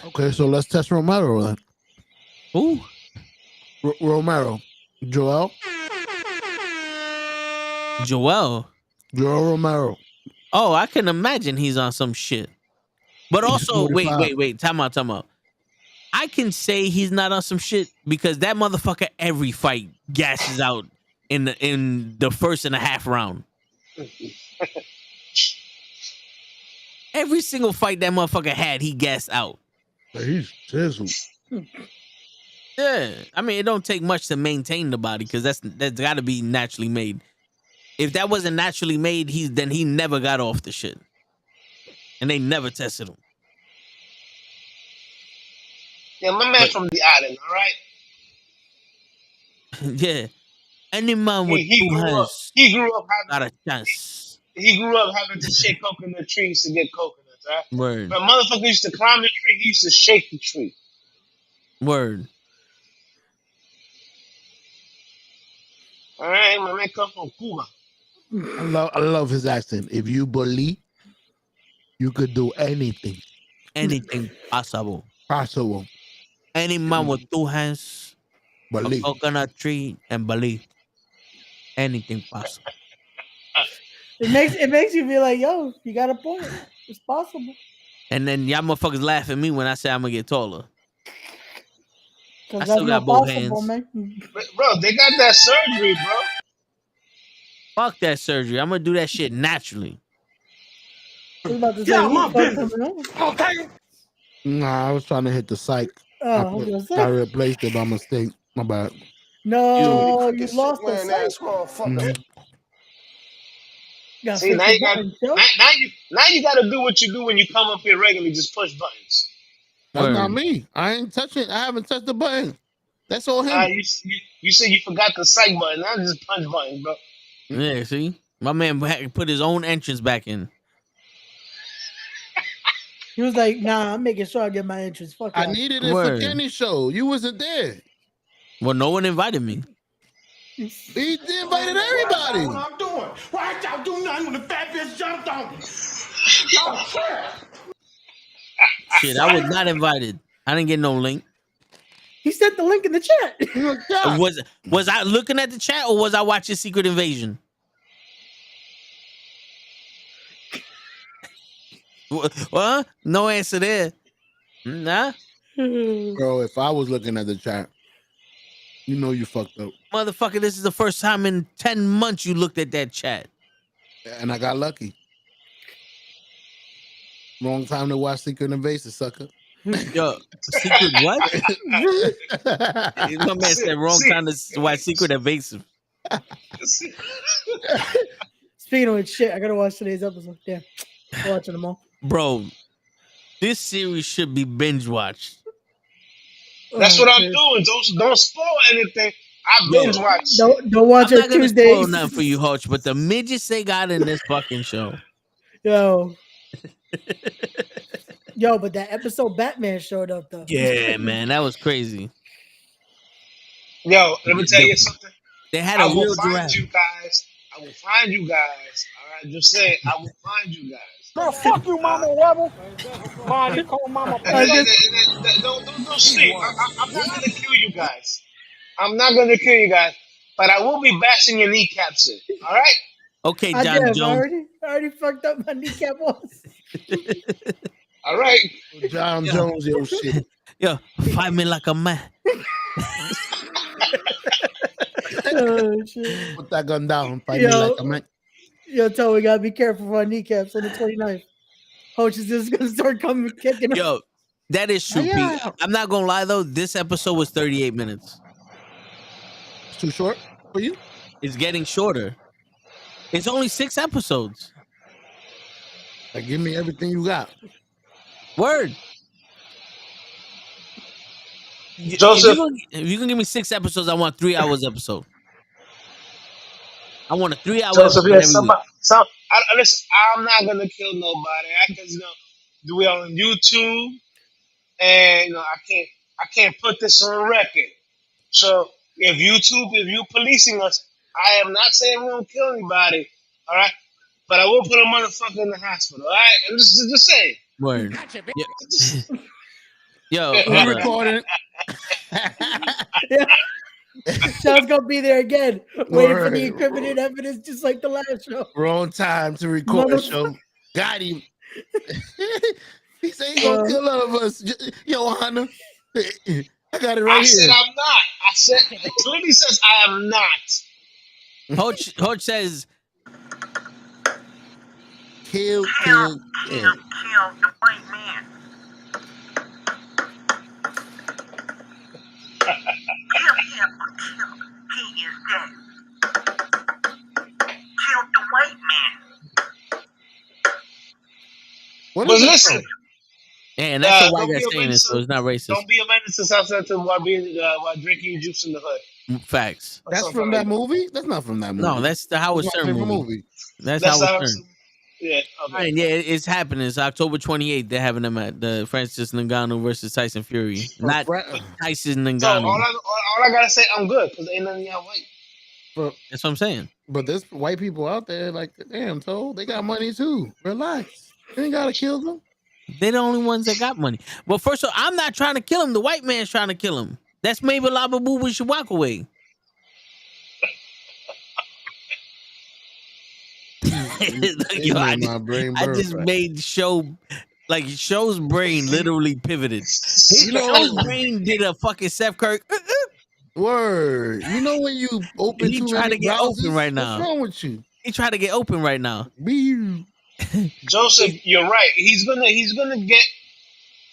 I: Okay, so let's test Romero then.
E: Who?
I: Romero. Joel Romero.
E: Oh, I can imagine he's on some shit. But also, wait. Time out. I can say he's not on some shit because that motherfucker every fight gasses out in the first and a half round. Every single fight that motherfucker had, he gassed out.
I: He's chiseled.
E: Yeah, I mean, it don't take much to maintain the body because that's got to be naturally made. If that wasn't naturally made, then he never got off the shit, and they never tested him.
G: Yeah, my man from the island, all right?
E: Yeah. Any man with
G: He
E: two
G: grew up.
E: hands
G: He grew up
E: got
G: having.
E: a chance.
G: He grew up having to shake coconut trees to get coconuts, all right?
E: Word.
G: But motherfucker used to climb the tree. He used to shake the tree.
E: Word.
G: All right, my man come from Cuba.
I: I love his accent. If you believe, you could do anything
E: Anything possible.
I: possible.
E: Any man with two hands, a
I: Believe.
E: coconut tree, and believe. Anything possible.
H: It makes you feel like, yo, you got a point. It's possible.
E: And then y'all motherfuckers laugh at me when I say I'm gonna get taller. I
H: Because
E: still
H: that's
E: got
H: not
E: both
H: possible,
E: hands.
H: man.
G: Bro, they got that surgery, bro.
E: Fuck that surgery. I'm gonna do that shit naturally.
H: I was about to say, who the fuck coming on?
A: Okay.
I: Nah, I was trying to hit the psych.
H: Oh, I was gonna
I: I
H: say.
I: replaced it by mistake. My bad.
H: No, you lost the sight.
I: Mhm.
H: Gotta
G: See,
H: fix
G: now
H: the
G: you got
H: buttons, yo.
G: now you got to do what you do when you come up here regularly. Just push buttons.
I: That's not
E: Word.
I: me. I ain't touching. I haven't touched the button. That's all him.
G: You said you forgot the psych button. Now just punch buttons, bro.
E: Yeah, see? My man put his own entrance back in.
H: He was like, nah, I'm making sure I get my entrance. Fuck
I: I
H: yeah.
I: needed it for
E: Word.
I: Kenny's show. You wasn't there.
E: Well, no one invited me.
I: He invited everybody.
A: What I'm doing? Why ain't y'all do nothing when the fat bitch jumped on me? Y'all trip.
E: Shit, I was not invited. I didn't get no link.
H: He sent the link in the chat.
E: Was I looking at the chat or was I watching Secret Invasion? What? No answer there. Nah.
I: Bro, if I was looking at the chat, you know you fucked up.
E: Motherfucker, this is the first time in 10 months you looked at that chat.
I: And I got lucky. Wrong time to watch Secret Invasion, sucker.
E: Yo, Secret what? My man said wrong time to watch Secret Invasive.
H: Speaking of which, shit, I gotta watch today's episode. Damn. I'm watching them all.
E: Bro, this series should be binge watched.
G: That's what I'm doing. Don't spoil anything. I binge watch.
H: Don't watch
E: I'm
H: it
E: not gonna
H: Tuesdays.
E: spoil nothing for you, Hodge, but the midgets they got in this fucking show.
H: Yo. Yo, but that episode Batman showed up though.
E: Yeah, man, that was crazy.
G: Yo, let me tell you something.
E: They had a real
G: find
E: giraffe.
G: you guys. I will find you guys. All right, just say it. I will find you guys.
A: Girl, fuck you, Mama Rebel. Bonnie, call Mama.
G: Don't sleep. I'm not gonna kill you guys. I'm not gonna kill you guys, but I will be bashing your kneecaps in. All right.
E: Okay,
H: I
E: John
H: did.
E: Jones.
H: I already fucked up my kneecap once.
G: All right.
I: John Jones, yo shit.
E: Yo, fight me like a man.
H: Oh, shit.
I: Put that gun down. Fight me like a man.
H: Yo, tell we gotta be careful for our kneecaps on the 29th. Hoach is just gonna start coming kicking.
E: Yo, that is true,
H: Yeah.
E: Pete. I'm not gonna lie though. This episode was 38 minutes.
I: It's too short for you?
E: It's getting shorter. It's only 6 episodes.
I: Like, give me everything you got.
E: Word.
G: Joseph.
E: If you can give me 6 episodes, I want 3 hours episode. I want a 3-hour
G: Joseph,
E: episode
G: yeah,
E: every week.
G: listen, I'm not gonna kill nobody because we are on YouTube, and I can't put this on record. So if you're policing us, I am not saying we don't kill anybody, all right? But I will put a motherfucker in the hospital, all right? I'm just saying.
E: Word.
A: Gotcha, bitch.
E: Yeah. Yo,
I: We
E: hold on.
I: recording.
H: Yeah. Sean's gonna be there again, waiting for the
I: Word.
H: incriminating evidence, just like the last show.
I: Wrong time to record the show. Got him. He said he gonna kill all of us. Yo, Hunter. I got it right
G: I
I: here.
G: said I'm not. I said it clearly says I am not.
E: Hodge says,
I: Kill.
J: Kill the white man. Kill him until he is dead. Kill the white man.
I: What
G: But
I: is it
G: listen,
I: from?
E: And that's the white
G: Don't
E: guy
G: be a
E: saying it,
G: menace.
E: so it's not racist.
G: Don't be a menace to South Central while drinking juice in the hood.
E: Facts.
I: That's from that movie? That's not from that movie.
E: No, that's the Howard
I: That's my
E: Stern
I: favorite
E: movie. That's
G: That's
E: Howard
G: how.
E: Stern.
G: Yeah. Okay.
E: Right, yeah, it's happening. It's October 28th. They're having them at the Francis Ngannou versus Tyson Fury. Not Tyson
G: So
E: Ngannou.
G: all I gotta say, I'm good because ain't none of y'all white.
E: That's what I'm saying.
I: But there's white people out there like, damn, Toe, they got money too. Relax. You ain't gotta kill them.
E: They're the only ones that got money. Well, first of all, I'm not trying to kill him. The white man's trying to kill him. That's maybe Laba Boo. We should walk away. Like, yo, I just made Show's brain literally pivoted. Show's brain did a fucking Seth Curry.
I: Word. You know when you open
E: He
I: too
E: trying
I: many
E: to get
I: browsers?
E: open right now.
I: What's wrong with you?
E: He trying to get open right now.
G: Joseph, you're right. He's gonna get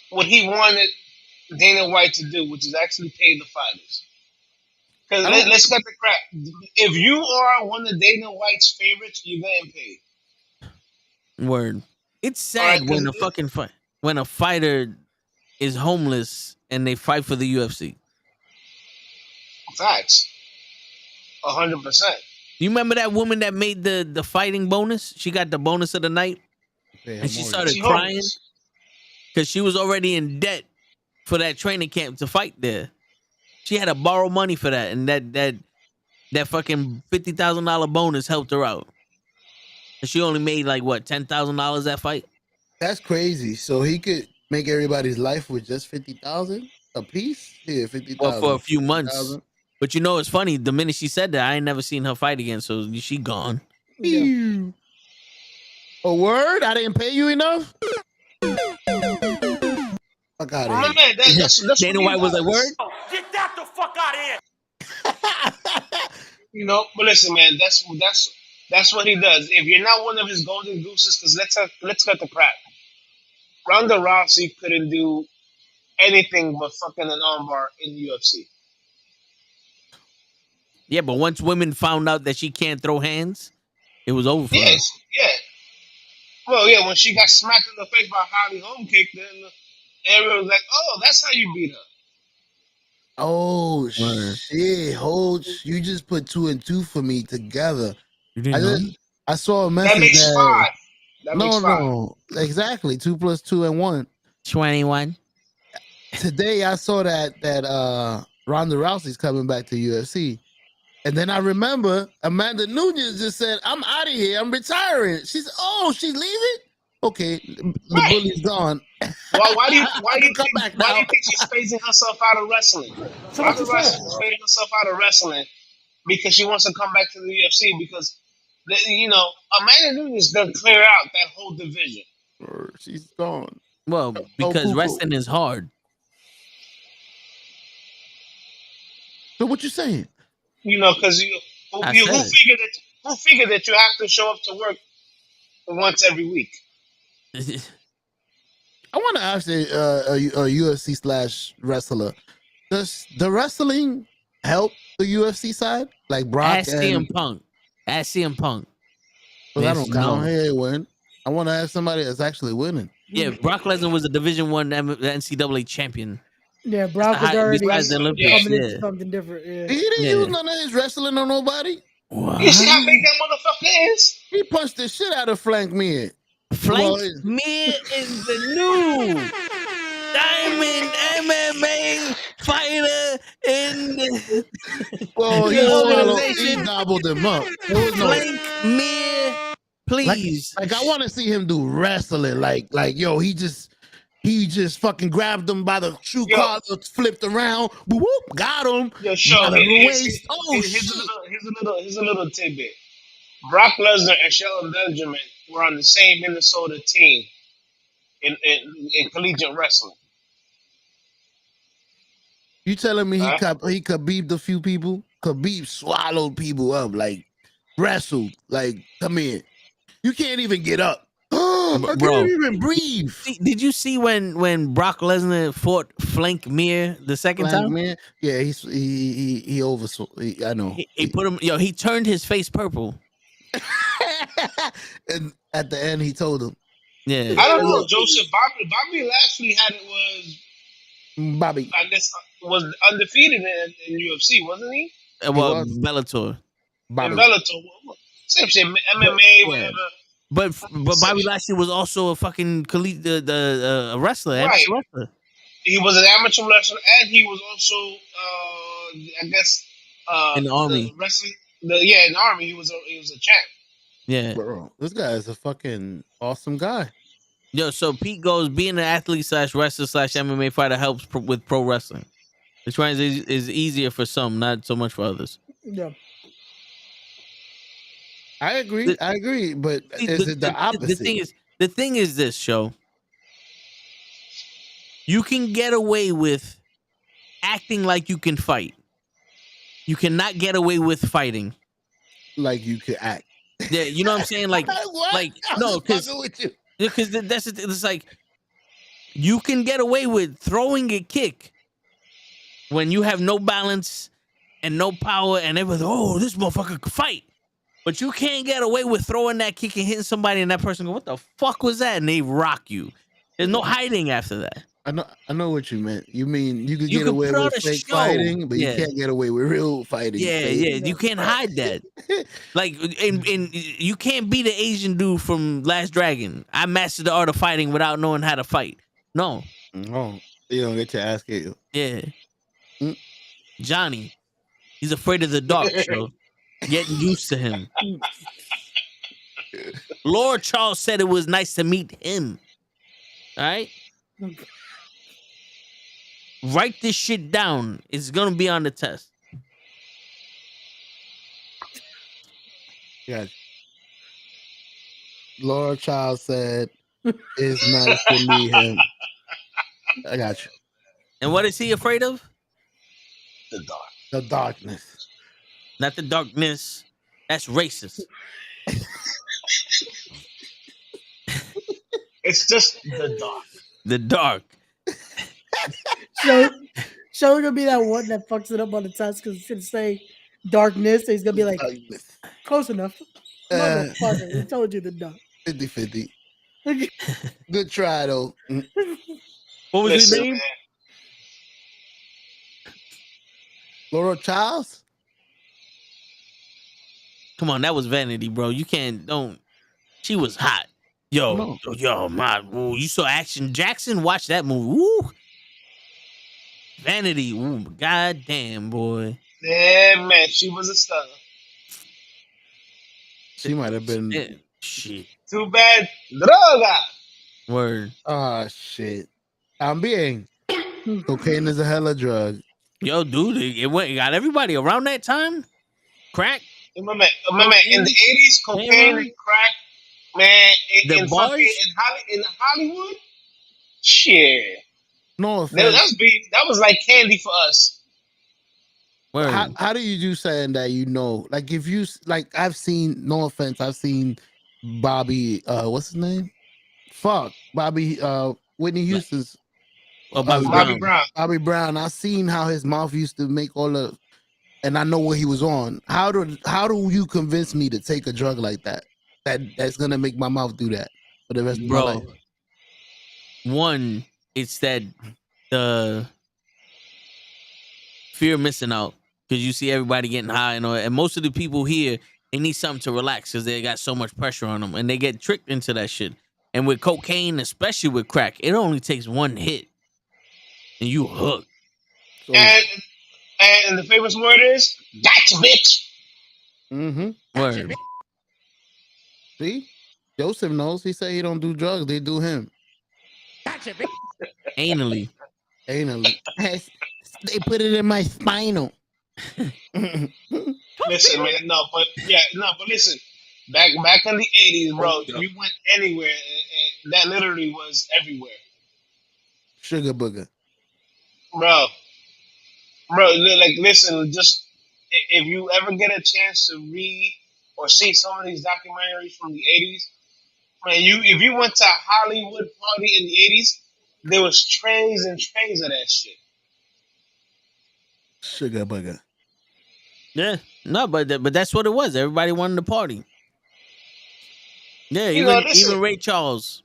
G: what he wanted Dana White to do, which is actually pay the fighters. Because let's cut the crap. If you are one of Dana White's favorites, you're getting paid.
E: Word. It's sad when when a fighter is homeless and they fight for the UFC.
G: Facts. 100%.
E: You remember that woman that made the fighting bonus? She got the bonus of the night, and she started crying because she was already in debt for that training camp to fight there. She had to borrow money for that, and that fucking $50,000 bonus helped her out. And she only made like what, $10,000 that fight.
I: That's crazy. So he could make everybody's life with just 50,000 a piece. Yeah, 50,000.
E: Well, for a few months. But you know, it's funny. The minute she said that, I ain't never seen her fight again. So she gone.
I: Yeah. A word? I didn't pay you enough. Fuck out of here.
G: That's
E: Dana White was like, word?
A: Get that the fuck out of here!
G: You know, but listen, man, that's what he does. If you're not one of his golden gooses, because let's cut the crap. Ronda Rousey couldn't do anything but fucking an armbar in the UFC.
E: Yeah, but once women found out that she can't throw hands, it was over for her.
G: Yeah. Well, yeah, when she got smacked in the face by Holly Holm kick, then everyone was like, "Oh, that's how you beat her."
I: Oh shit, Holtz, you just put 2 and 2 for me together. I saw a message
G: that makes 5. That makes 5.
I: No, exactly. 2 plus 2 and 1.
E: 21.
I: Today I saw that Ronda Rousey's coming back to UFC. And then I remember Amanda Nunes just said, "I'm out of here. I'm retiring." She's leaving? Okay, the bully's gone.
G: Why do you think she's phasing herself out of wrestling? Ronda Rousey is phasing herself out of wrestling because she wants to come back to the UFC because, Amanda Nunes done clear out that whole division.
I: She's gone.
E: Well, because wrestling is hard.
I: So what you saying?
G: Because who figured that you have to show up to work once every week?
I: I want to ask a UFC / wrestler. Does the wrestling help the UFC side? Like Brock
E: Ask CM Punk. Ask CM Punk.
I: Well, I don't count. Hey, win. I want to ask somebody that's actually winning.
E: Yeah, Brock Lesnar was a Division I NCAA champion.
H: Yeah, Brock was already coming into
E: yeah.
H: something different. Yeah.
I: He didn't use none of his wrestling on nobody.
E: What?
G: You see how big that motherfucker is?
I: He punched the shit out of Flank Mir.
E: Flank Mir is the new Diamond MMA fighter in the
I: he gobbled him up.
E: Flank Mir, please.
I: Like I want to see him do wrestling. Like yo, he just fucking grabbed him by the shoe collar, flipped around, whoop, got him.
G: Yo, show here's a little tidbit. Brock Lesnar and Shelton Benjamin were on the same Minnesota team in collegiate wrestling.
I: You telling me he Khabib'd a few people? Khabib swallowed people up, like wrestled, like come in. You can't even get up. I can't even breathe.
E: Did you see when Brock Lesnar fought Flank Mir the second time?
I: Mir? Yeah, he oversold. I know.
E: He put him. He turned his face purple.
I: And at the end, he told him,
E: Yeah.
G: I don't know, Joseph. Bobby Lashley had it was
I: Bobby.
G: I guess was undefeated in UFC, wasn't he?
E: Well,
I: was.
E: Bellator.
G: In
I: Bobby.
G: Bellator, same shit, MMA,
E: Yeah.
G: whatever.
E: But Bobby Lashley was also a fucking the wrestler,
G: Right.
E: wrestler.
G: He was an amateur wrestler, and he was also, I guess,
E: In the army.
G: wrestling. In the army, he was a champ.
E: Yeah.
I: Bro, this guy is a fucking awesome guy.
E: Yo, so Pete goes, being an athlete / wrestler / MMA fighter helps with pro wrestling. The trans is easier for some, not so much for others.
H: Yeah.
I: I agree, but is it the opposite?
E: The thing is this, show. You can get away with acting like you can fight. You cannot get away with fighting.
I: Like you could act.
E: Yeah, you know what I'm saying? Like, no, because that's it's like you can get away with throwing a kick when you have no balance and no power, and everyone's this motherfucker can fight. But you can't get away with throwing that kick and hitting somebody, and that person go, "What the fuck was that?" And they rock you. There's no hiding after that.
I: I know what you meant. You mean you could get away with fake fighting, but you can't get away with real fighting.
E: Yeah, you can't hide that. Like, and you can't be the Asian dude from Last Dragon. I mastered the art of fighting without knowing how to fight. No.
I: Oh, you don't get your ass kicked.
E: Yeah. Johnny, he's afraid of the dark, so getting used to him. Lord Charles said it was nice to meet him. All right? Write this shit down. It's going to be on the test.
I: Yeah. Lord Child said it's nice to meet him. I got you.
E: And what is he afraid of?
G: The dark.
I: The darkness.
E: Not the darkness. That's racist.
G: It's just the dark.
E: The dark.
H: Show's gonna be that one that fucks it up on the test because it's gonna say darkness. So he's gonna be like, close enough. Motherfucker, we told you the dark.
I: 50-50. Good try though.
E: What was his name?
I: Laura Childs?
E: Come on, that was vanity, bro. You don't. She was hot. Yo, you saw Action Jackson? Watch that movie. Woo. Vanity. Ooh, goddamn, boy.
G: Yeah, man, she was a star.
I: She might have been.
E: Shit.
G: Too bad. Droga.
E: Word.
I: Ah, shit. I'm being. Cocaine is a hella drug.
E: Yo, dude, it got everybody around that time. Crack.
G: Remember in the 80s, cocaine and crack, man, in Hollywood? Shit.
I: No offense.
G: That was like candy for us.
I: How do you do saying that, like if you, like I've seen, no offense, I've seen Bobby, what's his name? Bobby, Whitney Houston's.
E: Bobby Brown.
I: Bobby Brown. I've seen how his mouth used to make all the, and I know what he was on. How do you convince me to take a drug like that? That's gonna make my mouth do that for the rest of my life?
E: One, it's that the fear of missing out because you see everybody getting high and most of the people here, they need something to relax because they got so much pressure on them and they get tricked into that shit. And with cocaine, especially with crack, it only takes one hit and you hooked.
G: So, and the famous word is gotcha, bitch.
I: Mm-hmm.
E: Word.
I: See, Joseph knows. He said he don't do drugs; they do him.
J: Gotcha, bitch.
E: Anally.
I: They put it in my spinal.
G: Listen, man, but listen. Back in the 80s, bro, you went anywhere, and that literally was everywhere.
I: Sugar booger.
G: Bro, like, listen, just if you ever get a chance to read or see some of these documentaries from the 80s, man, if you went to a Hollywood party in the 80s, there was trays and trays of that shit.
I: Sugar booger.
E: Yeah, no, but that's what it was. Everybody wanted to party. Yeah, even Ray Charles.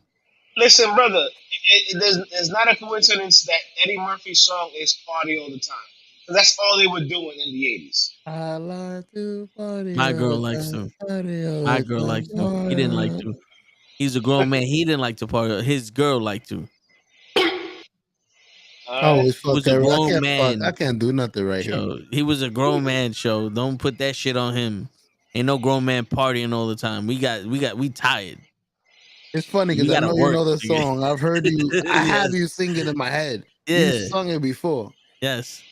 G: Listen, brother, it's not a coincidence that Eddie Murphy's song is "Party All the Time." That's all they were doing in the '80s.
I: I like to party
E: My
I: all
E: girl
I: the
E: likes
I: time,
E: to.
I: party all
E: My
I: the
E: girl
I: time.
E: likes to. He didn't like to. He's a grown man. He didn't like to party. His girl liked to.
I: I always
E: He was
I: fuck
E: a
I: every. I
E: grown
I: can't fuck.
E: man
I: I can't do nothing right here.
E: show. He was a grown man show. Don't put that shit on him. Ain't no grown man partying all the time. We tired.
I: It's funny
E: We
I: because I
E: gotta
I: know you
E: work.
I: know the song. I've heard you. I have
E: Yes.
I: you sing it in my head.
E: Yeah.
I: You sung it before.
E: Yes.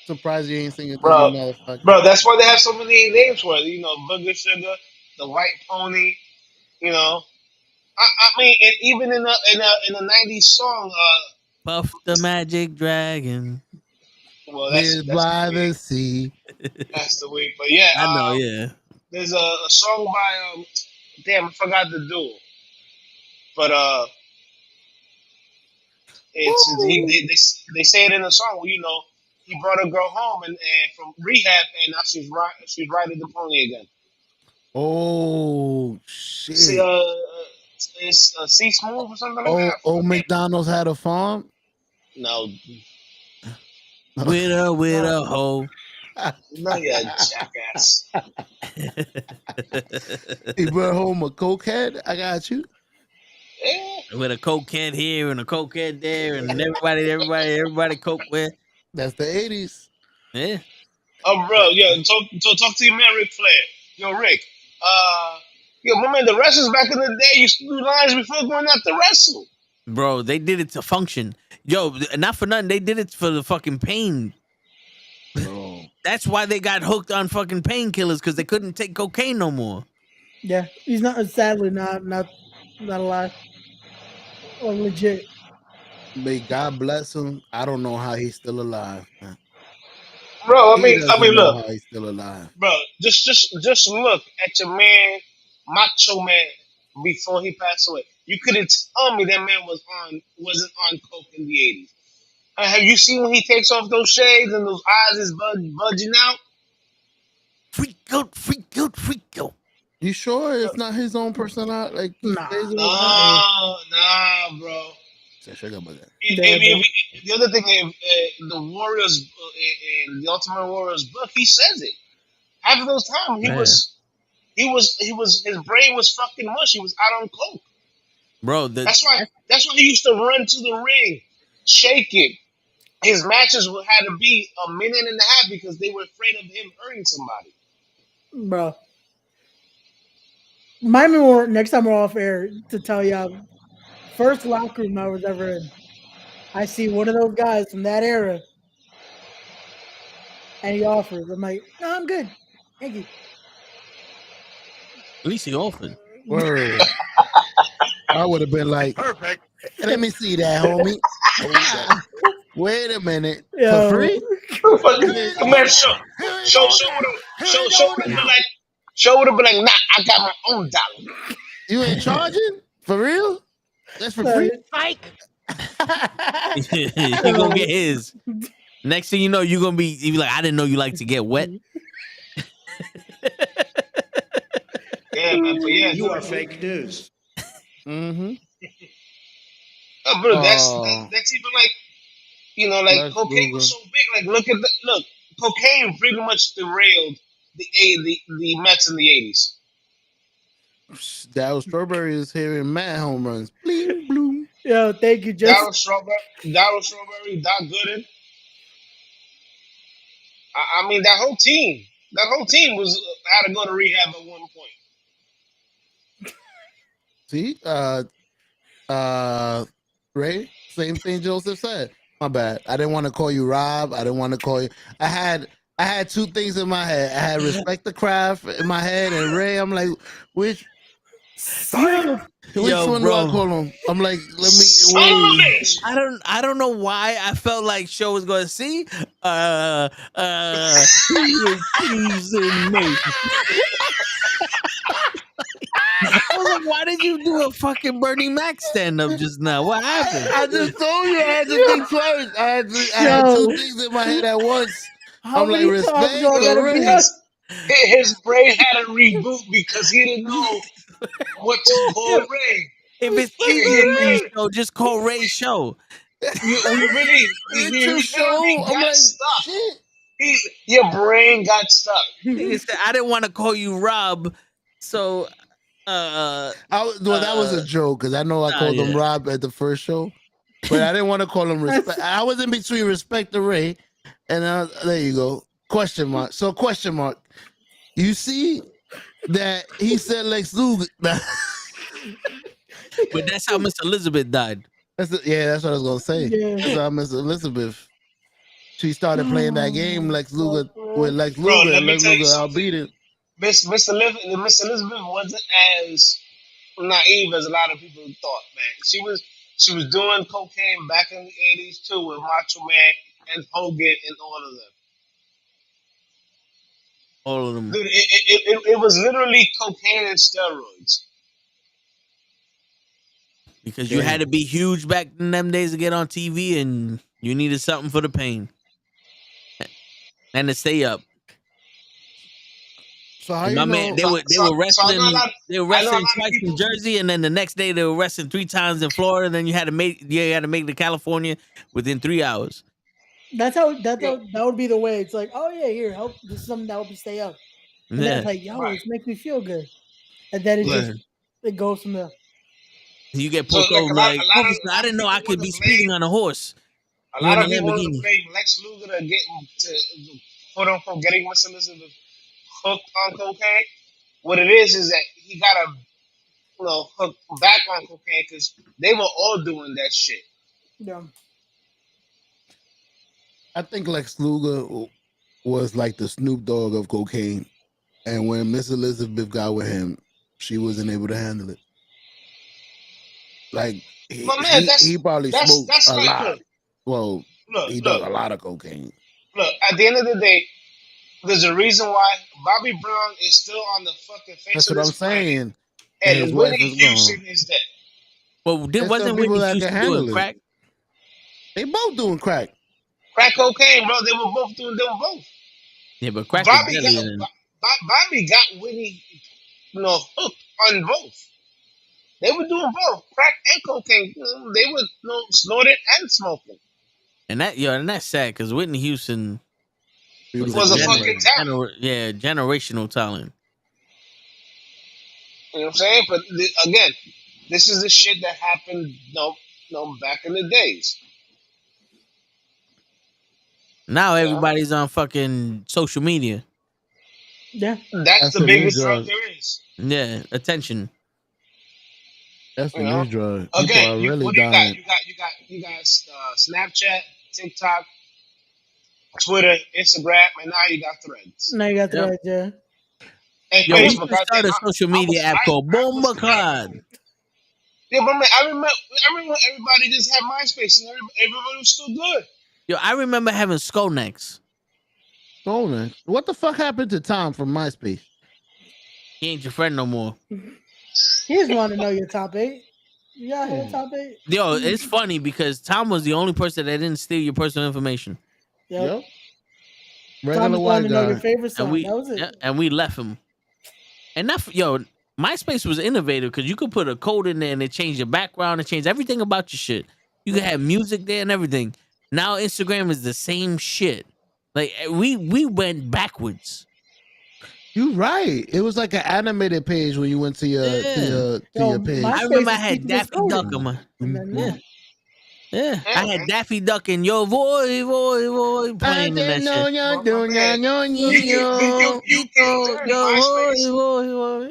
I: Surprised you ain't sing it to me,
G: Bro,
I: motherfucker.
G: that's why they have so many names for it. You know, Booger Sugar, the White Pony. You know, I mean, even in a '90s song,
E: Puff the Magic Dragon.
G: well,
I: Live
G: that's
I: by
G: the
I: the
G: week.
I: sea.
G: That's the week. But yeah,
E: I know. Yeah.
G: there's a song by damn, I forgot the dude, but they say it in the song. You know, he brought a girl home and from rehab, and now she's riding the pony again.
I: Oh
G: See,
I: shit!
G: it's C Smooth or something like that.
I: Oh, McDonald's had a farm.
G: No,
E: With a hoe.
G: no, yeah, jackass.
I: He brought home a cokehead. I got you.
G: Yeah.
E: With a coke can here and a coke can there, and everybody coke with.
I: That's the 80s.
E: Yeah.
G: Oh, bro, yo, talk to your man, Ric Flair. Yo, Rick. Yo, my man, the wrestlers back in the day used to do lines before going out to wrestle.
E: Bro, they did it to function. Yo, not for nothing. They did it for the fucking pain.
I: Bro.
E: That's why they got hooked on fucking painkillers, because they couldn't take cocaine no more.
H: Yeah, he's not. Sadly, not alive. Or legit.
I: May God bless him. I don't know how he's still alive, man.
G: Bro, I
I: He
G: mean,
I: doesn't know
G: look,
I: how he's still alive.
G: bro, just look at your man, Macho Man, before he passed away. You couldn't tell me that man wasn't on coke in the '80s. Have you seen when he takes off those shades and those eyes is budging out?
E: Freak out, freak out, freak out.
I: You sure it's not his own personality? Like,
H: Nah,
G: bro.
H: Yeah,
G: The other thing, the Warriors in the Ultimate Warriors book, he says it. Half of those times his brain was fucking mush. He was out on coke.
E: Bro,
G: that's why he used to run to the ring, shake it. His matches had to be a minute and a half because they were afraid of him hurting somebody.
H: bro. Remind me more next time we're off air to tell you first locker room I was ever in. I see one of those guys from that era, and he offers. I'm like, no, I'm good. Thank you.
E: At least he offered.
I: Word. I would have been like, perfect. Let me see that, homie. Wait a minute.
H: Yo.
I: For free?
G: Man, show would have been like, nah, I got my own dollar.
I: You ain't charging? For real? That's for free?
E: Mike. He gonna get his. Next thing you know, you be like, I didn't know you like to get wet.
G: Yeah, man, but yeah,
A: You are fake news.
I: Mm-hmm.
G: Oh, bro, that's even like, you know, like cocaine was so big. Like, look, cocaine pretty much derailed the Mets in the '80s.
I: Darryl Strawberry is here in mad home runs. Bling, bloom.
H: Yo, thank you,
G: Darryl Strawberry, Doc Gooden. I mean, that whole team was had to go to rehab at one point.
I: See, Ray, same thing Joseph said. My bad. I didn't want to call you Rob. I didn't want to call you. I had two things in my head. I had respect the craft in my head, and Ray, I'm like, which one do I call him? I'm like, let me.
E: I don't know why I felt like Show was going to see. He was teasing me. I was like, why did you do a fucking Bernie Mac stand up just now? What happened?
I: I just told you I had to think twice. I had two things in my head at once. I'm like, respect the Ray.
G: His brain had a reboot because he didn't know what to call Ray.
E: If it's Ray show, just call Ray show.
G: We really
I: show. I'm like,
G: stuck.
I: shit.
G: Your brain got stuck.
E: Nigga said, I didn't want to call you Rob, so
I: that was a joke because I know I called him Rob at the first show, but I didn't want to call him Respect. I was in between Respect the Ray, and there you go. Question mark. So question mark. You see that he said Lex Luger.
E: But that's how Miss Elizabeth died.
I: That's what I was gonna say.
H: Yeah.
I: That's how Miss Elizabeth. She started playing that game Lex Luger with Lex
G: Bro,
I: Luger,
G: let
I: and
G: me
I: Lex
G: tell you
I: Luger
G: something.
I: outbeat it.
G: Miss Elizabeth wasn't as naive as a lot of people thought, man. She was doing cocaine back in the 80s too with Macho Man and Hogan and all of them.
E: All of them.
G: Dude, it was literally cocaine and steroids.
E: Because you had to be huge back in them days to get on TV, and you needed something for the pain and to stay up.
I: So how
E: My
I: you
E: man,
I: know?
E: they were wrestling.
G: I know a
E: Wrestling
G: lot of
E: twice
G: people-
E: in Jersey, and then the next day they were wrestling 3 times in Florida. Then you had to make to California within 3 hours.
H: That would be the way. It's like, oh yeah, here, help. This is something that help you stay up. And then it's like, yo, it makes me feel good. And then it goes from there.
E: You get pulled over like, officer, I didn't know I could be speeding on a horse.
G: A lot of people want to blame Lex Luger to quote unquote getting Miss Elizabeth hooked on cocaine. What it is that he got a hooked back on cocaine because they were all doing that shit.
H: Yeah.
I: I think Lex Luger was like the Snoop Dogg of cocaine, and when Miss Elizabeth got with him, she wasn't able to handle it. Like he probably smoked a lot. Well, he does a lot of cocaine.
G: Look, at the end of the day, there's a reason why Bobby Brown is still on the fucking face
I: That's
G: of
I: what I'm
G: this planet,
I: saying.
G: and Whitney Houston is dead.
E: Well, wasn't Whitney Houston doing crack?
I: They both doing crack.
G: Crack cocaine, bro. They were both doing them both.
E: Yeah, but crack
G: Bobby
E: is deadlier than...
G: Bobby got Whitney, hooked on both. They were doing both crack and cocaine. They were snorting and smoking.
E: And that's sad because Whitney Houston
G: was a fucking talent.
E: Generational talent.
G: You know what I'm saying? But again, this is the shit that happened, back in the days.
E: Now everybody's on fucking social media.
H: Yeah,
G: that's the biggest drug there is.
E: Yeah, attention.
I: That's the new drug.
G: Again,
I: People are really
G: what do
I: dying.
G: You got Snapchat, TikTok, Twitter, Instagram, and now you got Threads.
H: Now you got Threads, yeah.
G: And
E: we should start a social media app called BoombaClad.
G: Yeah, but man, I remember everybody just had MySpace and everybody was still good.
E: Yo, I remember having Skolnex.
I: Skolnex? What the fuck happened to Tom from MySpace?
E: He ain't your friend no more.
H: He just want to know your top 8. You got your top 8?
E: Yo, it's funny because Tom was the only person that didn't steal your personal information.
H: Yep.
I: Regular white guy.
H: Know your favorite song.
E: And
H: that was it.
E: And we left him. And MySpace was innovative because you could put a code in there and it changed your background, it changed everything about your shit. You could have music there and everything. Now Instagram is the same shit. Like we went backwards.
I: You right. It was like an animated page when you went to your your page.
E: I remember I had Daffy Duck on my. Yeah. I had Daffy Duck and Yo Voy playing in that shit.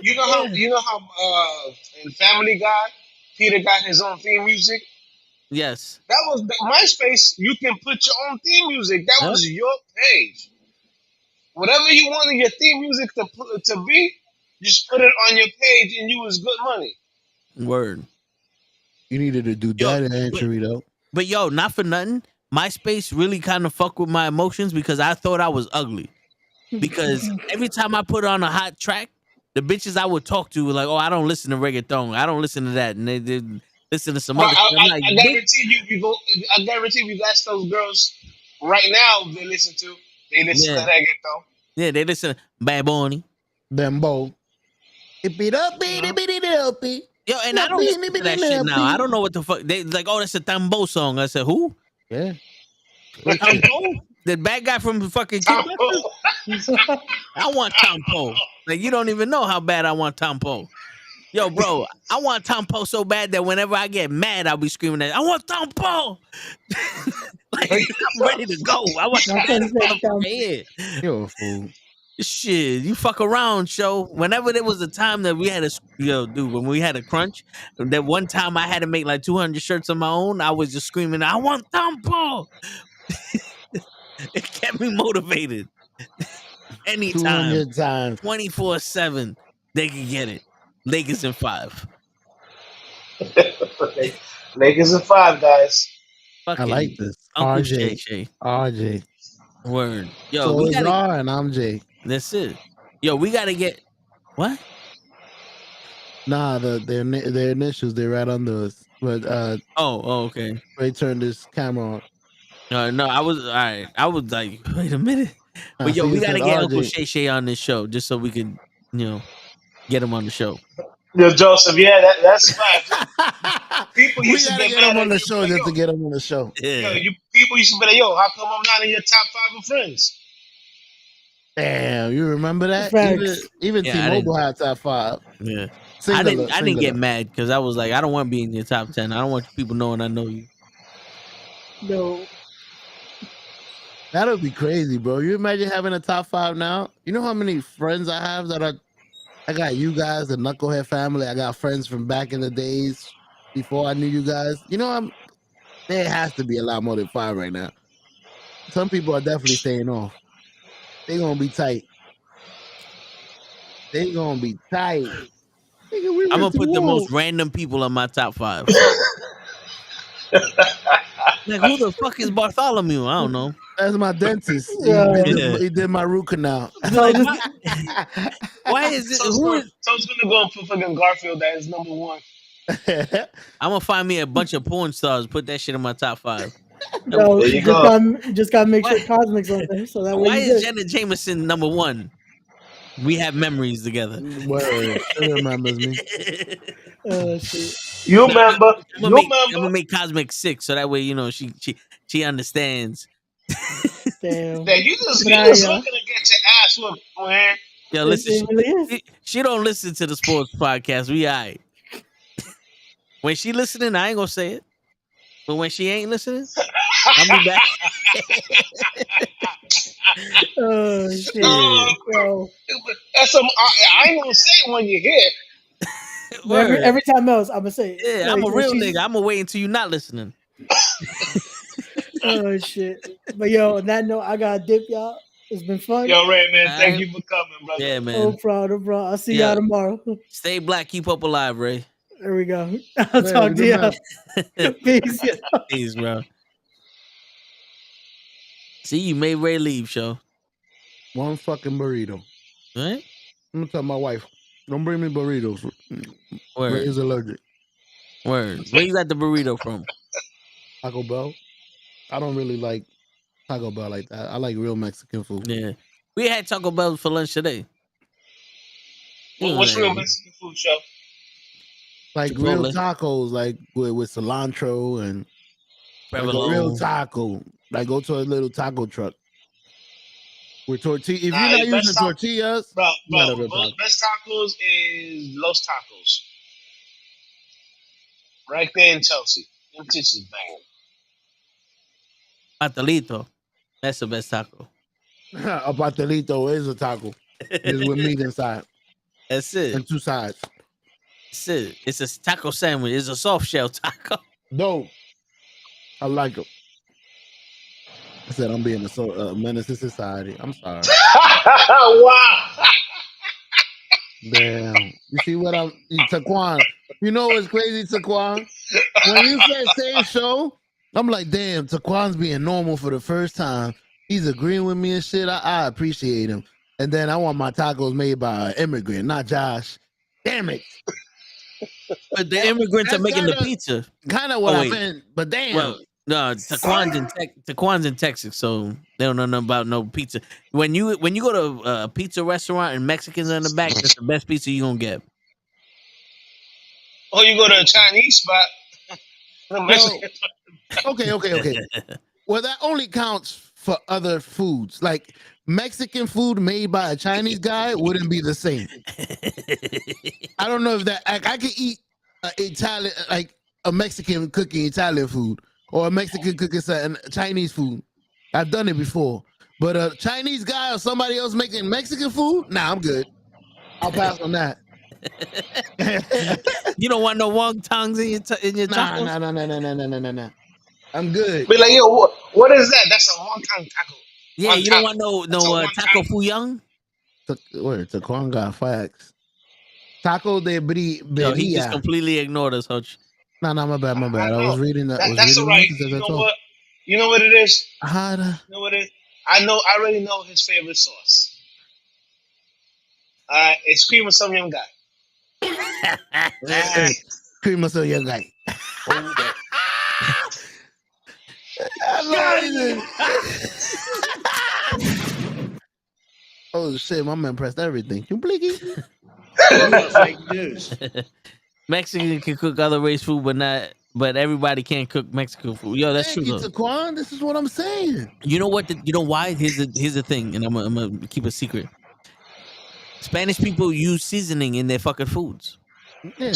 G: You know how in Family Guy, Peter got his own theme music?
E: Yes.
G: That was MySpace. You can put your own theme music. That was your page. Whatever you wanted your theme music to be, just put it on your page and you was good money.
E: Word.
I: You needed to do data entry though.
E: But yo, not for nothing. MySpace really kind of fucked with my emotions because I thought I was ugly. Because every time I put on a hot track, the bitches I would talk to were like, "Oh, I don't listen to reggaeton. I don't listen to that." And they listen to some other shit.
G: I guarantee I guarantee you ask those girls right now they listen to reggaeton.
E: Yeah, they listen to Bad Bunny.
I: Bambo.
E: Yo, and I don't listen to that shit now. I don't know what the fuck. They like, oh, that's a Tambo song. I said, who?
I: Yeah.
E: Tambo? The bad guy from fucking Kickboxer? I want Tampo. Like, you don't even know how bad I want Tampo. Yo, bro, I want Tampo so bad that whenever I get mad, I'll be screaming at I want Tampo. Like, I'm ready to go. I want to here.
I: You're a fool.
E: Shit, you fuck around, show. Whenever there was a time that we had a dude, when we had a crunch, that one time I had to make like 200 shirts on my own, I was just screaming, I want Tampo. It kept me motivated. Anytime,
I: 200 times,
E: 24/7, they can get it. Lakers in 5.
G: Lakers in 5, guys.
I: I like this.
E: Uncle
I: RJ.
E: Shay.
I: RJ.
E: Word. Yo,
I: so
E: we
I: it's
E: gotta,
I: R and I'm J.
E: That's it. Yo, we gotta get what?
I: Nah, their initials, they're right under us. But
E: okay.
I: Ray turned this camera on.
E: No, I was all right. I was like, wait a minute. But yo, we gotta get Uncle Shay on this show just so we can, get him on the show.
G: Yo, Joseph, yeah, that's fine. People
I: We
G: used to
I: gotta
G: get
I: get him
G: mad
I: on the
G: at
I: show
G: you,
I: just to get him on the show.
E: Yeah.
G: Yo, people used to be like, yo, how come I'm not in your top 5 of friends?
I: Damn, you remember that? Even T-Mobile had top 5.
E: Yeah.
I: Singular,
E: I didn't get mad because I was like, I don't want to be in your top 10. I don't want people knowing I know you.
H: No.
I: That would be crazy, bro. You imagine having a top 5 now? You know how many friends I have I got you guys, the Knucklehead family. I got friends from back in the days before I knew you guys. There has to be a lot more than 5 right now. Some people are definitely staying off. They gonna be tight. I'm
E: gonna put the most random people on my top 5. Like, who the fuck is Bartholomew? I don't know.
I: That's my dentist. He did my root canal.
E: Why is it?
G: So it's gonna go for fucking Garfield as number 1.
E: I'm gonna find me a bunch of porn stars. Put that shit in my top 5.
H: Yo, just gotta make sure Cosmic's on there. So that
E: why is Jenna Jameson number 1? We have memories together.
I: Word, she remembers me.
H: Oh shit!
G: You remember?
E: I'm gonna make Cosmic 6, so that way she understands.
H: Damn.
G: Man, you just looking to get your ass whooped, man.
E: Yo, listen, she don't listen to the sports podcast. We alright. When she listening, I ain't gonna say it. But when she ain't listening, I'll be back.
H: Oh shit! Bro.
G: That's I ain't gonna say it when you're here.
H: Every time else, I'm gonna say it.
E: Yeah, I'm a real nigga. I'm gonna wait until you're not listening.
H: Oh shit! But yo, on that note, I gotta dip, y'all. It's been fun.
G: Yo, Ray, man, thank you for coming, brother.
E: Yeah, man.
H: No problem. I'll see y'all tomorrow.
E: Stay black, keep up alive, Ray.
H: There we go. I'll talk to y'all. Peace.
E: Peace, bro. See, you made Ray leave, show.
I: One fucking burrito.
E: Right?
I: I'm gonna tell my wife, don't bring me burritos.
E: Word.
I: Ray is allergic.
E: Word. Where you got the burrito from?
I: Taco Bell. I don't really like Taco Bell like that. I like real Mexican food.
E: Yeah. We had Taco Bell for lunch today.
G: What's real Mexican food, show?
I: Like
E: Chipotle.
I: real tacos, like with cilantro and like a real taco. Like go to a little taco truck with tortilla. If you're not using tortillas,
G: bro, best tacos is Los Tacos, right there in Chelsea. Them titties banging.
E: Pastelito. That's the best taco.
I: A pastelito is a taco. It's with meat inside.
E: That's it.
I: And 2 sides.
E: That's it. It's a taco sandwich. It's a soft shell taco.
I: No. I like it. I said I'm being a menace to society. I'm sorry.
G: Wow.
I: Damn. You see what Taquan. You know what's crazy, Taquan? When you said same show, I'm like, damn, Taquan's being normal for the first time. He's agreeing with me and shit. I appreciate him. And then I want my tacos made by an immigrant, not Josh. Damn it.
E: But the immigrants are making the pizza.
I: Kind of what I meant, but damn.
E: Well, no, Taquan's in Texas, so they don't know nothing about no pizza. When you go to a pizza restaurant and Mexicans are in the back, that's the best pizza you're gonna get.
G: Or you go to a Chinese spot.
I: Okay. Well, that only counts for other foods. Like Mexican food made by a Chinese guy wouldn't be the same. I don't know if that I could eat Italian, like a Mexican cooking Italian food or a Mexican cooking Chinese food. I've done it before, but a Chinese guy or somebody else making Mexican food, nah, I'm good. I'll pass on that.
E: You don't want no wontons in your tacos?
I: Nah. I'm good.
G: Be like, yo, what is that? That's a wonton taco.
E: Yeah, you don't want no taco fuyang?
I: Wait, Taquan got facts. Taco de birria.
E: Yo, he just completely ignored us, Hutch.
I: No, my bad. I was reading that.
G: That's all right. You know what? You know what it is?
I: You
G: know what it is? I already know his favorite sauce. It's cream of some young guy.
I: Cream of some young guy. Oh shit, my man pressed everything. You blinky.
A: Fake news.
E: Mexican can cook other race food, but everybody can't cook Mexican food. Yo, that's true.
I: Taquan, this is what I'm saying.
E: You know what? You know why? Here's the thing, and I'm gonna keep a secret. Spanish people use seasoning in their fucking foods. Yeah.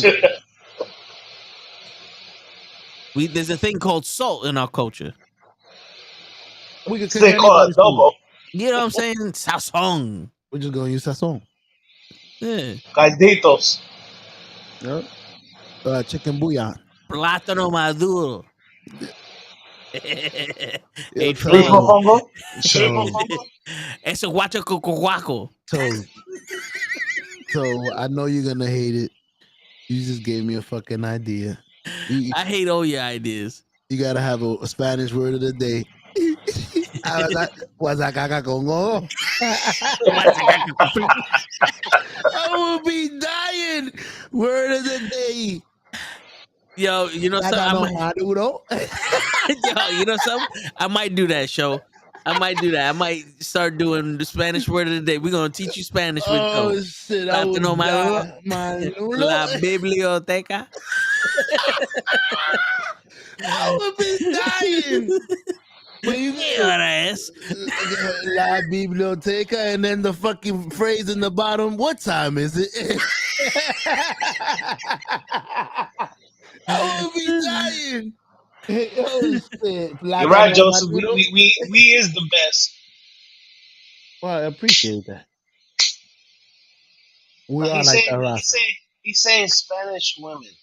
E: There's a thing called salt in our culture.
I: We could call it adobo.
E: You know what I'm saying? Sazon.
I: We're just gonna use sazon.
E: Yeah.
G: Calditos.
I: Yep. Chicken bouillon.
E: Plátano maduro. Eso guacho coco.
I: So I know you're gonna hate it. You just gave me a fucking idea.
E: I hate all your ideas.
I: You gotta have a Spanish word of the day. I will be dying. Word of the day.
E: Yo, you know something? Yo, you know something? I might do that, show. I might do that. I might start doing the Spanish word of the day. We're gonna teach you Spanish with
I: shit!
E: La biblioteca.
I: I would be dying. But you La biblioteca, and then the fucking phrase in the bottom. What time is it? I would be dying. Oh, shit.
G: You're right, Joseph. We is the best.
I: Well, I appreciate that. We are
G: he's
I: like
G: saying,
I: the
G: he's saying Spanish women.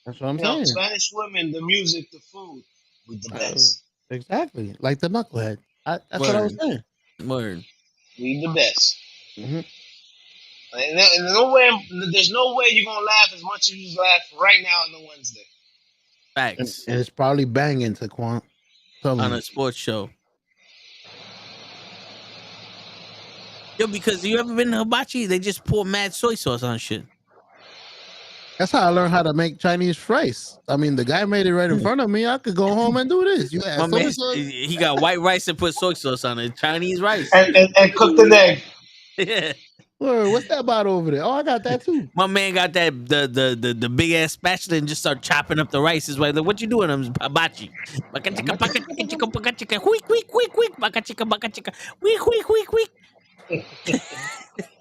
I: That's what I'm saying.
G: Spanish women, the music, the food, we the best.
I: Exactly, like the knucklehead. That's what I was saying.
E: Word.
G: We the best.
I: Mm-hmm.
G: And there's no way you're gonna laugh as much as you laugh right now on the Wednesday.
E: Facts.
I: And it's probably banging to Quan
E: on a sports show. Yo, because you ever been to hibachi? They just pour mad soy sauce on shit.
I: That's how I learned how to make Chinese rice. I mean, the guy made it right in front of me. I could go home and do this. You add soy sauce.
E: He got white rice and put soy sauce on it. Chinese rice.
G: And cooked an egg.
E: Yeah.
I: Word, what's that about over there? Oh, I got that too.
E: My man got that the big ass spatula and just start chopping up the rice. Is like, what you doing? I'm hibachi.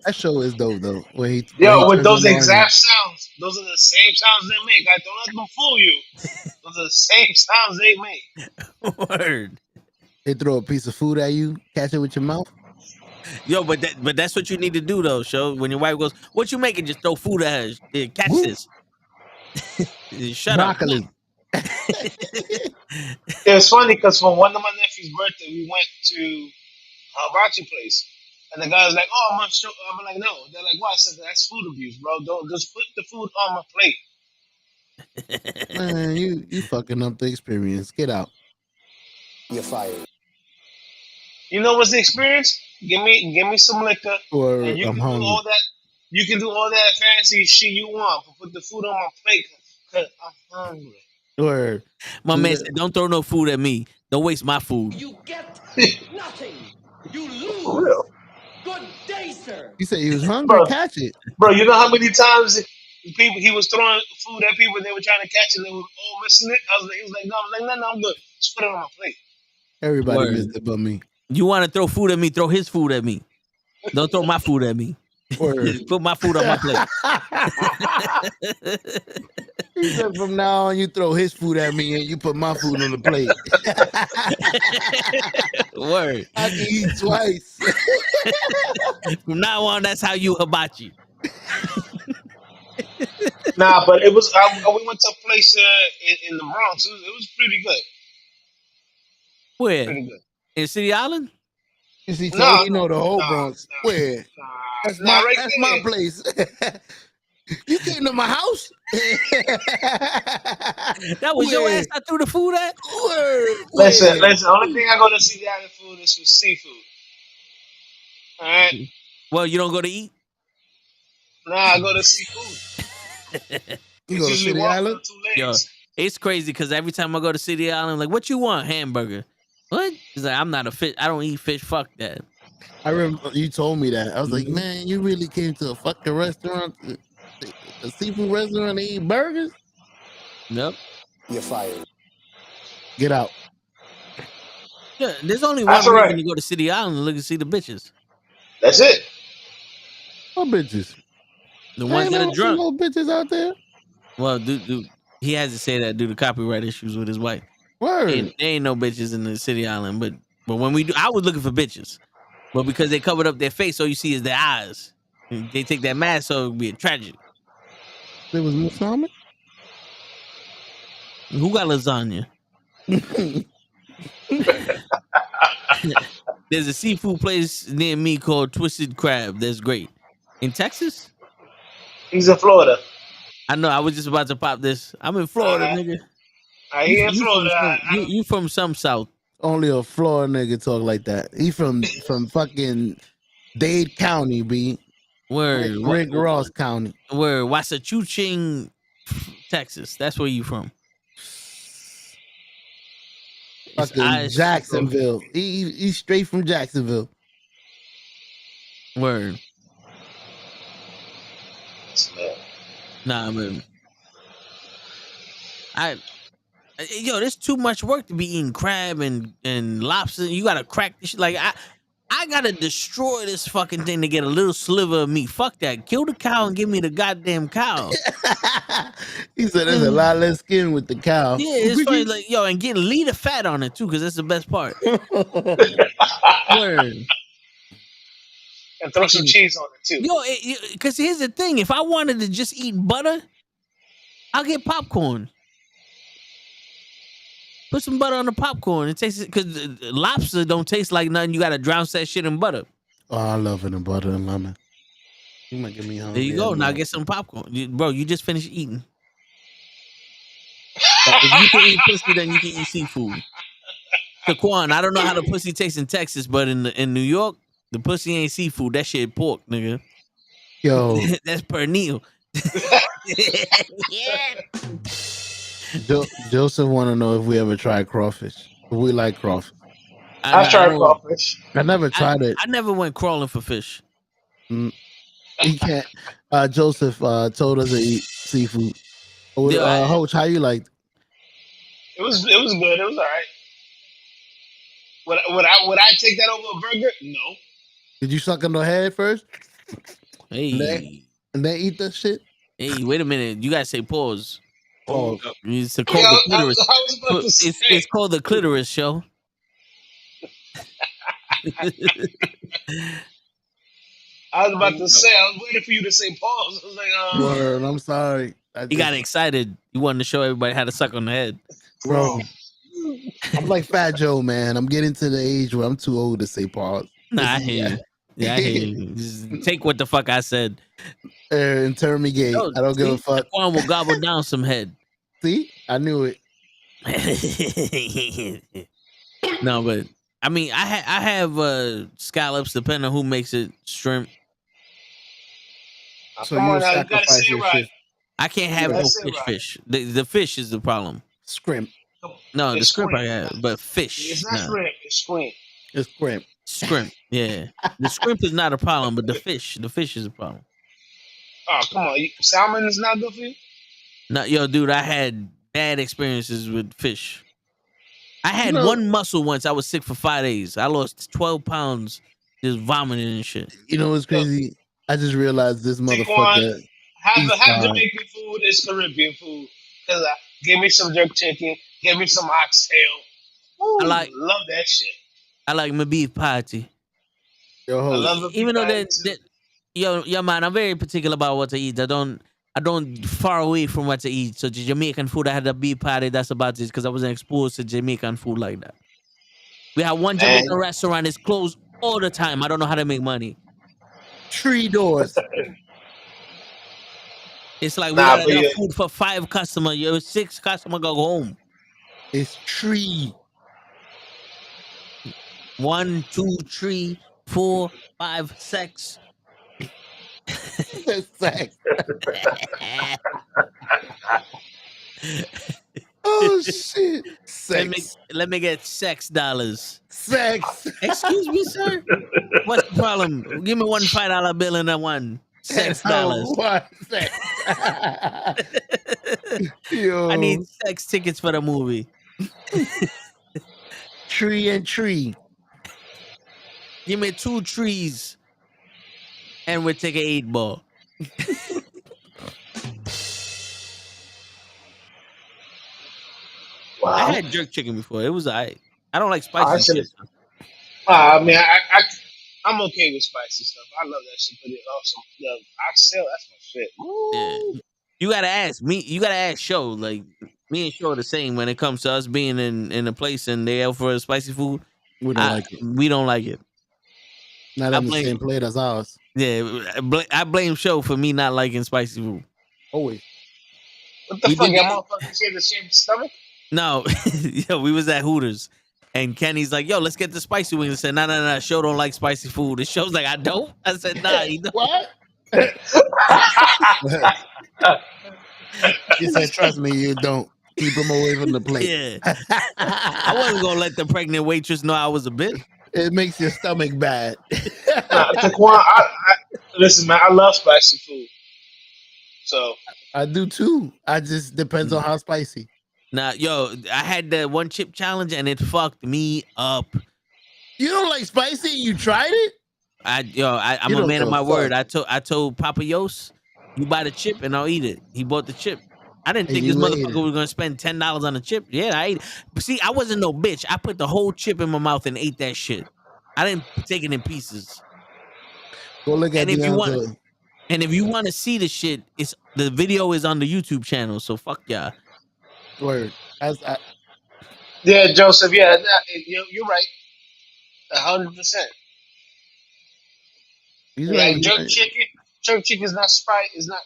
I: That show is dope though.
G: With those exact sounds. Those are the same sounds they make. Don't let them fool you. Those are the same sounds they make.
E: Word.
I: They throw a piece of food at you, catch it with your mouth.
E: Yo, but that's what you need to do though, show. When your wife goes, "What you making?" Just throw food at her. Catch this. Shut
I: Broccoli.
E: up.
G: It was funny because for one of my nephew's birthday, we went to a hibachi place, and the guy was like, "Oh, I'm sure." I'm like, "No." They're like, "Why?" I said, "That's food abuse, bro. Don't just put the food on my plate."
I: Man, you fucking up the experience. Get out.
C: You're fired.
G: You know what's the experience? Give me some liquor,
I: or
G: and you
I: I'm
G: can
I: hungry.
G: do all that. You can do all that fancy shit you want, but put the food on my plate because I'm hungry.
I: Or
E: my man said, "Don't throw no food at me. Don't waste my food."
A: You get nothing. You lose.
G: For real.
A: Good day, sir.
I: You said he was hungry.
G: Bro,
I: catch it,
G: bro. You know how many times people. He was throwing food at people. And they were trying to catch it. And they were all missing it. He was like, no, I'm good. Just put it on my plate.
I: Everybody missed it but me.
E: You want to throw food at me? Throw his food at me. Don't throw my food at me. Put my food on my plate.
I: He said, from now on, you throw his food at me and you put my food on the plate.
E: Word.
I: I can eat twice.
E: From now on, that's how you hibachi.
G: Nah, but it was. We went to a place in the Bronx. It was pretty good.
E: Where?
G: Pretty good.
E: In City Island?
I: You see, Tony, you know the whole Bronx. Where? That's my
G: right
I: that's
G: there.
I: my place. You came to my house?
E: That was your ass I threw the food at?
G: Listen. Only thing I go to City Island food is for seafood. All right.
E: Well, you don't go to eat?
G: Nah, I go to seafood.
I: You go to City Island?
E: Yo, it's crazy because every time I go to City Island, like, what you want? Hamburger. What? He's like, I'm not a fish. I don't eat fish. Fuck that.
I: I remember you told me that. I was like, man, you really came to a fucking restaurant, a seafood restaurant, to eat burgers?
E: Nope.
I: You're fired. Get out.
E: Yeah, there's only one reason to go to City Island to look and see the bitches.
G: That's it.
I: What bitches?
E: The ones that are drunk.
I: No bitches out there?
E: Well, dude, he has to say that due to copyright issues with his wife.
I: Word.
E: There ain't no bitches in the City Island, but when we do, I was looking for bitches, but because they covered up their face, all you see is their eyes. They take that mask, so it would be a tragedy.
I: There was Muhammad?
E: Who got lasagna? There's a seafood place near me called Twisted Crab. That's great. In Texas?
G: He's in Florida.
E: I know. I was just about to pop this. I'm in Florida, nigga.
G: He in Florida.
E: You from some South.
I: Only a Florida nigga talk like that. He from fucking Dade County, B.
E: Word.
I: Rick Ross County.
E: Word. Wassachuching, Texas. That's where you from.
I: Fucking Jacksonville. He's straight from Jacksonville.
E: Word. Nah, man. There's too much work to be eating crab and lobster. You gotta crack this shit. Like I gotta destroy this fucking thing to get a little sliver of meat. Fuck that. Kill the cow and give me the goddamn cow.
I: He said there's a lot less skin with the cow.
E: Yeah, it's funny. Like, and get a liter fat on it too, because that's the best part. Word.
G: And throw some cheese on it too.
E: Because here's the thing: if I wanted to just eat butter, I'll get popcorn. Put some butter on the popcorn. It tastes, because lobster don't taste like nothing. You gotta drown that shit in butter.
I: Oh, I love it in butter and lemon. You might get me hungry.
E: There you go. Now get some popcorn, bro. You just finished eating. If you can eat pussy, then you can eat seafood. Taquan, I don't know how the pussy tastes in Texas, but in New York, the pussy ain't seafood. That shit pork, nigga.
I: Yo,
E: that's pernil.
I: Yeah. Joseph want to know if we ever tried crawfish. If we like crawfish.
G: I've tried crawfish.
I: I never tried it.
E: I never went crawling for fish.
I: He can't. Joseph told us to eat seafood. Hoach, how you liked it?
G: It was good. It was all right. Would I take that over a burger? No.
I: Did you suck on the head first?
E: Hey.
I: And then eat that shit?
E: Hey, wait a minute. You gotta say pause.
I: Oh,
E: it's called the clitoris. It's called the clitoris show.
G: I was about to say, I was waiting for you to say pause. I was like,
I: Word, I'm sorry.
E: He got excited. You wanted to show everybody how to suck on the head.
I: Bro, I'm like Fat Joe, man. I'm getting to the age where I'm too old to say pause.
E: Nah, I hear you. Yeah, I hear you. Just take what the fuck I said.
I: And turn me gay. I don't give a fuck.
E: One will gobble down some head.
I: See? I knew it.
E: No, but I mean, I have scallops, depending on who makes it, shrimp.
I: So you sacrifice your shit.
E: I can't have no fish. The fish is the problem.
I: Scrimp.
E: No, the scrimp I have, but fish.
G: It's not shrimp. It's scrimp.
I: It's scrimp.
E: Scrimp. Yeah, the scrimp is not a problem, but the fish is a problem.
G: Oh, come on. Salmon is not good for you?
E: No, yo, dude, I had bad experiences with fish. I had
I: know-
E: one mussel once. I was sick for 5 days. I lost 12 pounds just vomiting and shit.
I: You know what's crazy? I just realized this
G: Saquon,
I: motherfucker.
G: have
I: Eastside.
G: Jamaican food is Caribbean food. Cause give me some jerk chicken, give me some oxtail. Ooh, love that shit.
E: I like my beef patty.
I: Yo,
G: I love the
E: Even though
G: too.
E: yo, man, I'm very particular about what to eat. I don't far away from what to eat. So the Jamaican food, I had a beef patty. That's about it, because I wasn't exposed to Jamaican food like that. We have one Jamaican restaurant. It's closed all the time. I don't know how to make money.
I: Tree doors.
E: It's like we got enough food for 5 customers. Your 6 customers go home.
I: It's tree.
E: 1, 2, 3, 4, 5, 6.
I: Sex. Oh shit! Sex.
E: Let me get $6.
I: Sex.
E: Excuse me, sir. What's the problem? Give me one $5 bill and that one $6.
I: What sex? Yo.
E: I need 6 tickets for the movie.
I: Tree and tree.
E: Give me 2 trees, and we'll take an 8-ball.
G: Wow.
E: I had jerk chicken before. It was alright. I don't like spicy shit.
G: I mean, I'm okay with spicy stuff. I love that shit. But also, the oxtail, that's my shit.
E: Yeah. You gotta ask me. You gotta ask Show. Like, me and Show are the same when it comes to us being in a place and they offer spicy food.
I: We don't like it.
E: We don't like it.
I: Not on the same plate as ours.
E: Yeah, I blame Show for me not liking spicy food.
I: Always.
G: What the fuck? Y'all motherfuckers share the same stomach?
E: No, yo, we was at Hooters, and Kenny's like, "Yo, let's get the spicy wings." I said, "No, Show don't like spicy food." The Show's like, "I don't." I said, "Nah, he don't."
I: What? He said, "Trust me, you don't. Keep him away from the plate."
E: Yeah, I wasn't gonna let the pregnant waitress know I was a bitch.
I: It makes your stomach bad.
G: Taquan, listen, man, I love spicy food. So
I: I do too. I just depends on how spicy.
E: Nah, yo, I had the 1 chip challenge and it fucked me up.
I: You don't like spicy? You tried it?
E: I'm a man of my word. I told Papa Yos, you buy the chip and I'll eat it. He bought the chip. I didn't think this motherfucker was gonna spend $10 on a chip. Yeah, I ate it. But see, I wasn't no bitch. I put the whole chip in my mouth and ate that shit. I didn't take it in pieces.
I: Go look at
E: if you want to see the shit, the video is on the YouTube channel. So fuck y'all.
I: Word.
G: Yeah, Joseph. Yeah, you're right. 100%.
I: He's right.
G: Jerk chicken is not spicy. It's not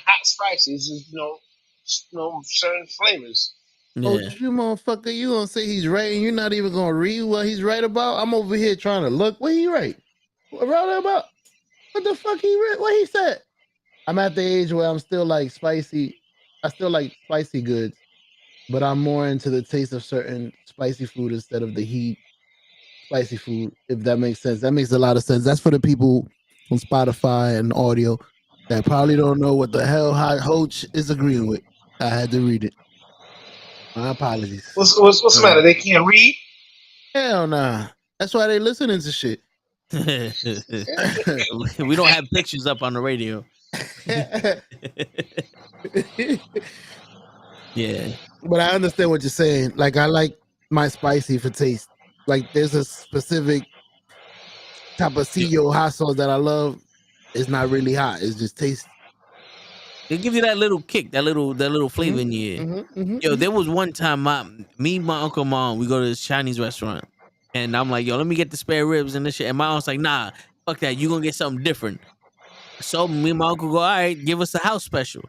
G: hot spicy. It's just certain flavors.
E: Yeah.
I: Oh, you motherfucker! You gonna say he's right, and you're not even gonna read what he's right about? I'm over here trying to look. What he right? What about? What the fuck he read? What he said? I'm at the age where I'm still like spicy. I still like spicy goods, but I'm more into the taste of certain spicy food instead of the heat spicy food, if that makes sense. That makes a lot of sense. That's for the people on Spotify and audio that probably don't know what the hell Hoach is agreeing with. I had to read it. My apologies.
G: What's the matter? They can't read?
I: Hell nah. That's why they listening to shit.
E: We don't have pictures up on the radio. Yeah.
I: But I understand what you're saying. Like, I like my spicy for taste. Like, there's a specific type of CEO hot sauce that I love. It's not really hot. It's just taste.
E: It gives you that little kick, that little flavor in your ear. Yo, there was one time me, my uncle, mom, we go to this Chinese restaurant, and I'm like, yo, let me get the spare ribs and this shit. And my aunt's like, nah, fuck that. You gonna get something different. So me and my uncle go, all right, give us a house special.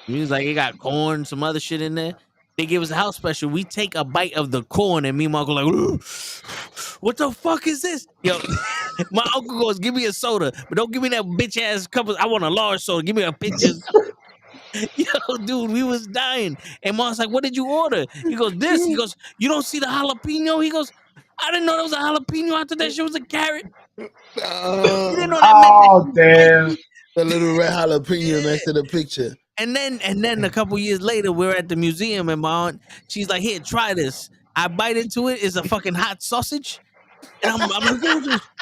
E: He was like, it got corn, some other shit in there. They give us a house special. We take a bite of the corn, and me and my uncle like, what the fuck is this? Yo, my uncle goes, give me a soda, but don't give me that bitch ass cup. I want a large soda. Give me a pitcher. Yo, dude, we was dying. And mom's like, what did you order? He goes, this. He goes, you don't see the jalapeno? He goes, I didn't know there was a jalapeno. I thought that shit was a carrot. You didn't know that meant that.
G: Damn.
I: The little red jalapeno next to the picture.
E: And then a couple years later, we're at the museum, and my aunt, she's like, "Here, try this." I bite into it. It's a fucking hot sausage, and I'm like,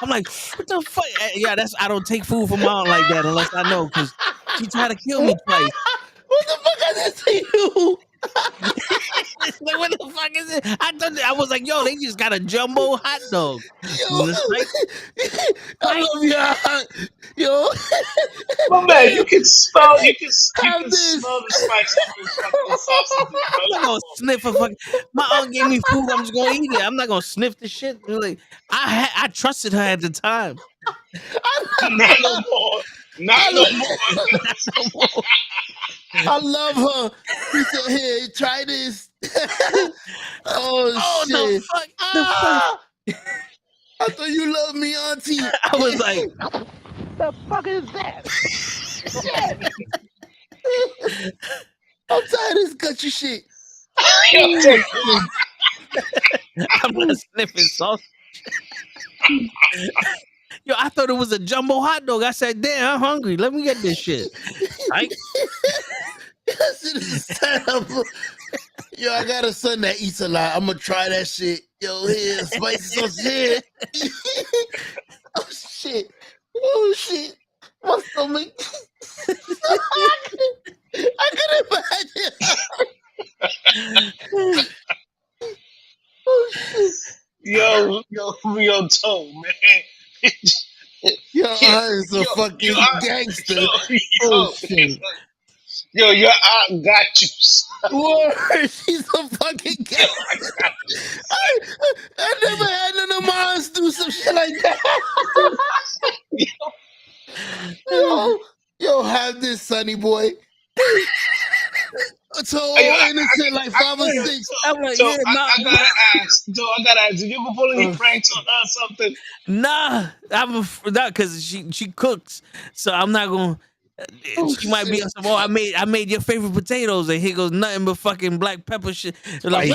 E: I'm like, what the fuck? Yeah, I don't take food from my aunt like that unless I know, because she tried to kill me twice.
I: What the fuck I did to you?
E: Like, what the fuck is it? I was like, yo, they just got a jumbo hot dog.
I: Yo, I love yo.
G: My man, you can smell the spice of those fucking sausages, bro.
E: I'm not gonna sniff a fucking. My aunt gave me food. I'm just gonna eat it. I'm not gonna sniff the shit. Like, I trusted her at the time.
G: Not no more. Not no more.
I: I love her. She said, "Here, try this." Oh shit!
E: The fuck! The fuck!
I: I thought you loved me, auntie.
E: I was like,
I: "The fuck is that?" Shit. I'm tired of this country shit.
E: I'm not sniffing sauce. Yo, I thought it was a jumbo hot dog. I said, damn, I'm hungry. Let me get this shit. Right?
I: Yo, I got a son that eats a lot. I'm gonna try that shit. Yo, here, spicy sauce here. Oh shit. Oh shit. My stomach. I couldn't imagine. Oh shit.
G: Yo, Toe, man.
I: Yo, is a fucking gangster. Oh shit.
G: Yo, your aunt got you.
I: Word, she's a fucking gangster. I never had none of mine do some shit like that. Yo, have this, sonny boy. So innocent, like 5 or 6.
E: I'm like,
G: So
E: yeah,
G: I gotta ask. Did you ever pull any pranks on her or something?
E: Nah, not because she cooks, so I'm not gonna. She might be on some. Oh, I made your favorite potatoes, and here goes nothing but fucking black pepper shit. Like,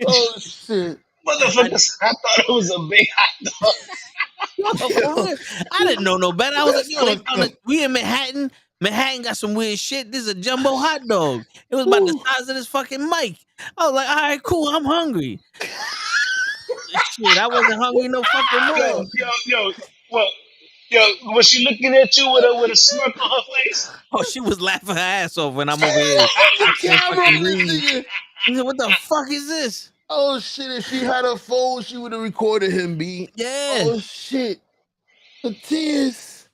I: oh shit,
G: motherfuckers! I thought it was a big hot dog.
E: I didn't know no better. I was like, yo, we in Manhattan. Manhattan got some weird shit. This is a jumbo hot dog. It was about the size of this fucking mic. I was like, all right, cool. I'm hungry. Shit, I wasn't hungry no fucking more.
G: Yo, was she looking at you with a smirk on her face?
E: Oh, she was laughing her ass off when I'm over here. What the fuck is this?
I: Oh shit! If she had a phone, she would have recorded him.
E: Yeah.
I: Oh shit! The tears.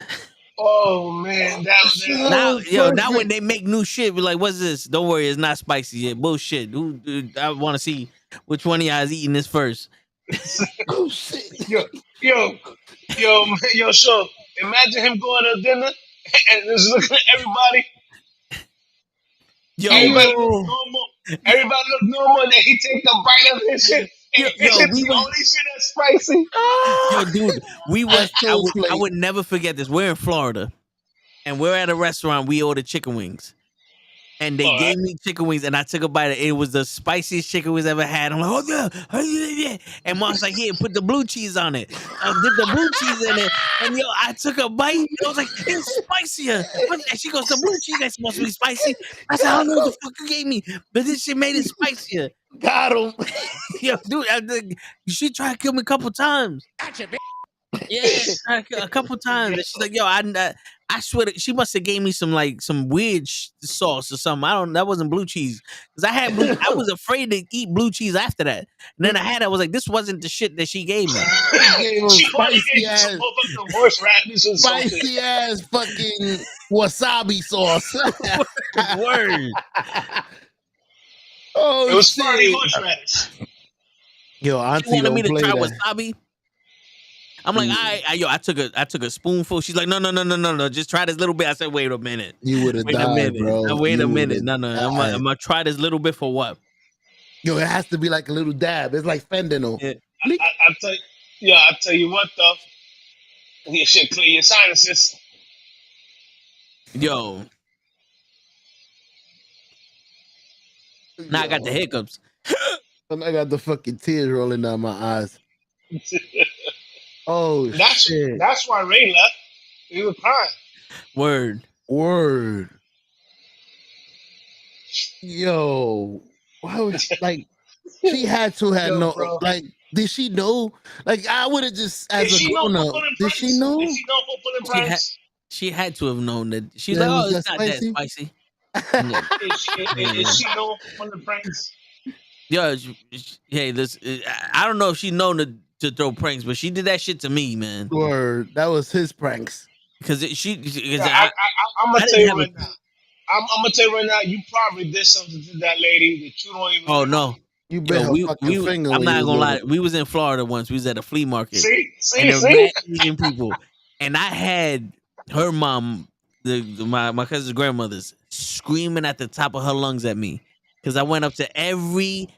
G: Oh man,
E: now when they make new shit, we're like, what's this? Don't worry, it's not spicy yet. Bullshit. I want to see which one of y'all is eating this first.
I: Oh shit!
G: Yo, sure. Imagine him going to dinner and just looking at everybody. Everybody look normal. Everybody look normal, and then he take a bite of his shit. And it's the only shit that's spicy.
E: Yo, dude, I would never forget this. We're in Florida, and we're at a restaurant. We ordered chicken wings, and they gave me chicken wings, and I took a bite. It was the spiciest chicken wings ever had. I'm like, oh yeah. And Mom's like, here, put the blue cheese on it. I did the blue cheese in it, and yo, I took a bite, and I was like, it's spicier. And she goes, the blue cheese ain't supposed to be spicy. I said, I don't know what the fuck you gave me, but this shit made it spicier.
I: Got him.
E: Yo, dude, she tried to kill me a couple times. Yeah, a couple times. And she's like, yo, I swear she must have gave me some weird sauce or something. That wasn't blue cheese. Because I was afraid to eat blue cheese after that. And then I was like, this wasn't the shit that she gave me.
I: Spicy ass fucking wasabi sauce.
E: Word.
I: Oh,
G: it was Sparty horseradish.
I: Yo, auntie
E: wanted me to try
I: that.
E: wasabi. I'm like, I took a spoonful. She's like, no, just try this little bit. I said, wait a minute.
I: You would have died, bro.
E: Wait a minute. No. I'm gonna try this little bit for what?
I: Yo, it has to be like a little dab. It's like fentanyl.
G: Yeah. I tell you what though. You should clear your sinuses.
E: Yo. Now I got the hiccups.
I: And I got the fucking tears rolling down my eyes. Oh shit!
G: That's why Ray left. He was crying.
I: Word. Yo, why was like she had to have
G: Yo,
I: no
G: bro.
I: like? Did she know? Like I would have just
G: Did
I: as a
G: she know
I: grown
G: who
I: up.
G: put in
I: Did she
G: pranks?
I: know
G: Did she know who put in pranks?
E: She had to have known that. She's
I: that
E: like,
I: it
E: oh,
I: was
E: it's
I: that
E: not that
I: spicy?
E: spicy.
G: Is she know who put in pranks?
E: Yo, hey, I don't know if she known to throw pranks, but she did that shit to me, man.
I: Word, that was his pranks.
E: Because
G: I'm gonna tell you right now. I'm gonna tell you right now. You probably did something to that lady that you don't even.
E: Oh no.
I: You bit her fucking finger.
E: I'm
I: when
E: not
I: you
E: gonna
I: was
E: lie.
I: little.
E: We was in Florida once. We was at a flea market.
G: See,
E: and there were mad Asian people. And I had her mom, my cousin's grandmother's, screaming at the top of her lungs at me. Because I went up to every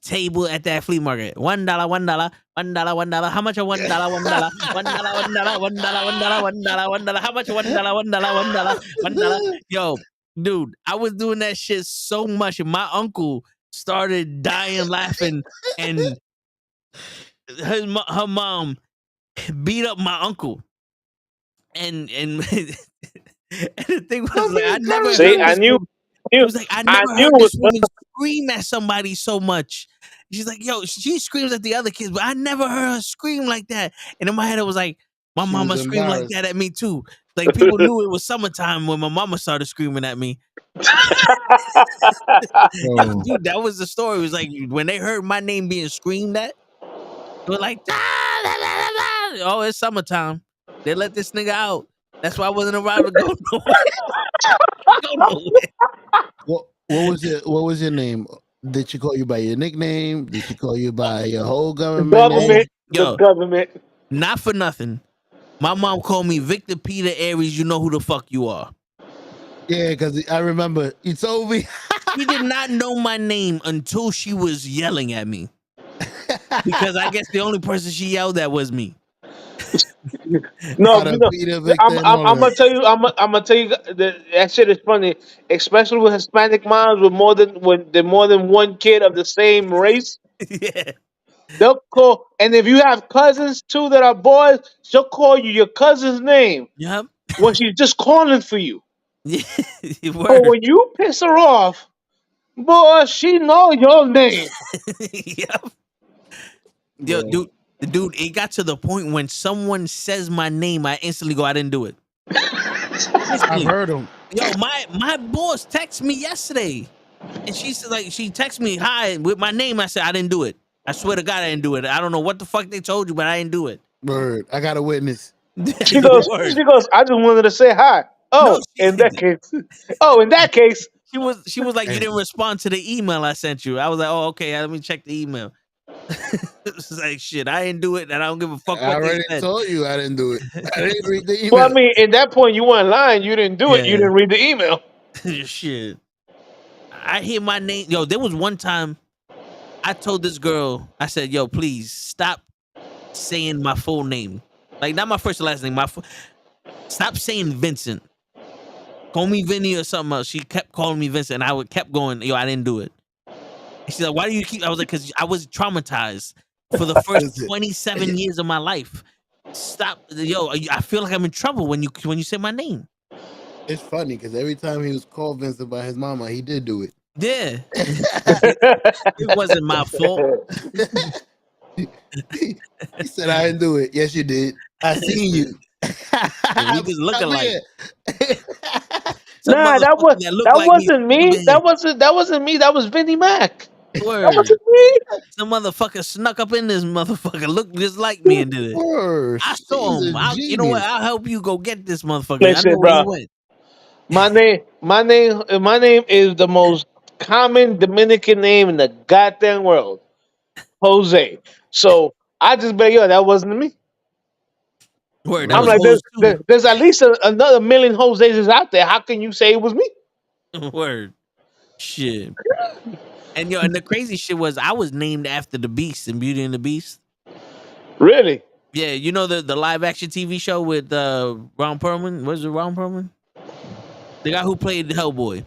E: table at that flea market. $1, $1, $1, $1. How much? $1, $1, $1, $1, $1, $1, $1, $1. How much? $1, $1, $1, $1. Yo, dude, I was doing that shit so much, and my uncle started dying laughing, and her mom beat up my uncle, and the thing was like I never heard this woman. It was like I never heard this woman scream at somebody so much. She's like, yo, she screams at the other kids, but I never heard her scream like that. And in my head, it was like, my mama screamed like that at me too. Like people knew it was summertime when my mama started screaming at me. Yo, dude, that was the story. It was like when they heard my name being screamed at, they were like, oh, it's summertime. They let this nigga out. That's why I wasn't allowed to go nowhere.
I: What was your name? Did she call you by your nickname? Did she call you by your whole government name?
E: Yo,
G: government.
E: Not for nothing. My mom called me Victor Peter Aries. You know who the fuck you are.
I: Yeah, because I remember you told me.
E: She did not know my name until she was yelling at me. Because I guess the only person she yelled at was me.
G: No, I'm gonna tell you. I'm gonna tell you that shit is funny, especially with Hispanic moms with more than one kid of the same race.
E: Yeah,
G: they'll call, and if you have cousins too that are boys, she'll call you your cousin's name.
E: Yep.
G: When she's just calling for you.
E: Yeah.
G: But when you piss her off, boy, she know your name.
E: Yep. Yo, dude, it got to the point when someone says my name, I instantly go, I didn't do it.
I: I've heard them.
E: Yo, my boss texted me yesterday, and she said she texted me hi with my name. I said I didn't do it. I swear to God I didn't do it. I don't know what the fuck they told you, but I didn't do it.
I: Word, I got a witness.
G: She goes, I just wanted to say hi. Oh, in that case.
E: She was like, you didn't respond to the email I sent you. I was like, oh, okay, let me check the email. It's like shit, I didn't do it, and I don't give a fuck what
I: I already
E: they said.
I: told you I didn't do it. I didn't read the email.
G: Well, I mean, at that point, you weren't lying. You didn't do it. You didn't read the email.
E: Shit. I hear my name. Yo, there was one time I told this girl, I said, yo, please stop saying my full name. Like, not my first and last name. Stop saying Vincent. Call me Vinny or something else. She kept calling me Vincent, and I kept going, yo, I didn't do it. And she's like, why do you keep? I was like, because I was traumatized for the first 27 years of my life. Stop, yo. I feel like I'm in trouble when you say my name.
I: It's funny because every time he was called Vincent by his mama, he did do it.
E: Yeah. It wasn't my fault.
I: He said, I didn't do it. Yes, you did. I seen you.
E: We just look alike.
G: Nah, that wasn't me. That wasn't me. That was Vinnie Mac.
E: Word.
G: That wasn't me.
E: Some motherfucker snuck up in this motherfucker, looked just like me and did it.
I: Word.
E: I saw him. You know what? I'll help you go get this motherfucker.
G: Listen,
E: I know where he
G: bro.
E: went.
G: My name is the most common Dominican name in the goddamn world, Jose. So I just bet that wasn't me.
E: Word.
G: I'm like, there's at least another million Jose's out there. How can you say it was me?
E: Word. Shit. And and the crazy shit was I was named after the Beast in Beauty and the Beast.
G: Really?
E: Yeah, you know the live action TV show with Ron Perlman? Was it Ron Perlman? The guy who played Hellboy.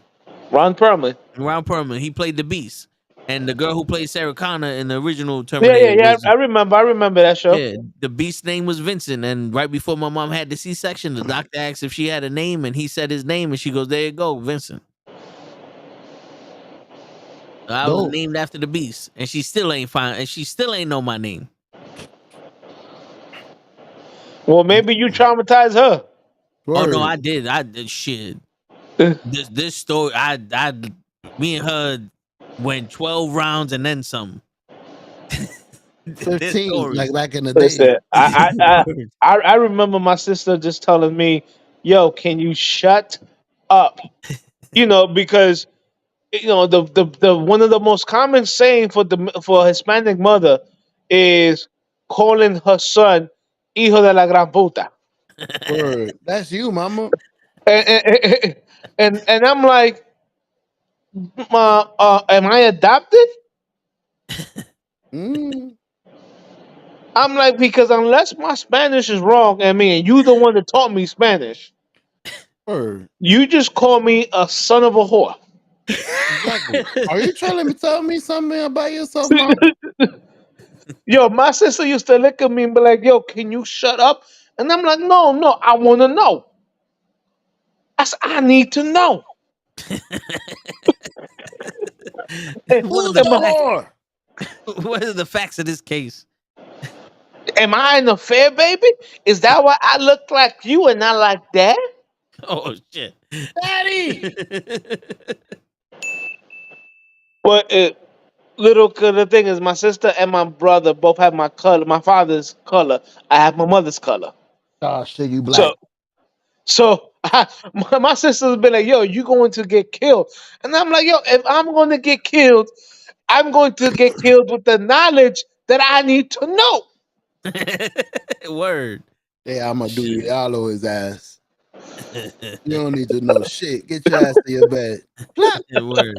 G: Ron Perlman.
E: Ron Perlman. He played the Beast. And the girl who played Sarah Connor in the original Terminator.
G: Yeah. I remember that show.
E: Yeah, the beast's name was Vincent. And right before my mom had the C-section, the doctor asked if she had a name, and he said his name, and she goes, "There you go, Vincent." So I was named after the beast, and she still ain't fine, and she still ain't know my name.
G: Well, maybe you traumatized her.
E: Oh no, I did. I did shit. this story, me and her went 12 rounds and then some.
I: 15, like back in the day.
G: Listen, I remember my sister just telling me, "Yo, can you shut up?" Because the one of the most common saying for a Hispanic mother is calling her son "hijo de la gran puta."
I: Word. That's you, mama.
G: And I'm like, am I adopted? I'm like, because unless my Spanish is wrong, and you the one that taught me Spanish, you just call me a son of a whore.
I: Exactly. Are you trying to tell me something about yourself, mom?
G: Yo, my sister used to look at me and be like, "Yo, can you shut up?" And I'm like, no, I want to know. I need to know.
E: What are the facts of this case?
G: Am I an affair, baby? Is that why I look like you and not like that?
E: Oh shit,
I: Daddy!
G: But the thing is, my sister and my brother both have my color, my father's color. I have my mother's color.
I: Oh shit, you black.
G: So my sister's been like, "Yo, you going to get killed?" And I'm like, "Yo, if I'm going to get killed, I'm going to get killed with the knowledge that I need to know."
E: Word.
I: Yeah, I'm gonna do Yalo his ass. You don't need to know shit. Get your ass to your bed.
E: Word.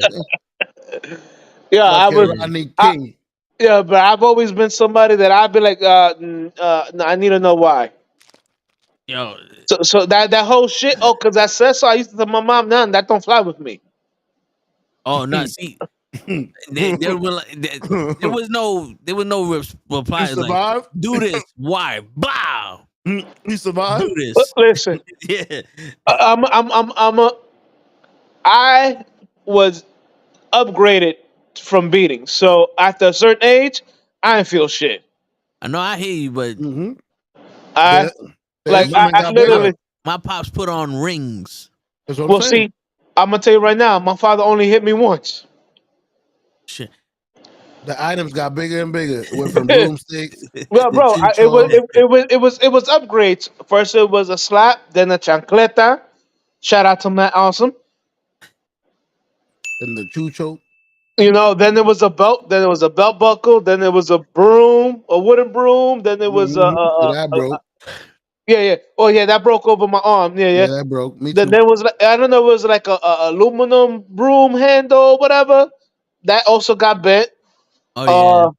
G: Yeah, I was.
I: Rodney King.
G: Yeah, but I've always been somebody that I'd be like, no, I need to know why.
E: Yo.
G: So that whole shit. Oh, because I said so. I used to tell my mom, "None that don't fly with me."
E: Oh no, see, there was no reply. Like, do this. Why? Bow.
I: You survived.
E: Do this.
G: Listen,
E: Yeah.
G: I was upgraded from beating. So after a certain age, I didn't feel shit.
E: I know I hear you, but
G: I literally.
E: My pops put on rings.
G: Well, see, I'm gonna tell you right now. My father only hit me once.
E: Shit.
I: The items got bigger and bigger. It went from broomsticks.
G: Well, bro, it was upgrades. First, it was a slap, then a chancleta. Shout out to Matt Awesome.
I: Then the chucho.
G: Then there was a belt. Then it was a belt buckle. Then there was a broom, a wooden broom. Then there was
I: that broke.
G: Yeah. Oh yeah, that broke over my arm. Yeah.
I: Yeah, that broke. Me too.
G: Then there was I don't know, it was like a aluminum broom handle, whatever. That also got bent.
E: Oh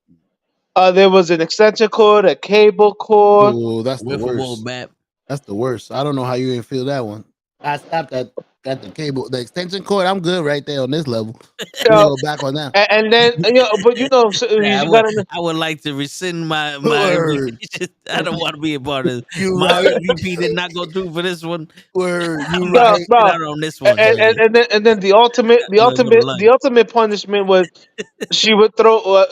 G: yeah. There was an extension cord, a cable cord.
I: Oh, that's the worst. That's the worst. I don't know how you didn't feel that one. I stopped at the cable, the extension cord. I'm good right there on this level. Go back on that.
G: And then but so
E: I would like to rescind my MVP. I don't want to be a part of this. My MVP did not go through for this one.
I: Word,
E: I'm not out on this one.
G: And then the ultimate punishment was she would throw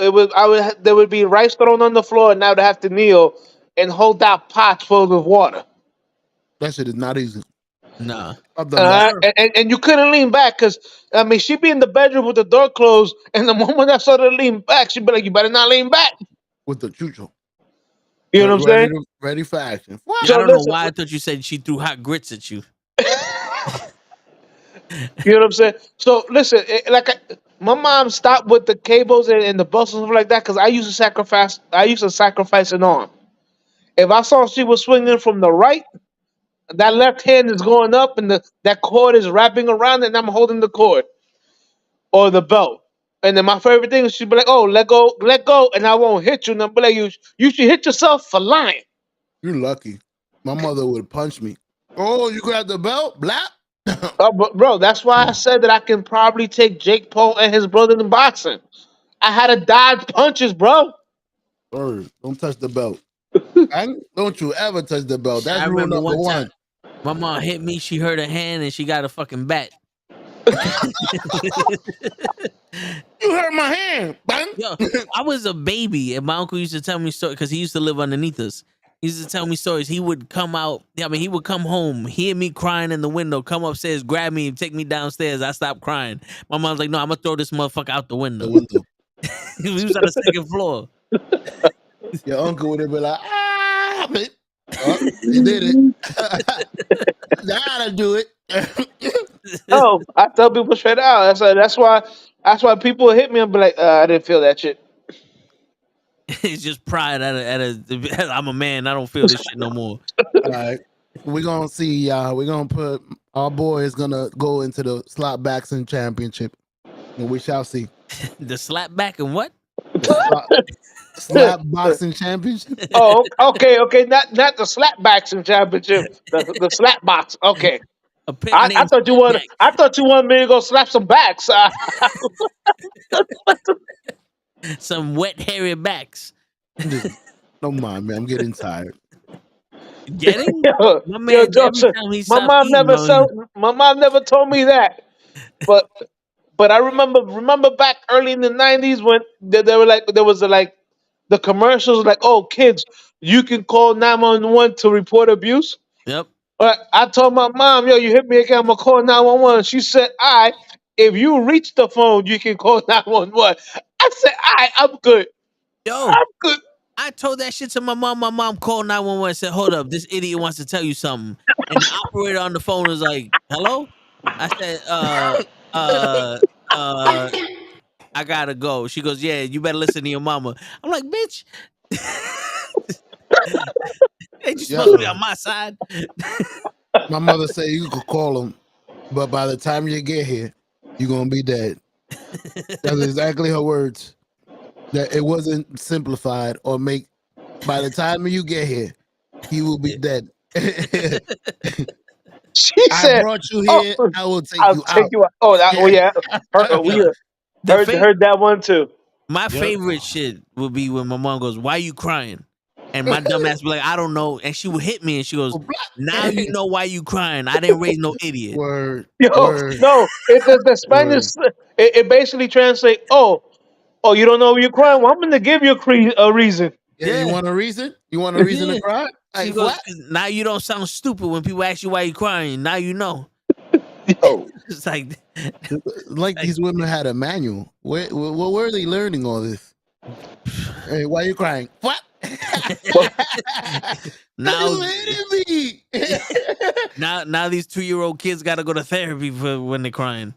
G: there would be rice thrown on the floor, and I would have to kneel and hold that pot full of water.
I: That shit is not easy.
E: Nah.
G: And you couldn't lean back because she'd be in the bedroom with the door closed, and the moment I started to lean back, she'd be like, "You better not lean back."
I: With the chucho.
G: You know what I'm saying?
I: Ready for action.
E: Yeah, I don't know why I thought you said she threw hot grits at you.
G: You know what I'm saying? So listen, my mom stopped with the cables and the belts and stuff like that because I used to sacrifice an arm. If I saw she was swinging from the right, that left hand is going up and that cord is wrapping around and I'm holding the cord or the belt. And then my favorite thing is she'd be like, "Oh, let go, and I won't hit you." And I'm like, "You should hit yourself for lying."
I: You're lucky. My mother would punch me. Oh, you grabbed the belt? Blap.
G: Bro, that's why I said that I can probably take Jake Paul and his brother in boxing. I had to dodge punches, bro.
I: Word. Don't touch the belt. Don't you ever touch the belt. That's
E: I
I: rule
E: remember
I: number
E: one time
I: one.
E: my mom hit me. She hurt her hand and she got a fucking bat.
I: You hurt my hand. Bang.
E: Yo, I was a baby, and my uncle used to tell me stories because he used to live underneath us. He used to tell me stories. He would come out. I mean, he would come home, hear me crying in the window, come upstairs, grab me, and take me downstairs. I stopped crying. My mom's like, "No, I'm gonna throw this motherfucker out the window." He was on the second floor.
I: Your uncle would have been like, "Ah, you did it. Gotta do it."
G: Oh, I tell people straight out. That's why people hit me and be like, I didn't feel that shit.
E: It's just pride I'm a man. I don't feel this shit no more.
I: All right. We're gonna see, y'all. We're gonna put our boy is gonna go into the slap boxing championship. And we shall see.
E: The slap back and what?
I: Slap boxing championship.
G: Oh, okay. Not the slap boxing championship. The slap box. Okay. I thought you wanted me to go slap some backs.
E: Some wet hairy backs.
I: Don't mind me. I'm getting tired.
E: Getting? My man,
G: Yo,
E: every
G: Joseph,
E: time he
G: my mom never told me that. But I remember back early in the 90s when they were like, there was the commercials like, oh, kids, you can call 911 to report abuse.
E: Yep.
G: But I told my mom, yo, you hit me again, I'm gonna call 911. She said, if you reach the phone, you can call 911. I said, I'm good.
E: Yo,
G: I'm good.
E: I told that shit to my mom. My mom called 911 and said, hold up, this idiot wants to tell you something. And the operator on the phone was like, hello? I said, I gotta go. She goes, yeah, you better listen to your mama. I'm like, bitch. Ain't you supposed to be on my side?
I: My mother said you could call him, but by the time you get here, you're gonna be dead. That's exactly her words. That it wasn't simplified or make. By the time you get here, he will be dead.
G: She
I: I
G: said,
I: brought you here. I will take
G: I'll
I: you
G: take
I: out.
G: you out. Oh, yeah. Heard that one too.
E: My favorite shit would be when my mom goes, why are you crying? And my dumb ass be like, I don't know. And she would hit me and she goes, now you know why you crying. I didn't raise no idiot.
I: Word.
G: No, the Spanish, it basically translates, oh, you don't know why you're crying? Well, I'm going to give you a reason.
I: Yeah, you want a reason? You want a reason to cry?
E: She goes, now you don't sound stupid when people ask you why you crying. Now you know.
I: Yo.
E: It's like
I: these women had a manual. Where were they learning all this? Hey, why you crying? What?
E: now these 2-year-old kids got to go to therapy for when they're crying.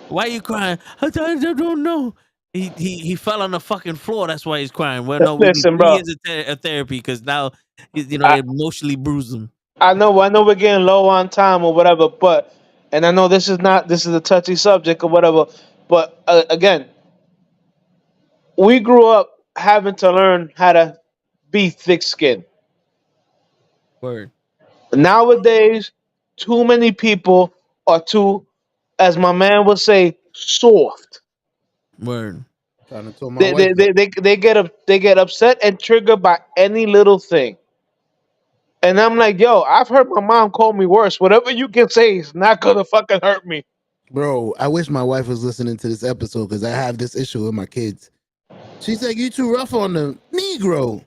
E: Why are you crying? I don't know. He fell on the fucking floor. That's why he's crying. Well, no, we need 3 years of therapy because now it emotionally bruised him.
G: I know we're getting low on time or whatever, and I know this is a touchy subject or whatever, but again, we grew up having to learn how to be thick-skinned.
E: Word.
G: Nowadays, too many people are too, as my man would say, soft.
E: Word.
G: They get upset and triggered by any little thing. And I'm like, yo, I've heard my mom call me worse. Whatever you can say is not gonna fucking hurt me.
I: Bro, I wish my wife was listening to this episode because I have this issue with my kids. She's like, you too rough on the Negro.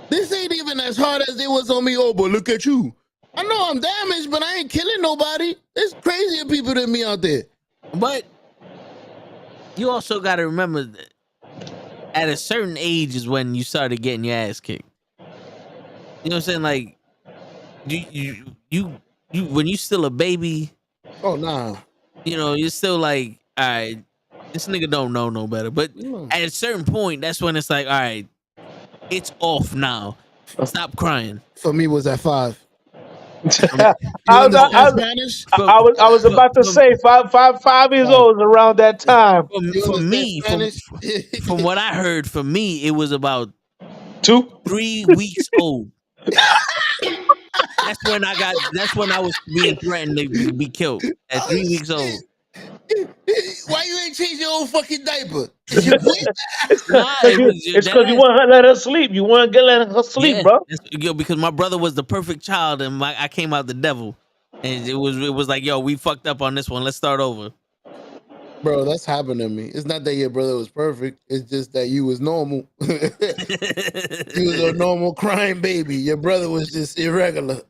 I: This ain't even as hard as it was on me. Oh, but look at you. I know I'm damaged, but I ain't killing nobody. There's crazier people than me out there.
E: But you also got to remember that at a certain age is when you started getting your ass kicked. You know what I'm saying? Like, you when you still a baby.
I: Oh, nah.
E: You know, you're still like, all right, this nigga don't know no better. But at a certain point, that's when it's like, all right, it's off now. Stop crying.
I: For me, was at 5.
G: I was about to say 5 years old is around that time.
E: For me, from what I heard, for me, it was about 3 weeks old. That's when I was being threatened to be killed at 3 weeks old.
I: Why you ain't change your own fucking diaper? Is you quit?
G: It's
E: Nah,
G: because
E: it was your
G: you
E: dad.
G: want to let her sleep. You want to let her sleep,
E: Yeah,
G: bro.
E: because my brother was the perfect child, and I came out the devil, and it was like, yo, we fucked up on this one. Let's start over.
I: Bro, that's happened to me. It's not that your brother was perfect. It's just that you was normal. You was a normal crying baby. Your brother was just irregular.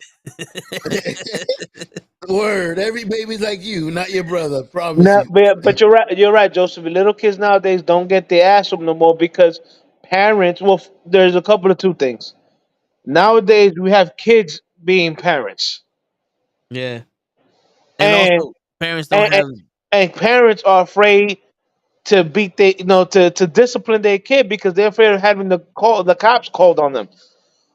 I: Word. Every baby's like you, not your brother. Promise
G: No,
I: you.
G: but you're right. You're right, Joseph. Little kids nowadays don't get their ass whooped no more because parents. Well, there's a couple of two things. Nowadays, we have kids being parents,
E: Yeah, and
G: and
E: also parents don't
G: and, and,
E: have.
G: and parents are afraid to beat they, to discipline their kid because they're afraid of having the cops called on them.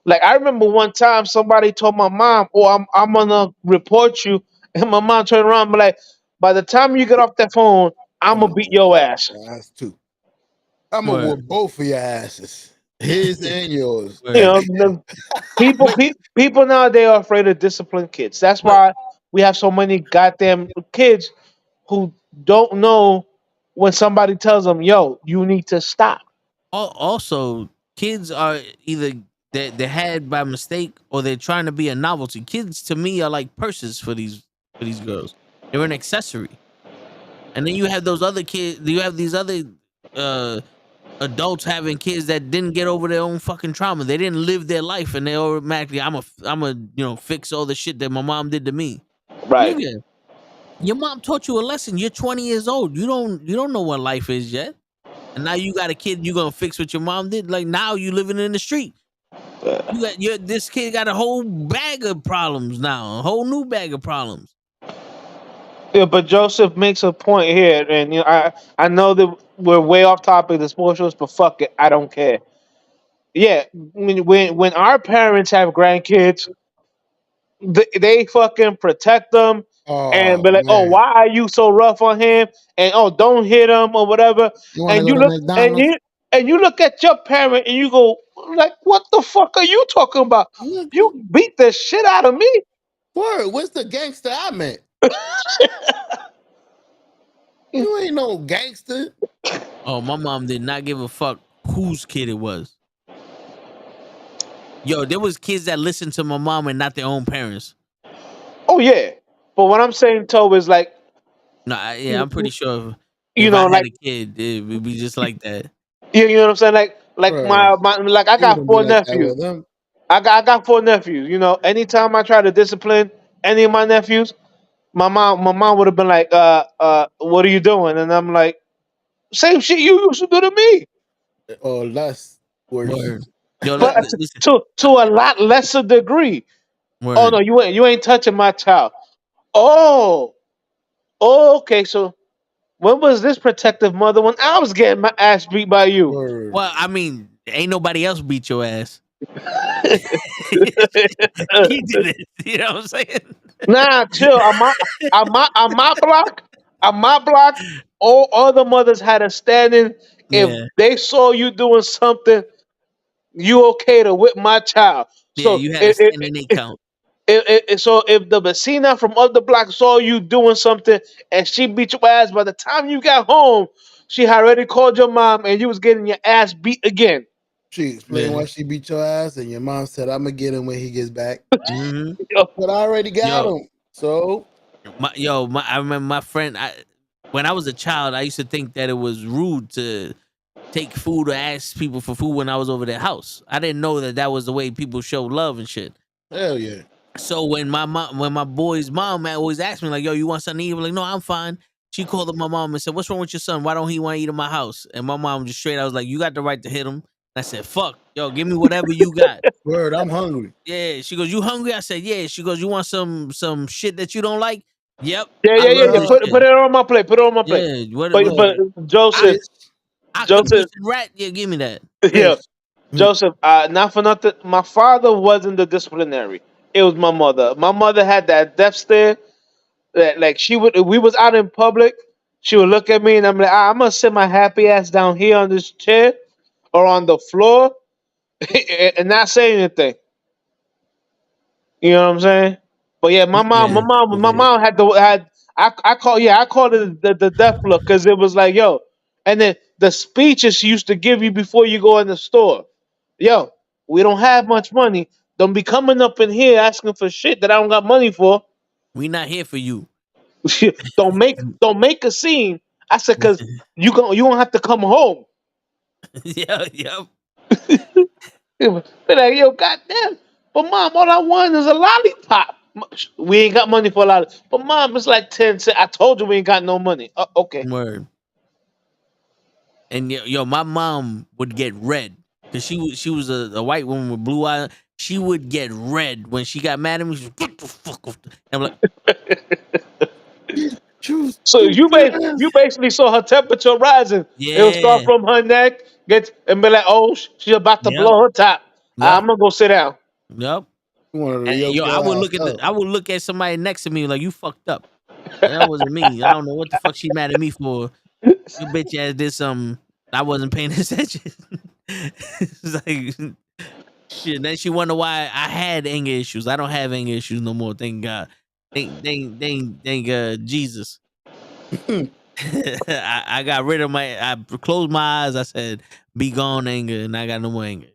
G: Like I remember one time somebody told my mom, "Oh, I'm gonna report you," and my mom turned around and be like, "By the time you get off that phone, I'm
I: I'm
G: gonna
I: gonna
G: beat
I: whoop
G: your ass."
I: your ass too. I'm gonna
E: Word,
I: whoop both of your asses. His and yours.
G: You
E: word.
G: know, the people nowadays are afraid to discipline kids. That's
E: But
G: why we have so many goddamn kids who don't know when somebody tells them, "Yo, you need to stop."
E: also, kids are either they're had by mistake or they're trying to be a novelty. Kids to me are like purses for these girls. They're an accessory. And then you have those other kids. You have these other uh, adults having kids that didn't get over their own fucking trauma. They didn't live their life, and they automatically, I'm a fix all the shit that my mom did to me.
G: Right.
E: Nigga, your mom taught you a lesson. You're 20 years old. You don't know what life is yet, and now you got a kid. You gonna fix what your mom did? Like now you living in the street. This kid got a whole bag of problems now. A whole new bag of problems.
G: Yeah, but Joseph makes a point here, and I know that we're way off topic of the sports shows, but fuck it, I don't care. Yeah, when our parents have grandkids, they fucking protect them and
I: Oh
G: be like, "Oh,
I: man.
G: why are you so rough on him?" And oh, don't hit him or whatever.
I: You wanna
G: And
I: go
G: you
I: to
G: look and
I: McDonald's?
G: you look at your parent and you go like, "What the fuck are you talking about?
I: Look,
G: You beat the shit out of me."
I: word, what's the gangster I met? You ain't no gangster.
E: Oh, my mom did not give a fuck whose kid it was. Yo, there was kids that listened to my mom and not their own parents.
G: Oh yeah, but what I'm saying, Toe, is like,
E: No, yeah, I'm pretty sure
G: you
E: if I
G: know,
E: had
G: like
E: a kid, it would be just like that.
G: you know what I'm saying, like
I: Word.
G: like I
I: It
G: got
I: wouldn't be
G: four
I: like that
G: nephews.
I: with them.
G: I got four nephews. You know, anytime I try to discipline any of my nephews, my mom would have been like, what are you doing? And I'm like, same shit you used to do to me,
I: Or less worse.
E: Word. Yo,
G: but
E: listen.
G: to a lot lesser degree. Oh no,
E: Word.
G: you ain't touching my child. Oh, okay. So when was this protective mother when I was getting my ass beat by you?
I: Word.
E: Well, I mean, ain't nobody else beat your ass. He did it. You know what I'm saying?
G: Nah, chill. On my block. On my block, all other mothers had a standing. If
E: Yeah.
G: they saw you doing something, you okay to whip my child.
E: Yeah,
G: So
E: you had a standing eight count.
G: if the vecina from other block saw you doing something and she beat your ass, by the time you got home, she had already called your mom and you was getting your ass beat again.
I: She explained
E: Yeah.
I: why she beat your ass, and your mom said, "I'm gonna get him when he gets back."
E: hmm
I: But I already got
E: Yo,
I: him. So
E: I remember my friend. When I was a child, I used to think that it was rude to take food or ask people for food when I was over their house. I didn't know that was the way people show love and shit.
I: hell yeah.
E: So when my boy's mom always asked me like, "Yo, you want something to eat?" I'm like, "No, I'm fine." She called up my mom and said, "What's wrong with your son? Why don't he want to eat in my house?" And my mom just straight, I was like, "You got the right to hit him." I said, "Fuck, yo, give me whatever you got."
I: Word, I'm hungry.
E: Yeah. She goes, "You hungry?" I said, "Yeah." She goes, "You want some shit that you don't like?" Yep.
G: Yeah,
E: I
G: yeah, yeah,
E: love
G: yeah.
E: this
I: Uh,
G: Put
E: shit.
G: it on my plate. Put it on my plate.
E: Yeah. What?
G: But Joseph,
I: fish,
G: Joseph,
E: Octopus and rat? Yeah, give me that.
G: yeah,
I: fish.
G: Joseph. Not for nothing. My father wasn't the disciplinary. It was my mother. My mother had that death stare that like she would. If we was out in public, she would look at me and I'm like, I'm gonna sit my happy ass down here on this chair or on the floor and not say anything. You know what I'm saying? But yeah, my mom, my
E: Yeah.
G: mom,
I: Over
G: my
I: there.
G: mom had. I called it the death look because it was like, yo, and then the speeches she used to give you before you go in the store. Yo, we don't have much money. Don't be coming up in here asking for shit that I don't got money for.
E: We not here for you.
G: don't make a scene. I said, cause you gonna have to come home.
E: Yeah.
G: Be like, yo, goddamn. But mom, all I want is a lollipop. We ain't got money for a lollipop. But mom, it's like 10 cents. I told you we ain't got no money. Okay.
E: Word. And yo, my mom would get red because she was a white woman with blue eyes. She would get red when she got mad at me. She was, get the fuck off. I'm like,
G: So you basically saw her temperature rising. It'll start
E: yeah,
G: from her neck, and be like, oh, she's about to
E: yep,
G: blow her top.
E: yep,
G: I'm gonna go sit down.
E: yep.
I: You wanted to
E: And,
I: yoke
E: yo,
I: your ass up.
E: I would look at somebody next to me like, you fucked up. And that wasn't me. I don't know what the fuck she mad at me for. Your bitch ass did something. I wasn't paying attention. It's like shit. Then she wonder why I had anger issues. I don't have anger issues no more. Thank God. Thank Jesus. I got rid of I closed my eyes. I said, "Be gone, anger," and I got no more anger.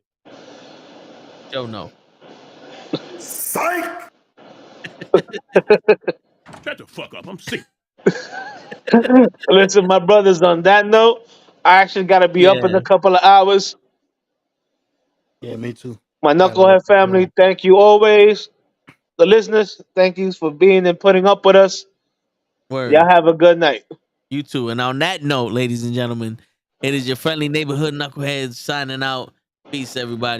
E: Joe, no.
A: Psych! Shut the fuck up. I'm sick.
G: Listen, my brothers, on that note, I actually gotta be up in
E: Yeah,
G: a couple of hours.
I: Yeah, me too.
G: My
I: Got a lot
G: Knucklehead
I: to do.
G: family, thank you always. The listeners, thank you for being and putting up with us. Y'all
E: word.
G: have a good night.
E: You too. And on that note, ladies and gentlemen, it is your friendly neighborhood knuckleheads signing out. Peace, everybody.